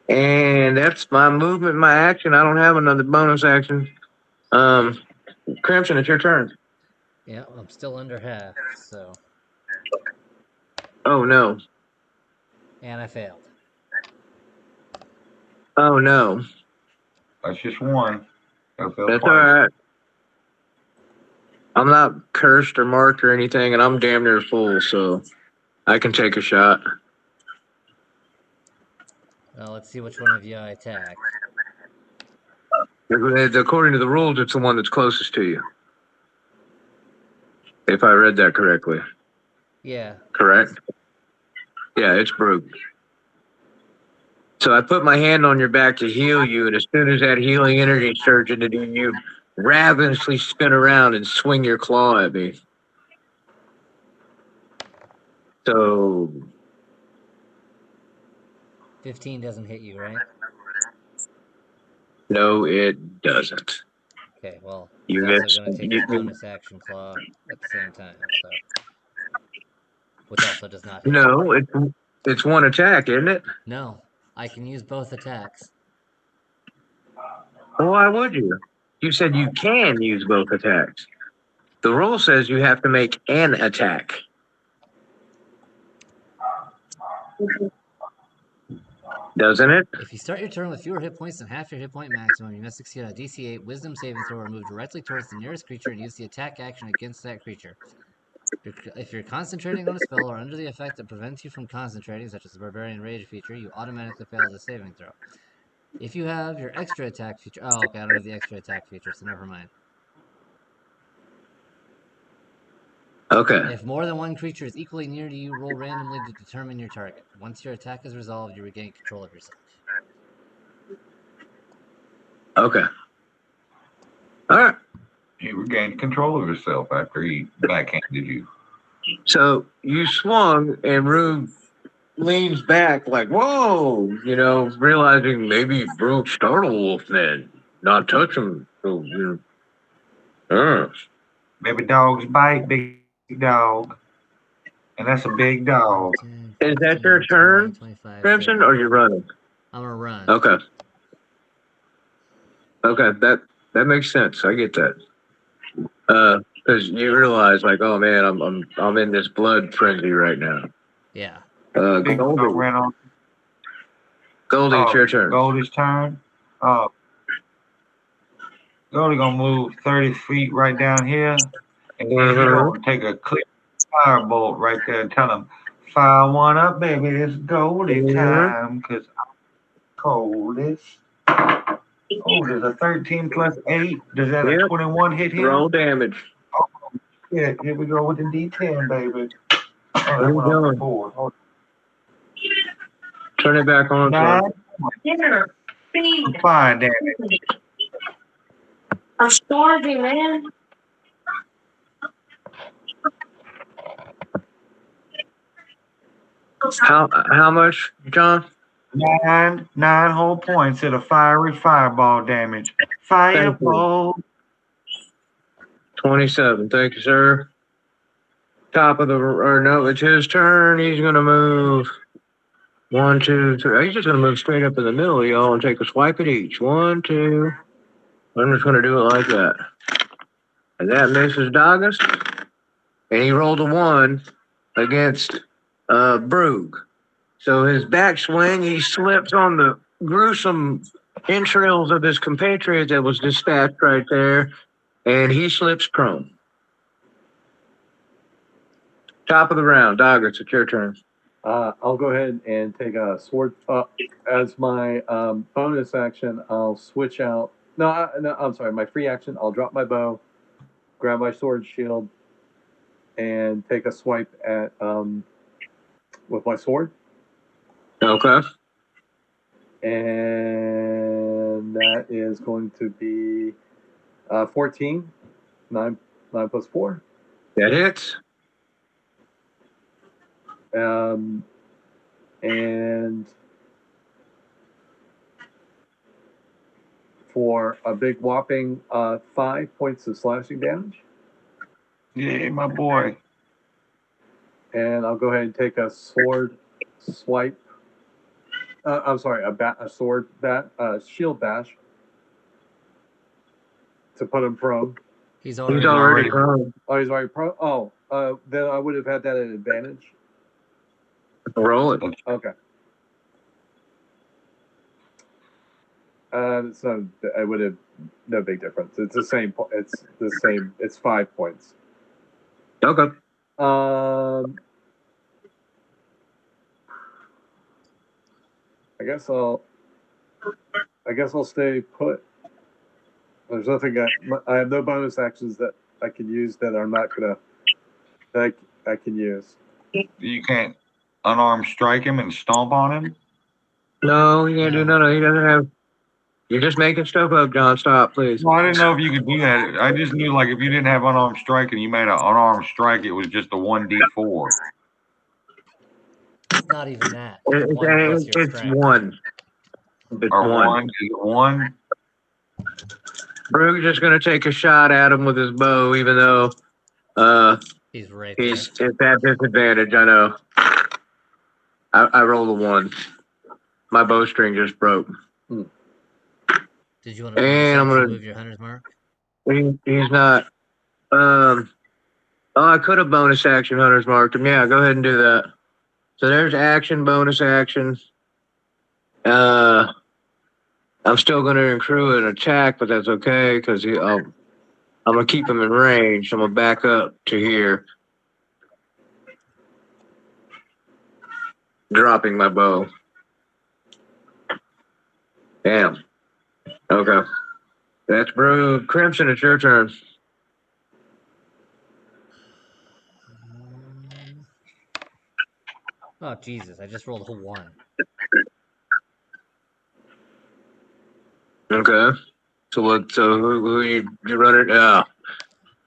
And that's my movement, my action. I don't have another bonus action. Crimson, it's your turn. Yeah, I'm still under half, so. Oh no. And I failed. Oh no. That's just one. That fell That's twice. all right. I'm not cursed or marked or anything, and I'm damn near full, so I can take a shot. Well, let's see which one of you I attack. According to the rules, it's the one that's closest to you. If I read that correctly. Yeah. Correct? Yeah, it's Brooke. So I put my hand on your back to heal you, and as soon as that healing energy surges into you, ravenously spin around and swing your claw at me. So 15 doesn't hit you, right? no, it doesn't. Okay, well, You he's missed. also going to take a bonus action claw at the same time, so. Which also does not hit. No, it's one attack, isn't it? No, I can use both attacks. Well, why would you? You said you can use both attacks. The rule says you have to make an attack. Doesn't it? If you start your turn with fewer hit points than half your hit point maximum, you must succeed on a DC 8 Wisdom saving throw or move directly towards the nearest creature and use the attack action against that creature. If you're concentrating on a spell or under the effect that prevents you from concentrating, such as the Barbarian Rage feature, you automatically fail the saving throw. If you have your extra attack feature... Oh, okay, I don't have the extra attack feature, so never mind. Okay. If more than one creature is equally near to you, roll randomly to determine your target. Once your attack is resolved, you regain control of yourself. Okay. All right. He regained control of himself after he backhanded you. So you swung, and Rube leans back like, whoa, realizing maybe Brooke startled Wolfman, not touch him. So, Baby dogs bite, big dog. And that's a big dog. 10, Is that 15, your 20, turn, 25, Crimson, 30. or you're running? I'm gonna run. Okay. Okay, that makes sense. I get that. Because you realize, like, oh man, I'm in this blood frenzy right now. Yeah. Big dog Goldie, ran on. Goldie, it's your turn. Goldie's turn. Goldie gonna move 30 feet right down here. And then he's gonna take a clear firebolt right there and tell him, fire one up, baby. It's Goldie time. Because I'm coldest. Oh, there's a 13 plus 8. Does that a 21 hit him? Roll damage. Oh, shit. Here we go with the D10, baby. Oh, that What went are you off the board. Hold Turn it back on. 9. Dinner. Feed. Fire damage. I'm starving, man. How much, John? 9 whole points at a fiery fireball damage. Fireball. 27. Thank you, sir. Top of no, it's his turn. He's gonna move 1, 2, 3. He's just gonna move straight up in the middle, y'all, and take a swipe at each. 1, 2. I'm just gonna do it like that. And that misses Doggist. And he rolled a 1 against Brug. So his backswing, he slips on the gruesome entrails of his compatriot that was dispatched right there, and he slips prone. Top of the round, Doggers, it's your turn. I'll go ahead and take a sword. As my bonus action, I'll switch out. No, I'm sorry. My free action, I'll drop my bow, grab my sword shield, and take a swipe at with my sword. Okay. And that is going to be 14. 9 plus 4. That hits. And for a big whopping 5 points of slashing damage. Yeah, my boy. And I'll go ahead and take a sword swipe. I'm sorry, a sword shield bash to put him prone. He's He's already. already prone. Oh, he's already prone. Oh, then I would have had that at advantage. Roll it. Okay. So I would have no big difference. It's the same. It's the same. It's 5 points. Okay. I guess I'll stay put. There's nothing. I have no bonus actions that I can use that I'm not gonna. That I can use. You can't unarmed strike him and stomp on him. No, you can't do none of it. He doesn't have. You're just making stuff up, John. Stop, please. Well, I didn't know if you could do that. I just knew like if you didn't have unarmed strike and you made an unarmed strike, it was just a 1d4. It's not even that. It's one plus your It's strength. one. It's Or one. one. Is it one? Brug's just gonna take a shot at him with his bow, even though He's right he's there. it's at disadvantage. I know. I rolled a 1. My bowstring just broke. Did you want to And I'm gonna- move your hunter's mark? He's not. Oh, I could have bonus action Hunter's marked him. Yeah, go ahead and do that. So there's action, bonus action. I'm still going to accrue an attack, but that's okay because I'm going to keep him in range. I'm going to back up to here, dropping my bow. Damn. Okay. That's Brew. Crimson, it's your turn. Oh Jesus! I just rolled a 1. Okay. So what? So who you run it?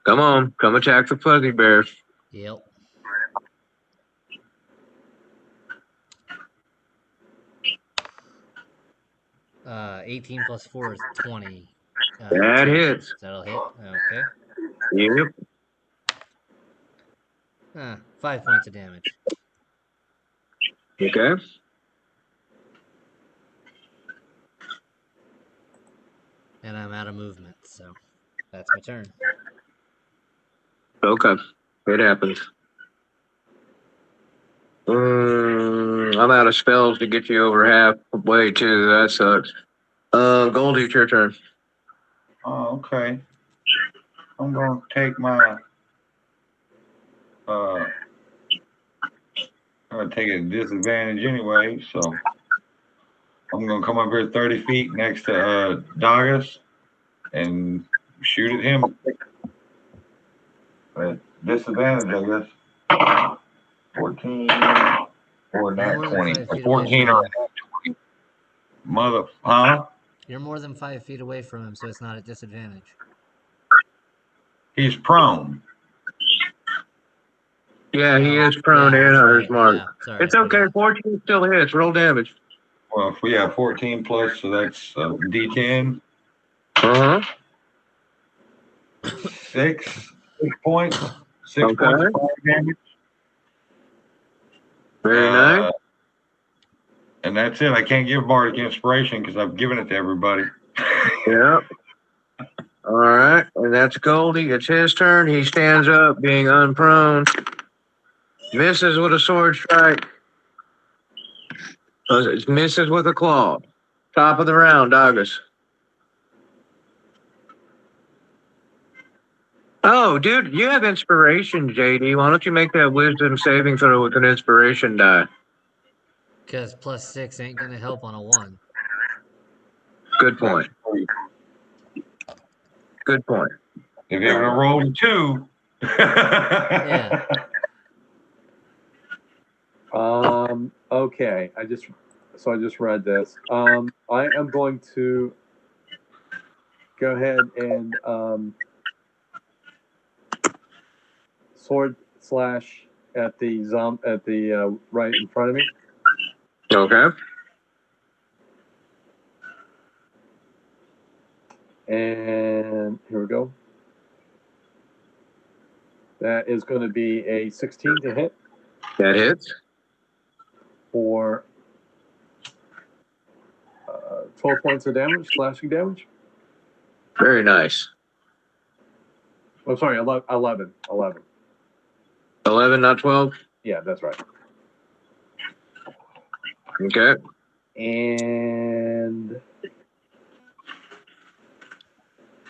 Come on, come attack the fuzzy bear. Yep. Uh, 18 plus 4 is 20. That hits. That'll hit. Okay. Yep. 5 points of damage. Okay. And I'm out of movement, so that's my turn. Okay. It happens. I'm out of spells to get you over halfway too. That sucks. Goldie, it's your turn. Oh, okay. I'm gonna take my I'm gonna take a disadvantage anyway, so I'm gonna come up here 30 feet next to Dagas and shoot at him. At disadvantage, I guess. 14 or not More than 20. 5 Or feet 14 away or from him. 20. Huh? You're more than 5 feet away from him, so it's not at disadvantage. He's prone. Yeah, he is prone Yeah, and that's Hunter's right. mark. Yeah, sorry, It's I okay. forgot. 14 still hits. Roll damage. Well, if we have 14 plus, so that's D10. Uh huh. 6 points. 6 Okay. points of fire damage. Very nice. And that's it. I can't give Bardic Inspiration because I've given it to everybody. Yep. All right, and that's Goldie. It's his turn. He stands up, being unprone. Misses with a sword strike. Misses with a claw. Top of the round, Douglas. Oh, dude, you have inspiration, JD. Why don't you make that wisdom saving throw with an inspiration die? Because plus 6 ain't going to help on a 1. Good point. Good point. If you ever rolled a 2. Yeah. Okay. I just read this. I am going to go ahead and sword slash at the right in front of me. Okay. And here we go. That is going to be a 16 to hit That hits. for 12 points of damage, slashing damage. Very nice. Oh, sorry, 11. 11, not 12. Yeah, that's right. Okay. And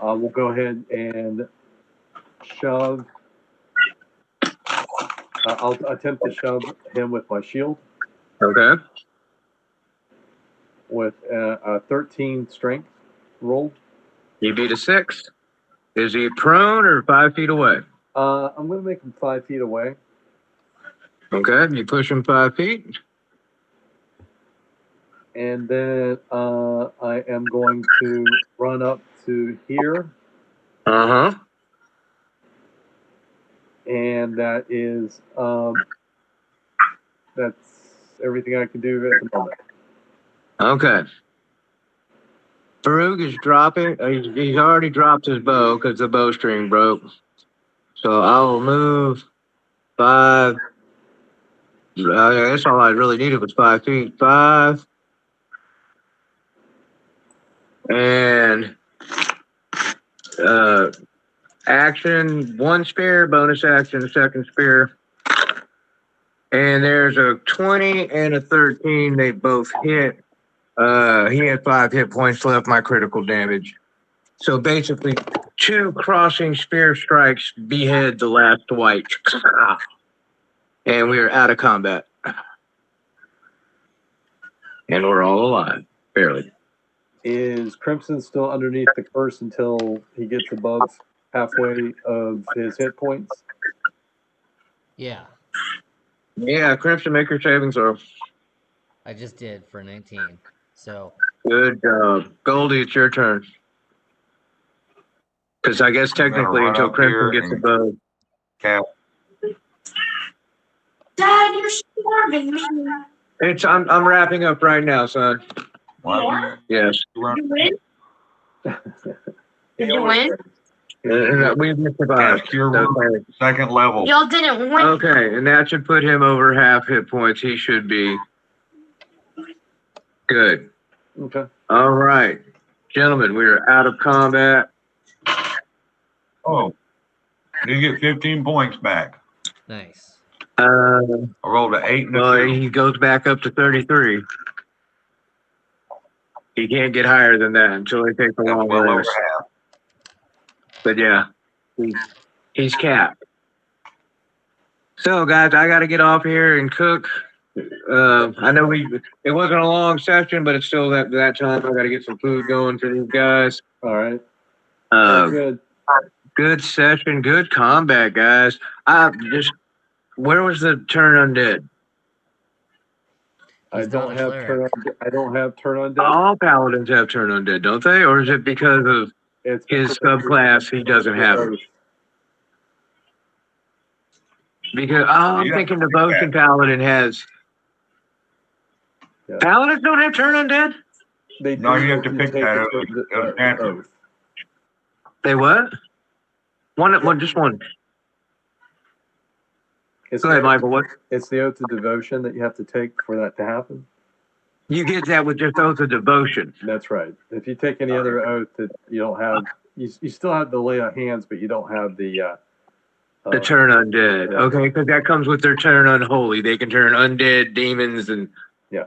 we'll go ahead and shove. I'll attempt to shove him with my shield Okay. with a 13 strength roll. You beat a 6. Is he prone or 5 feet away? I'm going to make him 5 feet away. Okay. You push him 5 feet. And then I am going to run up to here. Uh huh. And that is that's everything I can do at the moment. Okay. Farouk is dropping. He's already dropped his bow because the bowstring broke. So I will move 5. That's all I really needed was 5 feet. 5. And action, 1 spear, bonus action, 2nd spear. And there's a 20 and a 13. They both hit. He had 5 hit points left, my critical damage. So basically, 2 crossing spear strikes behead the last white. And we are out of combat. And we're all alive, barely. Is Crimson still underneath the curse until he gets above halfway of his hit points? Yeah, Yeah, Crimson, make your saving throw. I just did for 19. So Good job. Goldie, it's your turn. Because I guess technically run until up Crimson here gets and- above. Cap. Dad, you're starving me. I'm wrapping up right now, son. Why Yes. you run? You win? Did you win? We've survived. Cast Cure Wounds, second level. Y'all didn't win. Okay, and that should put him over half hit points. He should be good. Okay. All right, gentlemen, we are out of combat. Oh, you get 15 points back. nice. I rolled an 8 and a Well, 2. he goes back up to 33. He can't get higher than that until he takes a That's long well over rest. half. But yeah, he's capped. So, guys, I got to get off here and cook. I know it wasn't a long session, but it's still that time. I got to get some food going for these guys. All right. Good Good. session, good combat, guys. Where was the turn undead? I He's not don't a have cleric. turn on dead. All paladins have turn undead, don't they? Or is it because of It's his subclass he doesn't have it? Because I'm Yeah. thinking Devotion Paladin has. Yeah. Paladins don't have turn undead? They No, do you have if to pick take that the oath. Answer. oath. They what? One, just one. It's Go ahead, the- Michael. What? It's the oath of devotion that you have to take for that to happen. You get that with just oath of devotion. That's right. If you take any other oath that you don't have, you still have the lay of hands, but you don't have the Turn undead. Okay, because that comes with their turn unholy. They can turn undead, demons, and. Yeah.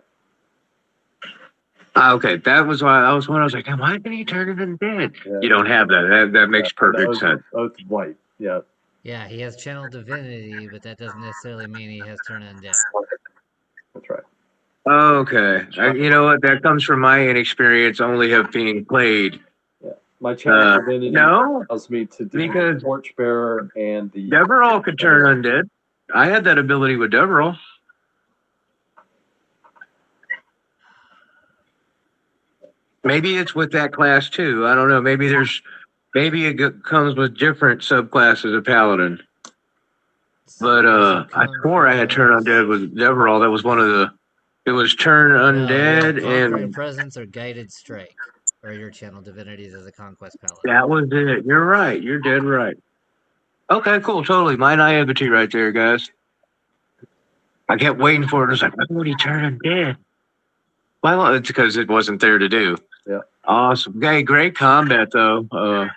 Okay, that was why I was like, why can he turn it undead? Yeah. You don't have that. That makes perfect oath, sense. Oath of light. Yeah. Yeah, he has channel divinity, but that doesn't necessarily mean he has turn undead. That's right. Okay, you know what? That comes from my inexperience, only have being played. My channel divinity No, allows me to do because- the torchbearer and the Deverall could turn undead. I had that ability with Deverall. Maybe it's with that class too. I don't know. Maybe it comes with different subclasses of paladin. But I swore I had Turn Undead with Deverall. That was one of the. It was Turn Undead Conquering and Presence or Guided Strike, or your channel divinities as a conquest paladin. that was it. You're right. You're dead right. Okay, cool. Totally. My naivety right there, guys. I kept waiting for it. I was like, why would he turn undead? Well, it's because it wasn't there to do. Yeah. Awesome. Hey, great combat though.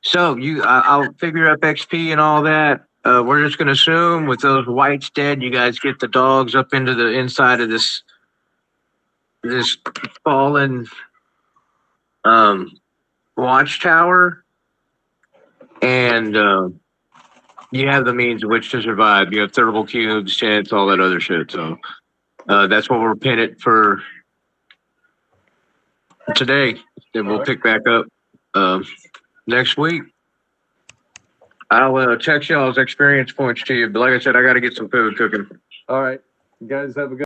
So I'll figure up XP and all that. We're just gonna assume with those whites dead, you guys get the dogs up into the inside of this fallen watchtower, and you have the means of which to survive. You have thermal cubes, tents, all that other shit. So that's what we're pinning for today. Then we'll pick back up next week. I'll text y'all's experience points to you. But like I said, I got to get some food cooking. All right. You guys have a good